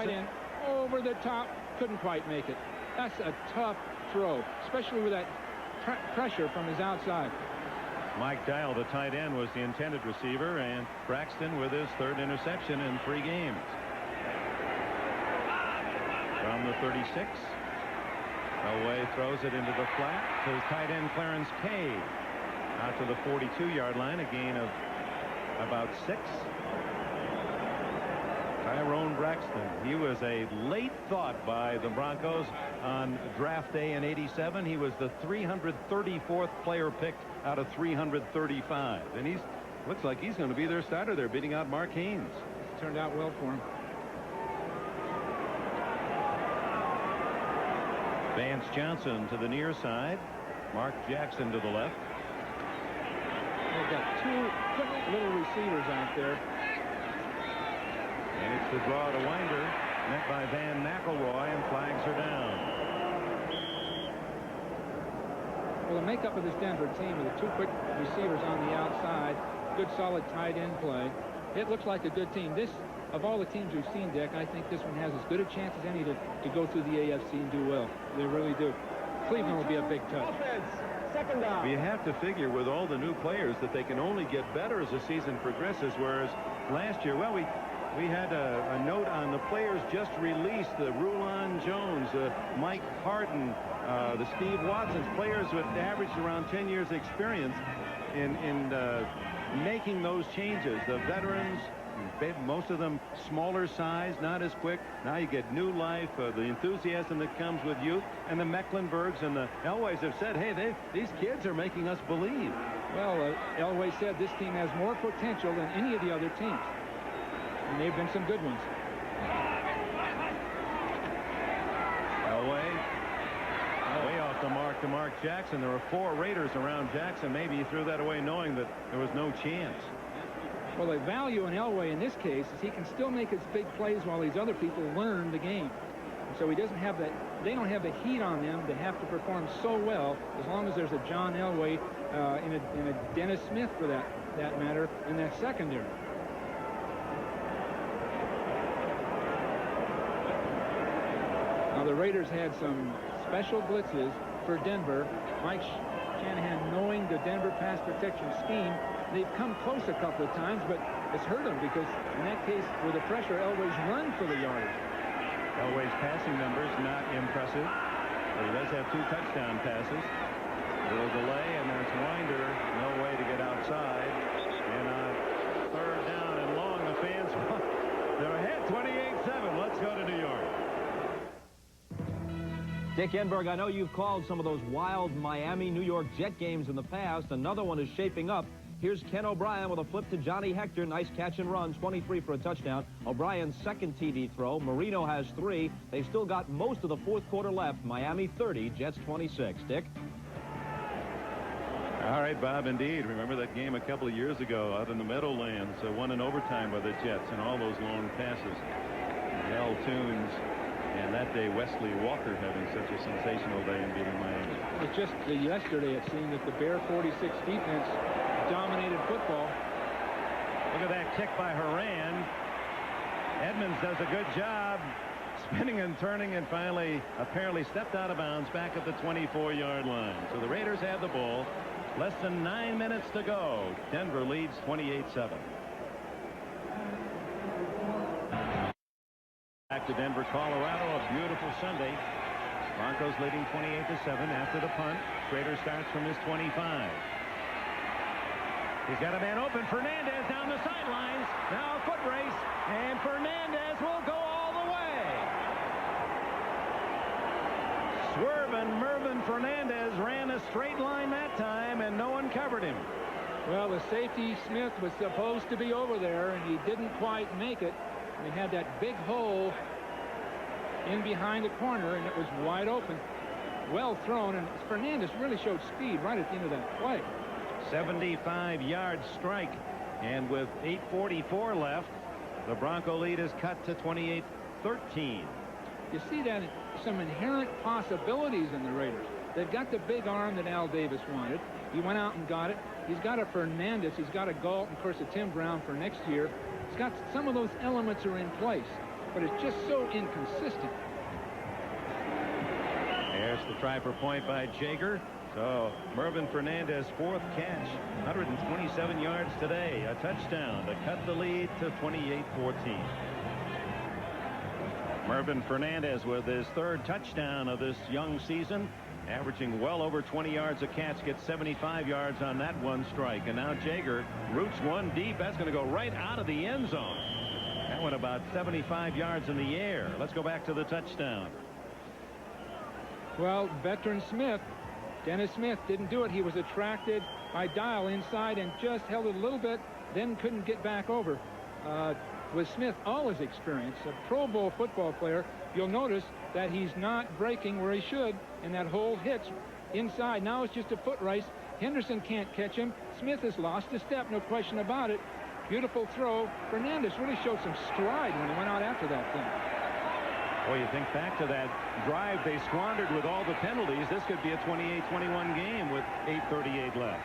Over the top, couldn't quite make it. That's a tough throw, especially with that pressure from his outside. Mike Dial, the tight end, was the intended receiver, and Braxton with his 3rd interception in 3 games. From the 36, Elway throws it into the flat to tight end Clarence Cade. Out to the 42-yard line, a gain of about 6. Tyrone Braxton, he was a late thought by the Broncos on draft day in '87. He was the 334th player picked out of 335, and he's looks like he's going to be their starter. They're beating out Mark Haynes. It's turned out well for him. Vance Johnson to the near side, Mark Jackson to the left. They've got 2 quick little receivers out there. And it's the draw to Winder, met by Van McElroy, and flags are down. Well, the makeup of this Denver team with the 2 quick receivers on the outside, good solid tight end play. It looks like a good team. This, of all the teams we've seen, Dick, I think this one has as good a chance as any to go through the AFC and do well. They really do. Cleveland will be a big touch. Second down. You have to figure with all the new players that they can only get better as the season progresses, whereas last year, well, we had a note on the players just released, the Rulon Jones, Mike Harden, the Steve Watsons, players with averaged around 10 years experience in making those changes. The veterans, most of them smaller size, not as quick. Now you get new life, the enthusiasm that comes with youth, and the Mecklenburgs and the Elways have said, hey, these kids are making us believe. Well, Elway said this team has more potential than any of the other teams, and they've been some good ones. Elway way off the mark to Mark Jackson. There were 4 Raiders around Jackson. Maybe he threw that away knowing that there was no chance. Well, the value in Elway in this case is he can still make his big plays while these other people learn the game. And so he doesn't have that. They don't have the heat on them to have to perform so well, as long as there's a John Elway and a Dennis Smith, for that matter, in that secondary. Now the Raiders had some special blitzes for Denver. Mike Shanahan, knowing the Denver pass protection scheme, they've come close a couple of times, but it's hurt them because in that case, with the pressure, Elway's run for the yardage. Elway's passing numbers not impressive, but he does have 2 touchdown passes. A little delay, and there's Winder. No way to get outside. And on 3rd down and long, the fans, they're ahead 28-7. Let's go to New York. Dick Enberg, I know you've called some of those wild Miami-New York Jet games in the past. Another one is shaping up. Here's Ken O'Brien with a flip to Johnny Hector. Nice catch and run, 23 for a touchdown. O'Brien's second TD throw. Marino has 3. They've still got most of the 4th quarter left. Miami 30, Jets 26. Dick? All right, Bob, indeed. Remember that game a couple of years ago out in the Meadowlands, won in overtime by the Jets, and all those long passes. Al Toons, and that day Wesley Walker having such a sensational day in beating Miami. It was just yesterday it seemed that the Bear 46 defense dominated football. Look at that kick by Horan. Edmonds does a good job spinning and turning, and finally apparently stepped out of bounds back at the 24-yard line. So the Raiders have the ball. Less than 9 minutes to go. Denver leads 28-7. Back to Denver, Colorado. A beautiful Sunday. Broncos leading 28-7 after the punt. Schrader starts from his 25. He's got a man open. Fernandez down the sidelines. Now a foot race, and Fernandez will go all the way. Swerving Mervin Fernandez ran a straight line that time, and no one covered him. Well, the safety Smith was supposed to be over there, and he didn't quite make it. He had that big hole in behind the corner, and it was wide open. Well thrown, and Fernandez really showed speed right at the end of that play. 75-yard strike, and with 8:44 left, the Bronco lead is cut to 28-13. You see that some inherent possibilities in the Raiders. They've got the big arm that Al Davis wanted. He went out and got it. He's got a Fernandez. He's got a Galt, and of course a Tim Brown for next year. It's got some of those elements are in place, but it's just so inconsistent. There's the try for point by Jager. So Mervin Fernandez, 4th catch, 127 yards today, a touchdown to cut the lead to 28-14. Mervin Fernandez with his 3rd touchdown of this young season, averaging well over 20 yards a catch, gets 75 yards on that one strike. And now Jager roots one deep. That's going to go right out of the end zone. That went about 75 yards in the air. Let's go back to the touchdown. Well, veteran Smith, Dennis Smith, didn't do it. He was attracted by Dial inside and just held it a little bit, then couldn't get back over. With Smith, all his experience, a Pro Bowl football player, you'll notice that he's not breaking where he should, and that hole hits inside. Now it's just a foot race. Henderson can't catch him. Smith has lost a step, no question about it. Beautiful throw. Fernandez really showed some stride when he went out after that thing. Well, you think back to that drive they squandered with all the penalties. This could be a 28-21 game with 8:38 left.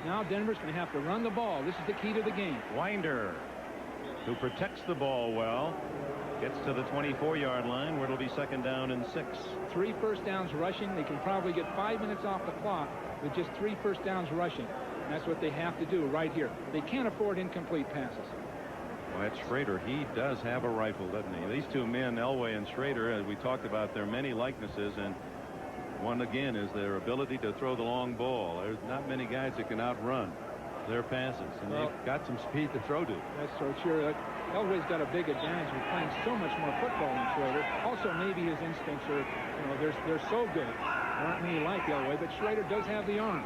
Now Denver's going to have to run the ball. This is the key to the game. Winder, who protects the ball well. Gets to the 24-yard line where it'll be 2nd down and 6. 3 first downs rushing. They can probably get 5 minutes off the clock with just 3 first downs rushing. And that's what they have to do right here. They can't afford incomplete passes. Well, that's Schrader. He does have a rifle, doesn't he? These two men, Elway and Schrader, as we talked about, their many likenesses, and one again is their ability to throw the long ball. There's not many guys that can outrun their passes, and they've got some speed to throw to. That's so true. Elway's got a big advantage with playing so much more football than Schrader. Also, maybe his instincts are, they're so good. There aren't many like Elway, but Schrader does have the arm.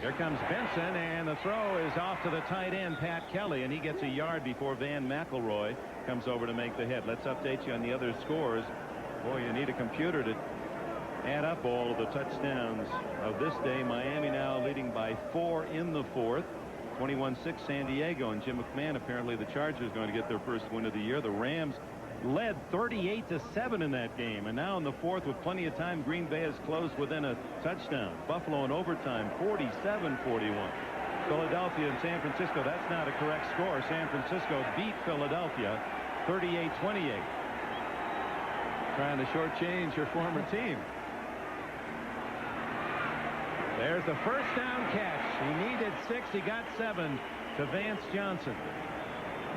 Here comes Benson, and the throw is off to the tight end, Pat Kelly, and he gets a yard before Van McElroy comes over to make the hit. Let's update you on the other scores. Boy, you need a computer to add up all of the touchdowns of this day. Miami now leading by 4 in the 4th. 21-6 San Diego, and Jim McMahon, apparently the Chargers, going to get their first win of the year. The Rams led 38-7 in that game, and now in the 4th with plenty of time, Green Bay has closed within a touchdown. Buffalo in overtime 47-41. Philadelphia and San Francisco, that's not a correct score. San Francisco beat Philadelphia 38-28. Trying to shortchange your former team. There's the first down catch. He needed 6. He got 7 to Vance Johnson.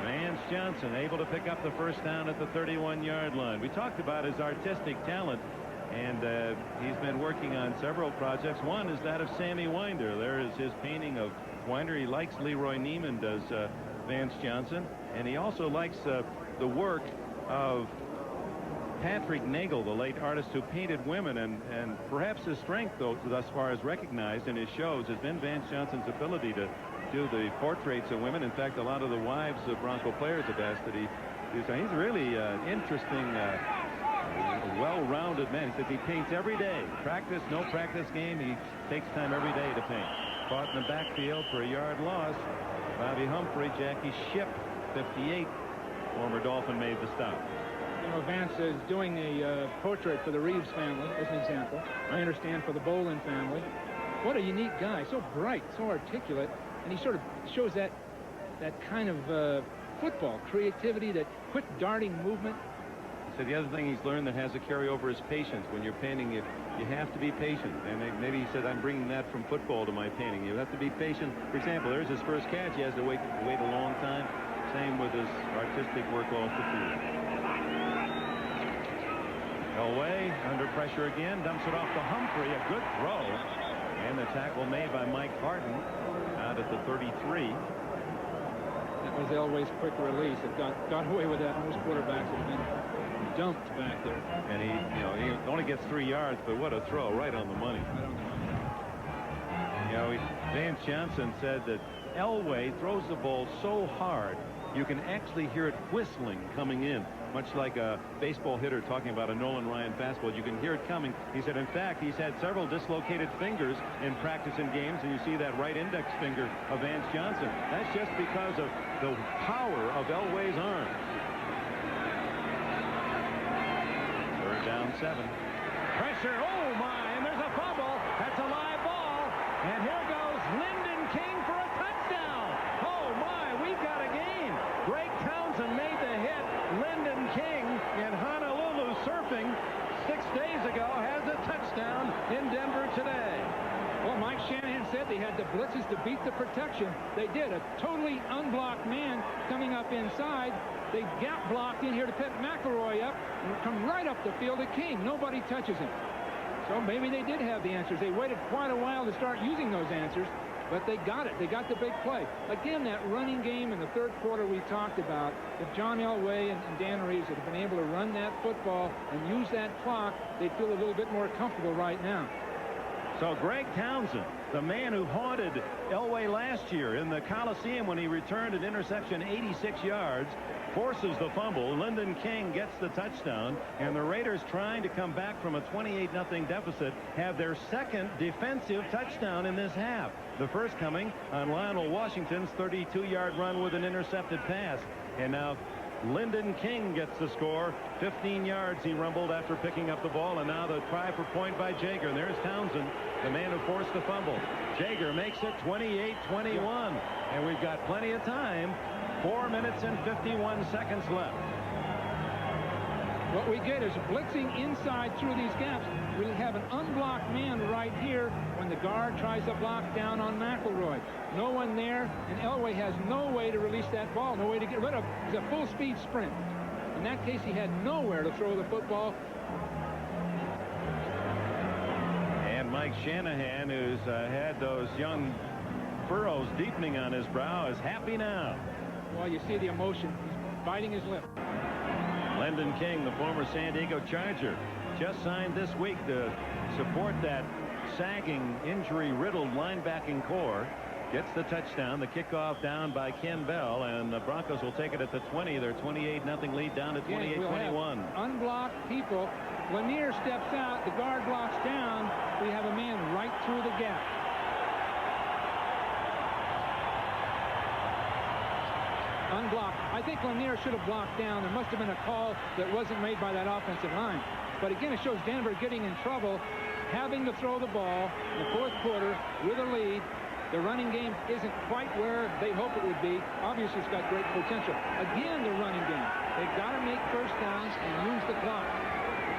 Vance Johnson able to pick up the first down at the 31-yard line. We talked about his artistic talent, and he's been working on several projects. One is that of Sammy Winder. There is his painting of Winder. He likes Leroy Neiman, does Vance Johnson, and he also likes the work of Patrick Nagel, the late artist who painted women, and perhaps his strength, though, thus far as recognized in his shows, has been Vance Johnson's ability to do the portraits of women. In fact, a lot of the wives of Bronco players have asked that he do so. He's really interesting, well-rounded man. He says he paints every day. Practice, no practice game. He takes time every day to paint. Caught in the backfield for a yard loss. Bobby Humphrey, Jackie Shipp, 58. Former Dolphin made the stop. Vance is doing a portrait for the Reeves family, as an example. I understand for the Bolin family. What a unique guy. So bright, so articulate. And he sort of shows that kind of football creativity, that quick darting movement. So the other thing he's learned that has a carryover is patience. When you're painting, you have to be patient. And maybe he said, I'm bringing that from football to my painting. You have to be patient. For example, there's his first catch. He has to wait a long time. Same with his artistic work off the field. Elway under pressure again, dumps it off to Humphrey. A good throw. And the tackle made by Mike Harton out at the 33. That was Elway's quick release. It got away with that. Most quarterbacks have been dumped back there. And he only gets 3 yards, but what a throw, right on the money. Vance Johnson said that Elway throws the ball so hard you can actually hear it whistling coming in, much like a baseball hitter talking about a Nolan Ryan fastball. You can hear it coming. He said, in fact, he's had several dislocated fingers in practice and games, and you see that right index finger of Vance Johnson. That's just because of the power of Elway's arm. 3rd down 7. Pressure, oh my, and there's a fumble. That's a live ball. And here goes Lyndon King for a touchdown. Oh my, we've got a game. Greg Townsend made the hit. Lyndon King in Honolulu surfing 6 days ago has a touchdown in Denver today. Well, Mike Shanahan said they had the blitzes to beat the protection. They did. A totally unblocked man coming up inside. They gap blocked in here to pick McElroy up and come right up the field to King. Nobody touches him. So maybe they did have the answers. They waited quite a while to start using those answers, but they got it. They got the big play. Again, that running game in the 3rd quarter we talked about, if John Elway and Dan Reeves had been able to run that football and use that clock, they'd feel a little bit more comfortable right now. So Greg Townsend, the man who haunted Elway last year in the Coliseum when he returned an interception 86 yards, forces the fumble. Lyndon King gets the touchdown, and the Raiders, trying to come back from a 28-0 deficit, have their 2nd defensive touchdown in this half. The first coming on Lionel Washington's 32-yard run with an intercepted pass. And now Lyndon King gets the score. 15 yards he rumbled after picking up the ball, and now the try for point by Jager. And there's Townsend, the man who forced the fumble. Jager makes it 28-21, and we've got plenty of time. 4 minutes and 51 seconds left. What we get is blitzing inside through these gaps. We have an unblocked man right here when the guard tries to block down on McElroy. No one there, and Elway has no way to release that ball, no way to get rid of it. It's a full-speed sprint. In that case, he had nowhere to throw the football. And Mike Shanahan, who's had those young furrows deepening on his brow, is happy now. Well, you see the emotion. He's biting his lip. Lyndon King, the former San Diego Charger, just signed this week to support that sagging, injury-riddled linebacking core. Gets the touchdown. The kickoff down by Ken Bell, and the Broncos will take it at the 20. Their 28-0 lead down to 28-21. Unblocked people. Lanier steps out. The guard blocks down. We have a man right through the gap. Unblocked. I think Lanier should have blocked down. There must have been a call that wasn't made by that offensive line. But again, it shows Denver getting in trouble, having to throw the ball in the fourth quarter with a lead. The running game isn't quite where they hope it would be. Obviously, it's got great potential. Again, the running game. They've got to make first downs and use the clock.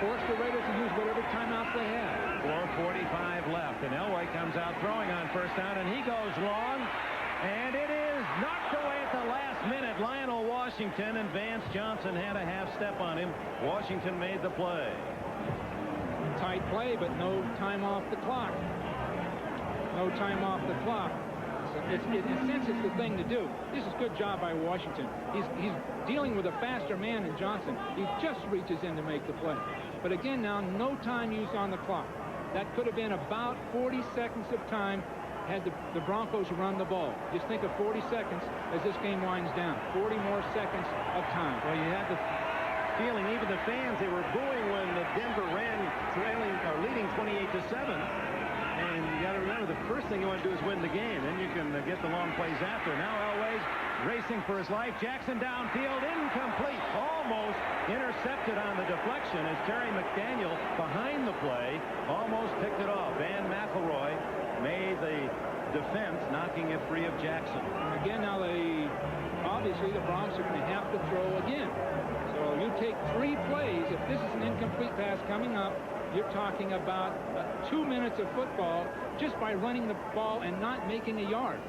Force the Raiders to use whatever timeouts they have. 4:45 left, and Elway comes out throwing on first down, and he goes long, and it is knocked away at the last minute. Lionel Washington, and Vance Johnson had a half step on him. Washington made the play. Tight play, but no time off the clock. No time off the clock. In a sense, it's the thing to do. This is a good job by Washington. He's dealing with a faster man than Johnson. He just reaches in to make the play. But again, now, no time used on the clock. That could have been about 40 seconds of time had the Broncos run the ball. Just think of 40 seconds as this game winds down. 40 more seconds of time. Well, you had the feeling, even the fans, they were booing when the Denver ran leading 28-7. And you got to remember, the first thing you want to do is win the game. Then you can get the long plays after. Now Elway's racing for his life. Jackson downfield, incomplete. Almost intercepted on the deflection as Terry McDaniel, behind the play, almost picked it off. Van McElroy made the defense, knocking it free of Jackson. And again, now obviously the Broncos are going to have to throw again. So you take 3 plays. If this is an incomplete pass coming up, you're talking about 2 minutes of football just by running the ball and not making a yard.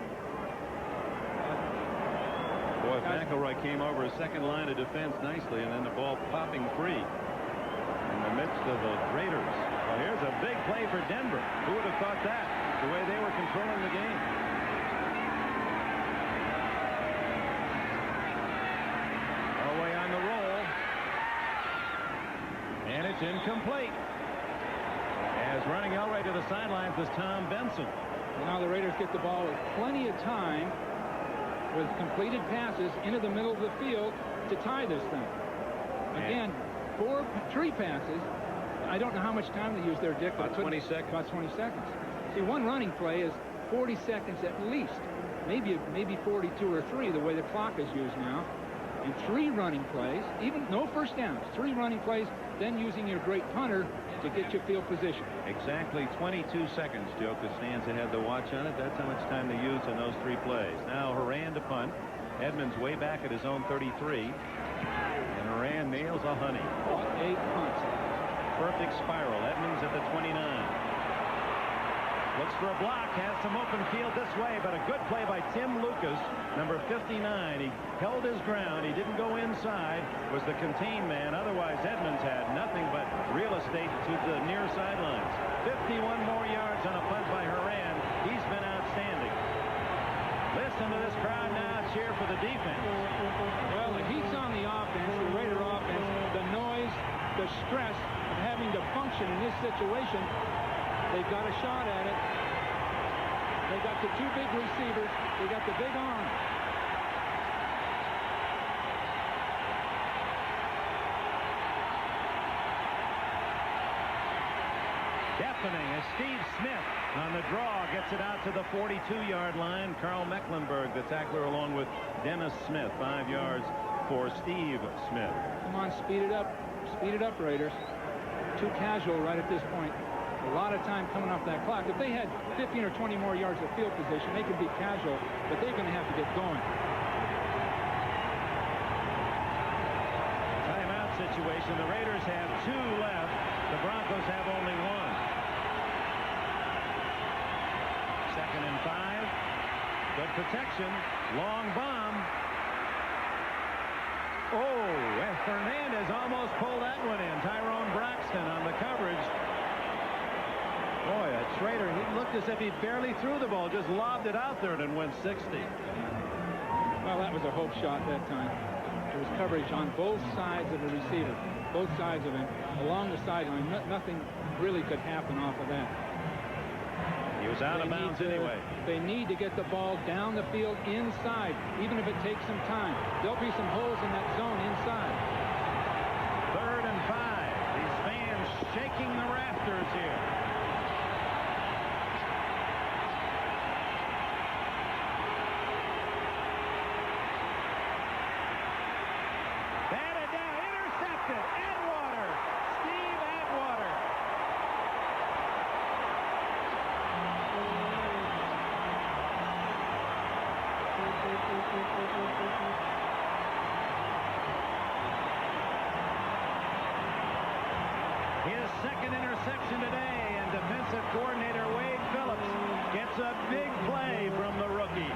Boy, McElroy came over a second line of defense nicely, and then the ball popping free in the midst of the Raiders. Well, here's a big play for Denver. Who would have thought that, the way they were controlling the game? Elway on the roll. And it's incomplete. As running Elway to the sidelines was Tom Benson. Now the Raiders get the ball with plenty of time with completed passes into the middle of the field to tie this thing. Again, 3 passes. I don't know how much time they use there, Dick. About 20 seconds. About 20 seconds. See, one running play is 40 seconds at least. Maybe 42 or 3 the way the clock is used now. And 3 running plays, even no first downs, 3 running plays, then using your great punter to get your field position. Exactly 22 seconds, Joe Costanza had the watch on it. That's how much time they used in those 3 plays. Now Horan to punt. Edmonds way back at his own 33. And Horan nails a honey. What a punt. Perfect spiral. Edmonds at the 29. Looks for a block, has some open field this way, but a good play by Tim Lucas, number 59. He held his ground. He didn't go inside, was the contained man. Otherwise, Edmonds had nothing but real estate to the near sidelines. 51 more yards on a punt by Horan. He's been outstanding. Listen to this crowd now cheer for the defense. Well, the heat's on the offense, the Raider offense, the noise, the stress of having to function in this situation. They've got a shot at it. They got the 2 big receivers. They got the big arm. Deafening as Steve Smith on the draw gets it out to the 42-yard line. Carl Mecklenburg, the tackler, along with Dennis Smith. 5 yards for Steve Smith. Come on, speed it up. Speed it up, Raiders. Too casual right at this point. A lot of time coming off that clock. If they had 15 or 20 more yards of field position, they could be casual, but they're going to have to get going. Timeout situation. The Raiders have 2 left. The Broncos have only 1. 2nd and 5. Good protection. Long bomb. Oh, and Fernandez almost pulled that one in. Tyrone Braxton on the coverage. Boy, that Schrader, he looked as if he barely threw the ball, just lobbed it out there and went 60. Well, that was a hope shot that time. There was coverage on both sides of the receiver, both sides of him, along the sideline. Nothing really could happen off of that. He was out of bounds anyway. They need to get the ball down the field inside, even if it takes some time. There'll be some holes in that zone inside. 3rd and 5. These fans shaking the rafters here. Batted down, intercepted. Atwater, Steve Atwater. His 2nd interception today, and defensive coordinator Wade Phillips gets a big play from the rookie.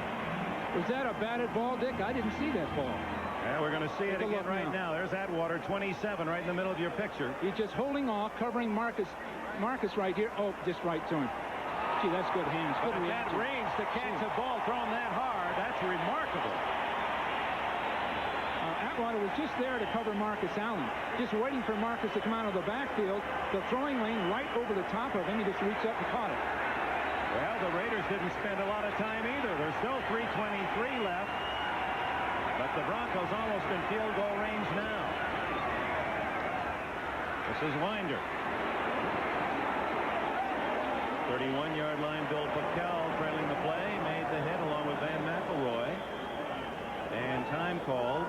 Was that a batted ball, Dick? I didn't see that ball. Yeah, we're going to see it again right now. There's Atwater, 27, right in the middle of your picture. He's just holding off, covering Marcus right here. Oh, just right to him. Gee, that's good hands. Good But that range to catch a ball thrown that hard, that's remarkable. Atwater was just there to cover Marcus Allen, just waiting for Marcus to come out of the backfield. The throwing lane right over the top of him. He just reached up and caught it. Well, the Raiders didn't spend a lot of time either. There's still 3:23 left. But the Broncos almost in field goal range now. This is Winder. 31-yard line. Bill Packel trailing the play. Made the hit along with Van McElroy. And time called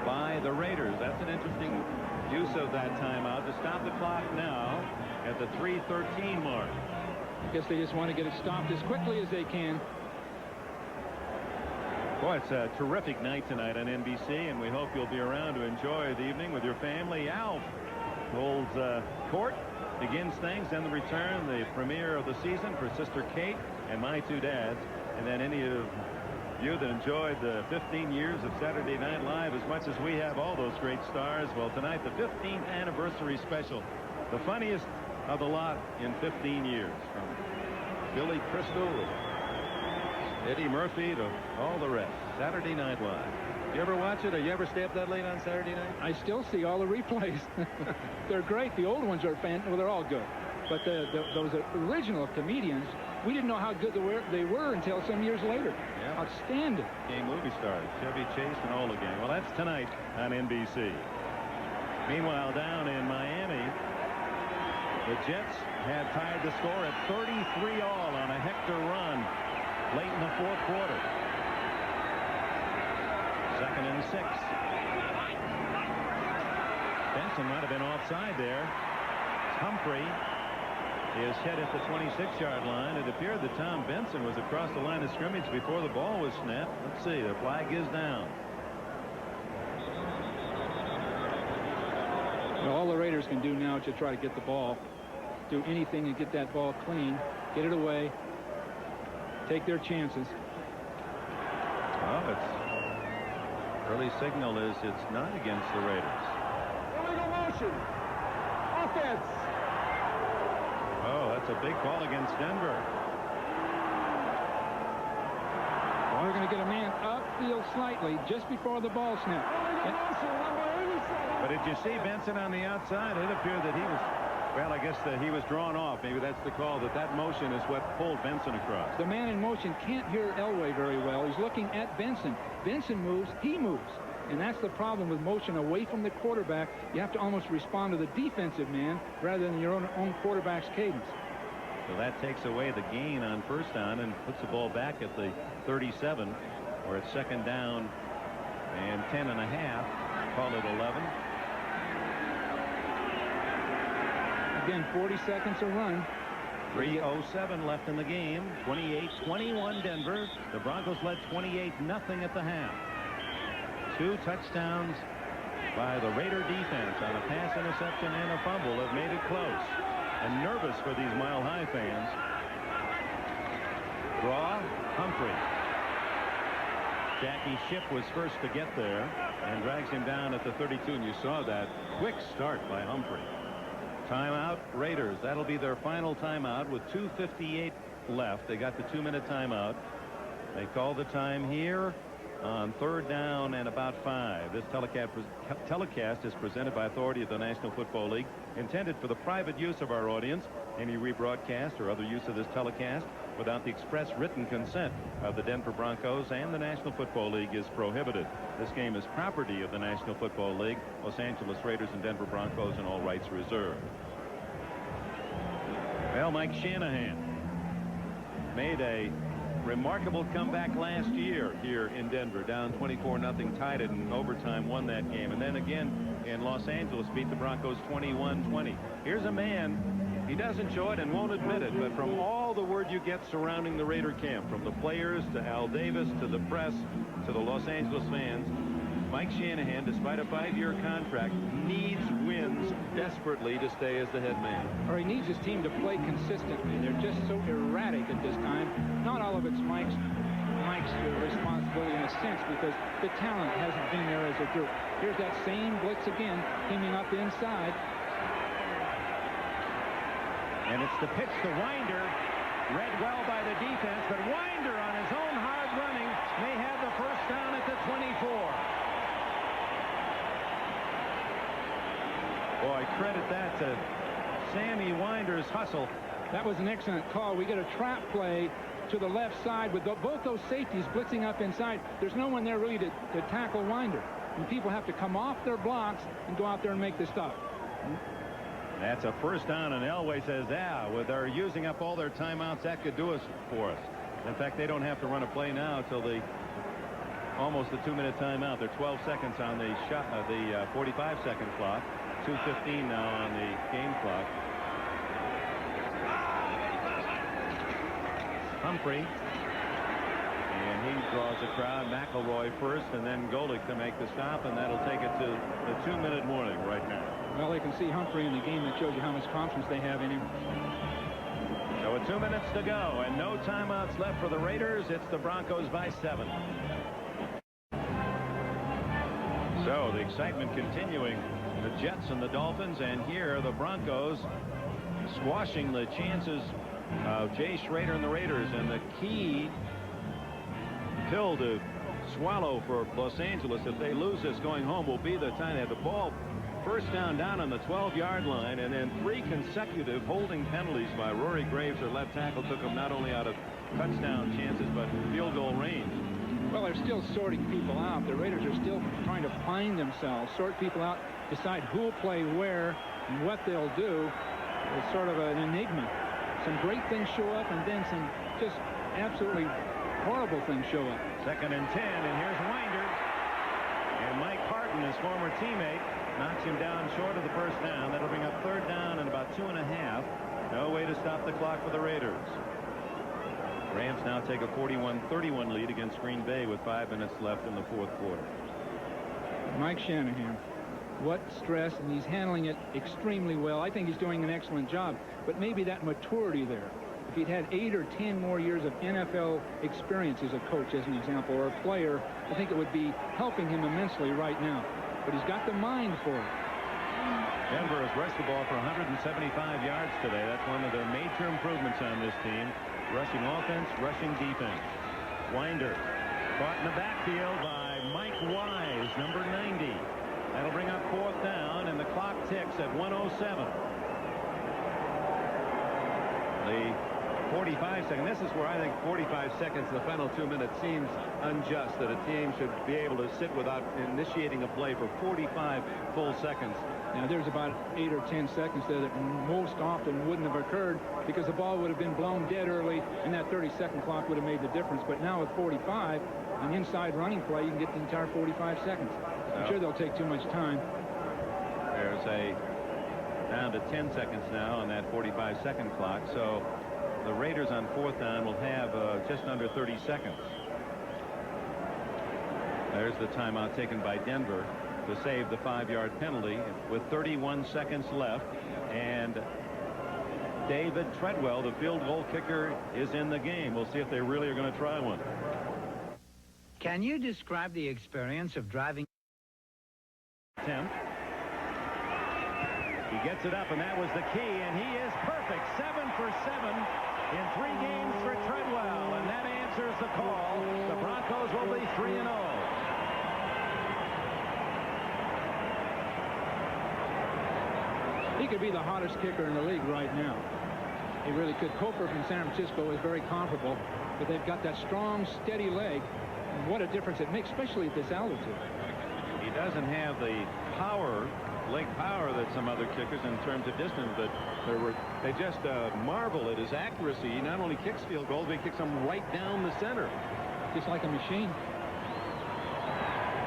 by the Raiders. That's an interesting use of that timeout to stop the clock now at the 3:13 mark. I guess they just want to get it stopped as quickly as they can. Boy, it's a terrific night tonight on NBC, and we hope you'll be around to enjoy the evening with your family. Alf holds court, begins things, then the return, the premiere of the season for Sister Kate and my 2 dads, and then any of you that enjoyed the 15 years of Saturday Night Live as much as we have all those great stars. Well, tonight, the 15th anniversary special, the funniest of the lot in 15 years, from Billy Crystal, Eddie Murphy to all the rest. Saturday Night Live. You ever watch it, or you ever stay up that late on Saturday night? I still see all the replays. They're great. The old ones are well, they're all good. But those original comedians, we didn't know how good they were until some years later. Yeah. Outstanding. Game movie stars, Chevy Chase and all the gang. Well, that's tonight on NBC. Meanwhile, down in Miami, the Jets had tied the score at 33-all on a Hector run late in the 4th quarter. 2nd and 6. Benson might have been offside there. Humphrey is hit at the 26-yard line. It appeared that Tom Benson was across the line of scrimmage before the ball was snapped. Let's see. The flag is down. Well, all the Raiders can do now is to try to get the ball, do anything to get that ball clean, get it away, take their chances. Well, its early signal is it's not against the Raiders. Illegal motion. Offense. Oh, that's a big call against Denver. Well, we're going to get a man upfield slightly just before the ball snap. Illegal motion, number 87. But did you see Benson on the outside? It appeared that he was, well, I guess that he was drawn off. Maybe that's the call, that motion is what pulled Benson across. The man in motion can't hear Elway very well. He's looking at Benson. Benson moves, he moves. And that's the problem with motion away from the quarterback. You have to almost respond to the defensive man rather than your own quarterback's cadence. So that takes away the gain on 1st down and puts the ball back at the 37, where it's 2nd down and 10 and a half. Call it 11. Again, 40 seconds to run. 3:07 left in the game. 28-21 Denver. The Broncos led 28-0 at the half. 2 touchdowns by the Raider defense on a pass interception and a fumble have made it close. And nervous for these Mile High fans. Draw, Humphrey. Jackie Shipp was first to get there and drags him down at the 32, and you saw that quick start by Humphrey. Timeout, Raiders. That'll be their final timeout with 2:58 left. They got the 2-minute timeout. They call the time here on 3rd down and about 5. This telecast is presented by authority of the National Football League, intended for the private use of our audience. Any rebroadcast or other use of this telecast without the express written consent of the Denver Broncos and the National Football League is prohibited. This game is property of the National Football League, Los Angeles Raiders and Denver Broncos, and all rights reserved. Well, Mike Shanahan made a remarkable comeback last year here in Denver, down 24-0, tied it in overtime, won that game, and then again in Los Angeles beat the Broncos 21-20. Here's a man, he doesn't show it and won't admit it, but from all the word you get surrounding the Raider camp, from the players to Al Davis to the press to the Los Angeles fans, Mike Shanahan, despite a 5-year contract, needs wins desperately to stay as the head man. Or he needs his team to play consistently. They're just so erratic at this time. Not all of it's Mike's responsibility in a sense, because the talent hasn't been there as a group. Here's that same blitz again, teaming up inside. And it's the pitch to Winder. Read well by the defense, but Winder on his own hard running may have the first down at the 24. Boy, credit that to Sammy Winder's hustle. That was an excellent call. We get a trap play to the left side with both those safeties blitzing up inside. There's no one there really to tackle Winder. And people have to come off their blocks and go out there and make the stop. That's a first down, and Elway says, yeah, well, they're using up all their timeouts. That could do us for us. In fact, they don't have to run a play now till almost the 2-minute timeout. They're 12 seconds on the 45-second clock. 2:15 now on the game clock. Humphrey, and he draws a crowd. McElroy first, and then Golick to make the stop, and that'll take it to the 2-minute warning right now. Well, they can see Humphrey in the game. That shows you how much confidence they have in him. So with 2 minutes to go and no timeouts left for the Raiders, it's the Broncos by 7. So the excitement continuing. The Jets and the Dolphins, and here the Broncos squashing the chances of Jay Schrader and the Raiders. And the key pill to swallow for Los Angeles if they lose this going home will be the time they have the ball first down on the 12-yard line, and then 3 consecutive holding penalties by Rory Graves, their left tackle, took them not only out of touchdown chances but field goal range. Well, they're still sorting people out. The Raiders are still trying to find themselves, sort people out, decide who will play where and what they'll do. It's sort of an enigma. Some great things show up, and then some just absolutely horrible things show up. 2nd and 10, and here's Winder. And Mike Parton, his former teammate, knocks him down short of the first down. That'll bring up 3rd down and about 2.5. No way to stop the clock for the Raiders. Rams now take a 41-31 lead against Green Bay with 5 minutes left in the 4th quarter. Mike Shanahan, what stress, and he's handling it extremely well. I think he's doing an excellent job, but maybe that maturity there. If he'd had 8 or 10 more years of NFL experience as a coach, as an example, or a player, I think it would be helping him immensely right now. But he's got the mind for it. Denver has rushed the ball for 175 yards today. That's one of their major improvements on this team. Rushing offense, rushing defense. Winder caught in the backfield by Mike Wise, number 90. That'll bring up 4th down, and the clock ticks at 1:07. The 45 seconds. This is where I think 45 seconds in the final 2 minutes seems unjust, that a team should be able to sit without initiating a play for 45 full seconds. Now, there's about 8 or 10 seconds there that most often wouldn't have occurred because the ball would have been blown dead early, and that 30-second clock would have made the difference. But now with 45, an inside running play, you can get the entire 45 seconds. I'm sure they'll take too much time. There's down to 10 seconds now on that 45-second clock. So the Raiders on 4th down will have just under 30 seconds. There's the timeout taken by Denver. to save the 5-yard penalty with 31 seconds left. And David Treadwell, the field goal kicker, is in the game. We'll see if they really are going to try one. Can you describe the experience of driving? Attempt. He gets it up, and that was the key, and he is perfect. 7 for 7 in 3 games for Treadwell, and that answers the call. The Broncos will be 3-0. He could be the hottest kicker in the league right now. He really could. Cofer from San Francisco is very comparable, but they've got that strong, steady leg. And what a difference it makes, especially at this altitude. He doesn't have the power, leg power, that some other kickers in terms of distance, but they just marvel at his accuracy. He not only kicks field goals, but he kicks them right down the center. Just like a machine.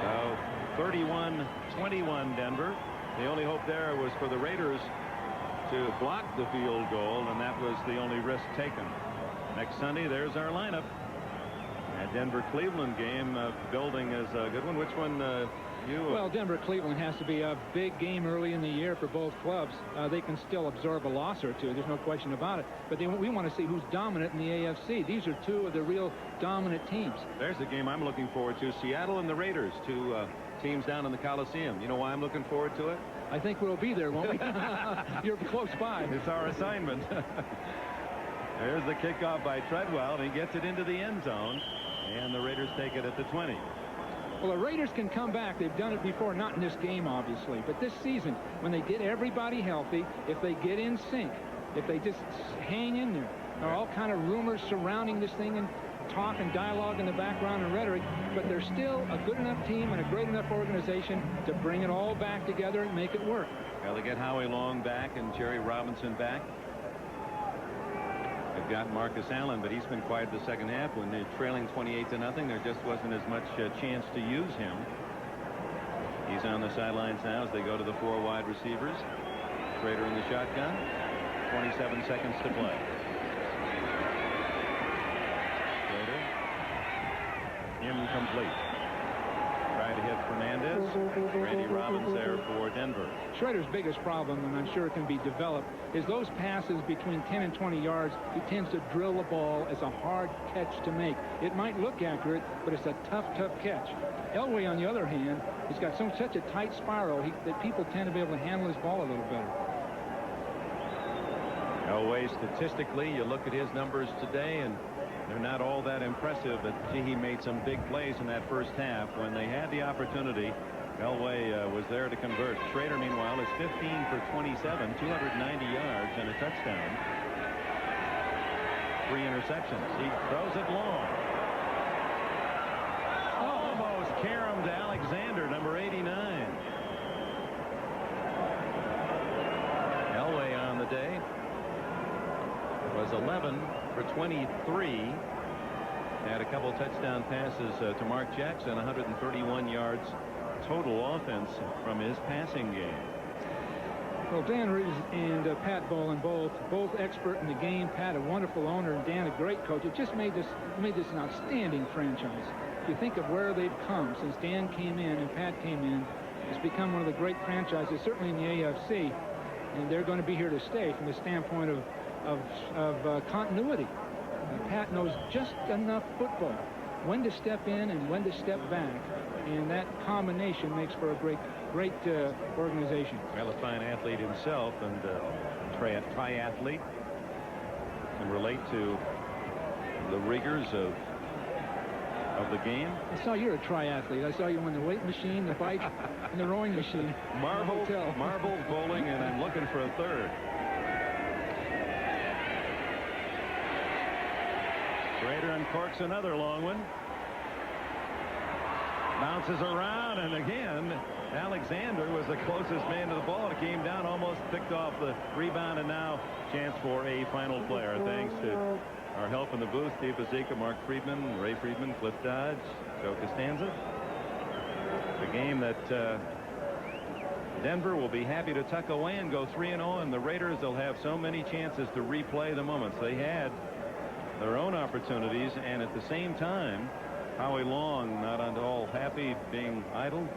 So 31-21 Denver. The only hope there was for the Raiders to block the field goal, and that was the only risk taken. Next Sunday, there's our lineup. That Denver-Cleveland game, building is a good one. Which one Well, Denver-Cleveland has to be a big game early in the year for both clubs. They can still absorb a loss or two. There's no question about it. But we want to see who's dominant in the AFC. These are two of the real dominant teams. There's the game I'm looking forward to. Seattle and the Raiders, two teams down in the Coliseum. You know why I'm looking forward to it? I think we'll be there, won't we? You're close by. It's our assignment. There's the kickoff by Treadwell, and he gets it into the end zone, and the Raiders take it at the 20. Well, the Raiders can come back. They've done it before, not in this game, obviously. But this season, when they get everybody healthy, if they get in sync, if they just hang in there, there are all kind of rumors surrounding this thing and talk and dialogue in the background and rhetoric, but they're still a good enough team and a great enough organization to bring it all back together and make it work. Well, they get Howie Long back and Jerry Robinson back. They've got Marcus Allen, but he's been quiet the second half. When they're trailing 28-0, there just wasn't as much chance to use him. He's on the sidelines now as they go to the 4 wide receivers. Schrader in the shotgun. 27 seconds to play. Schrader. Incomplete. Tried to hit Fernandez. Randy Robbins there for Denver. Schrader's biggest problem, and I'm sure it can be developed, is those passes between 10 and 20 yards. He tends to drill the ball as a hard catch to make. It might look accurate, but it's a tough catch. Elway, on the other hand, he's got such a tight spiral that people tend to be able to handle his ball a little better. Elway, statistically, you look at his numbers today, and they're not all that impressive, but gee, he made some big plays in that first half. When they had the opportunity, Elway was there to convert. Schrader, meanwhile, is 15 for 27, 290 yards and a touchdown. 3 interceptions. He throws it long. Almost caromed Alexander, number 89. Elway on the day was 11 for 23. Had a couple touchdown passes to Mark Jackson. 131 yards total offense from his passing game. Well, Dan Reeves and Pat Bowlen, both expert in the game. Pat, a wonderful owner, and Dan, a great coach. It just made this an outstanding franchise. If you think of where they've come since Dan came in and Pat came in, it's become one of the great franchises, certainly in the AFC, and they're going to be here to stay from the standpoint of continuity. Pat knows just enough football, when to step in and when to step back, and that combination makes for a great organization. Well, a fine athlete himself, and triathlete, can relate to the rigors of the game. I saw you're a triathlete. I saw you on the weight machine, the bike, and the rowing machine. Marbles, bowling, and I'm looking for a third. Schrader uncorks another long one. Bounces around, and again, Alexander was the closest man to the ball. It came down, almost picked off the rebound, and now chance for a final player. Thanks to our help in the booth, Steve Bazika, Mark Friedman, Ray Friedman, Cliff Dodge, Joe Costanza. The game that Denver will be happy to tuck away and go 3-0, and the Raiders will have so many chances to replay the moments. They had their own opportunities, and at the same time, Howie Long not at all happy being idle.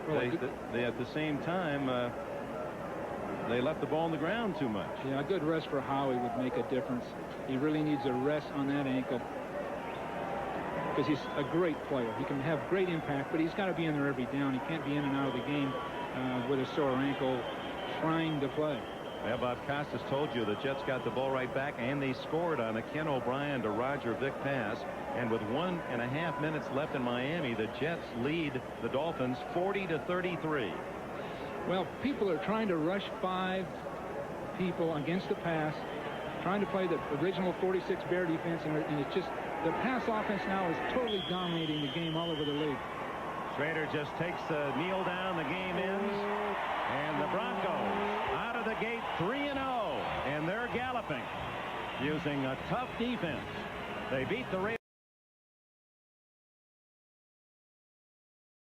They at the same time, they left the ball on the ground too much. Yeah, a good rest for Howie would make a difference. He really needs a rest on that ankle, because he's a great player. He can have great impact, but he's got to be in there every down. He can't be in and out of the game with a sore ankle trying to play. Yeah, Bob Costas told you the Jets got the ball right back, and they scored on a Ken O'Brien to Roger Vick pass. And with 1.5 minutes left in Miami, the Jets lead the Dolphins 40-33. Well, people are trying to rush 5 people against the pass, trying to play the original 46 Bear defense, and it's just the pass offense now is totally dominating the game all over the league. Schrader just takes the kneel down. The game ends, and the Broncos out of the gate 3-0, and they're galloping using a tough defense. They beat the Raiders.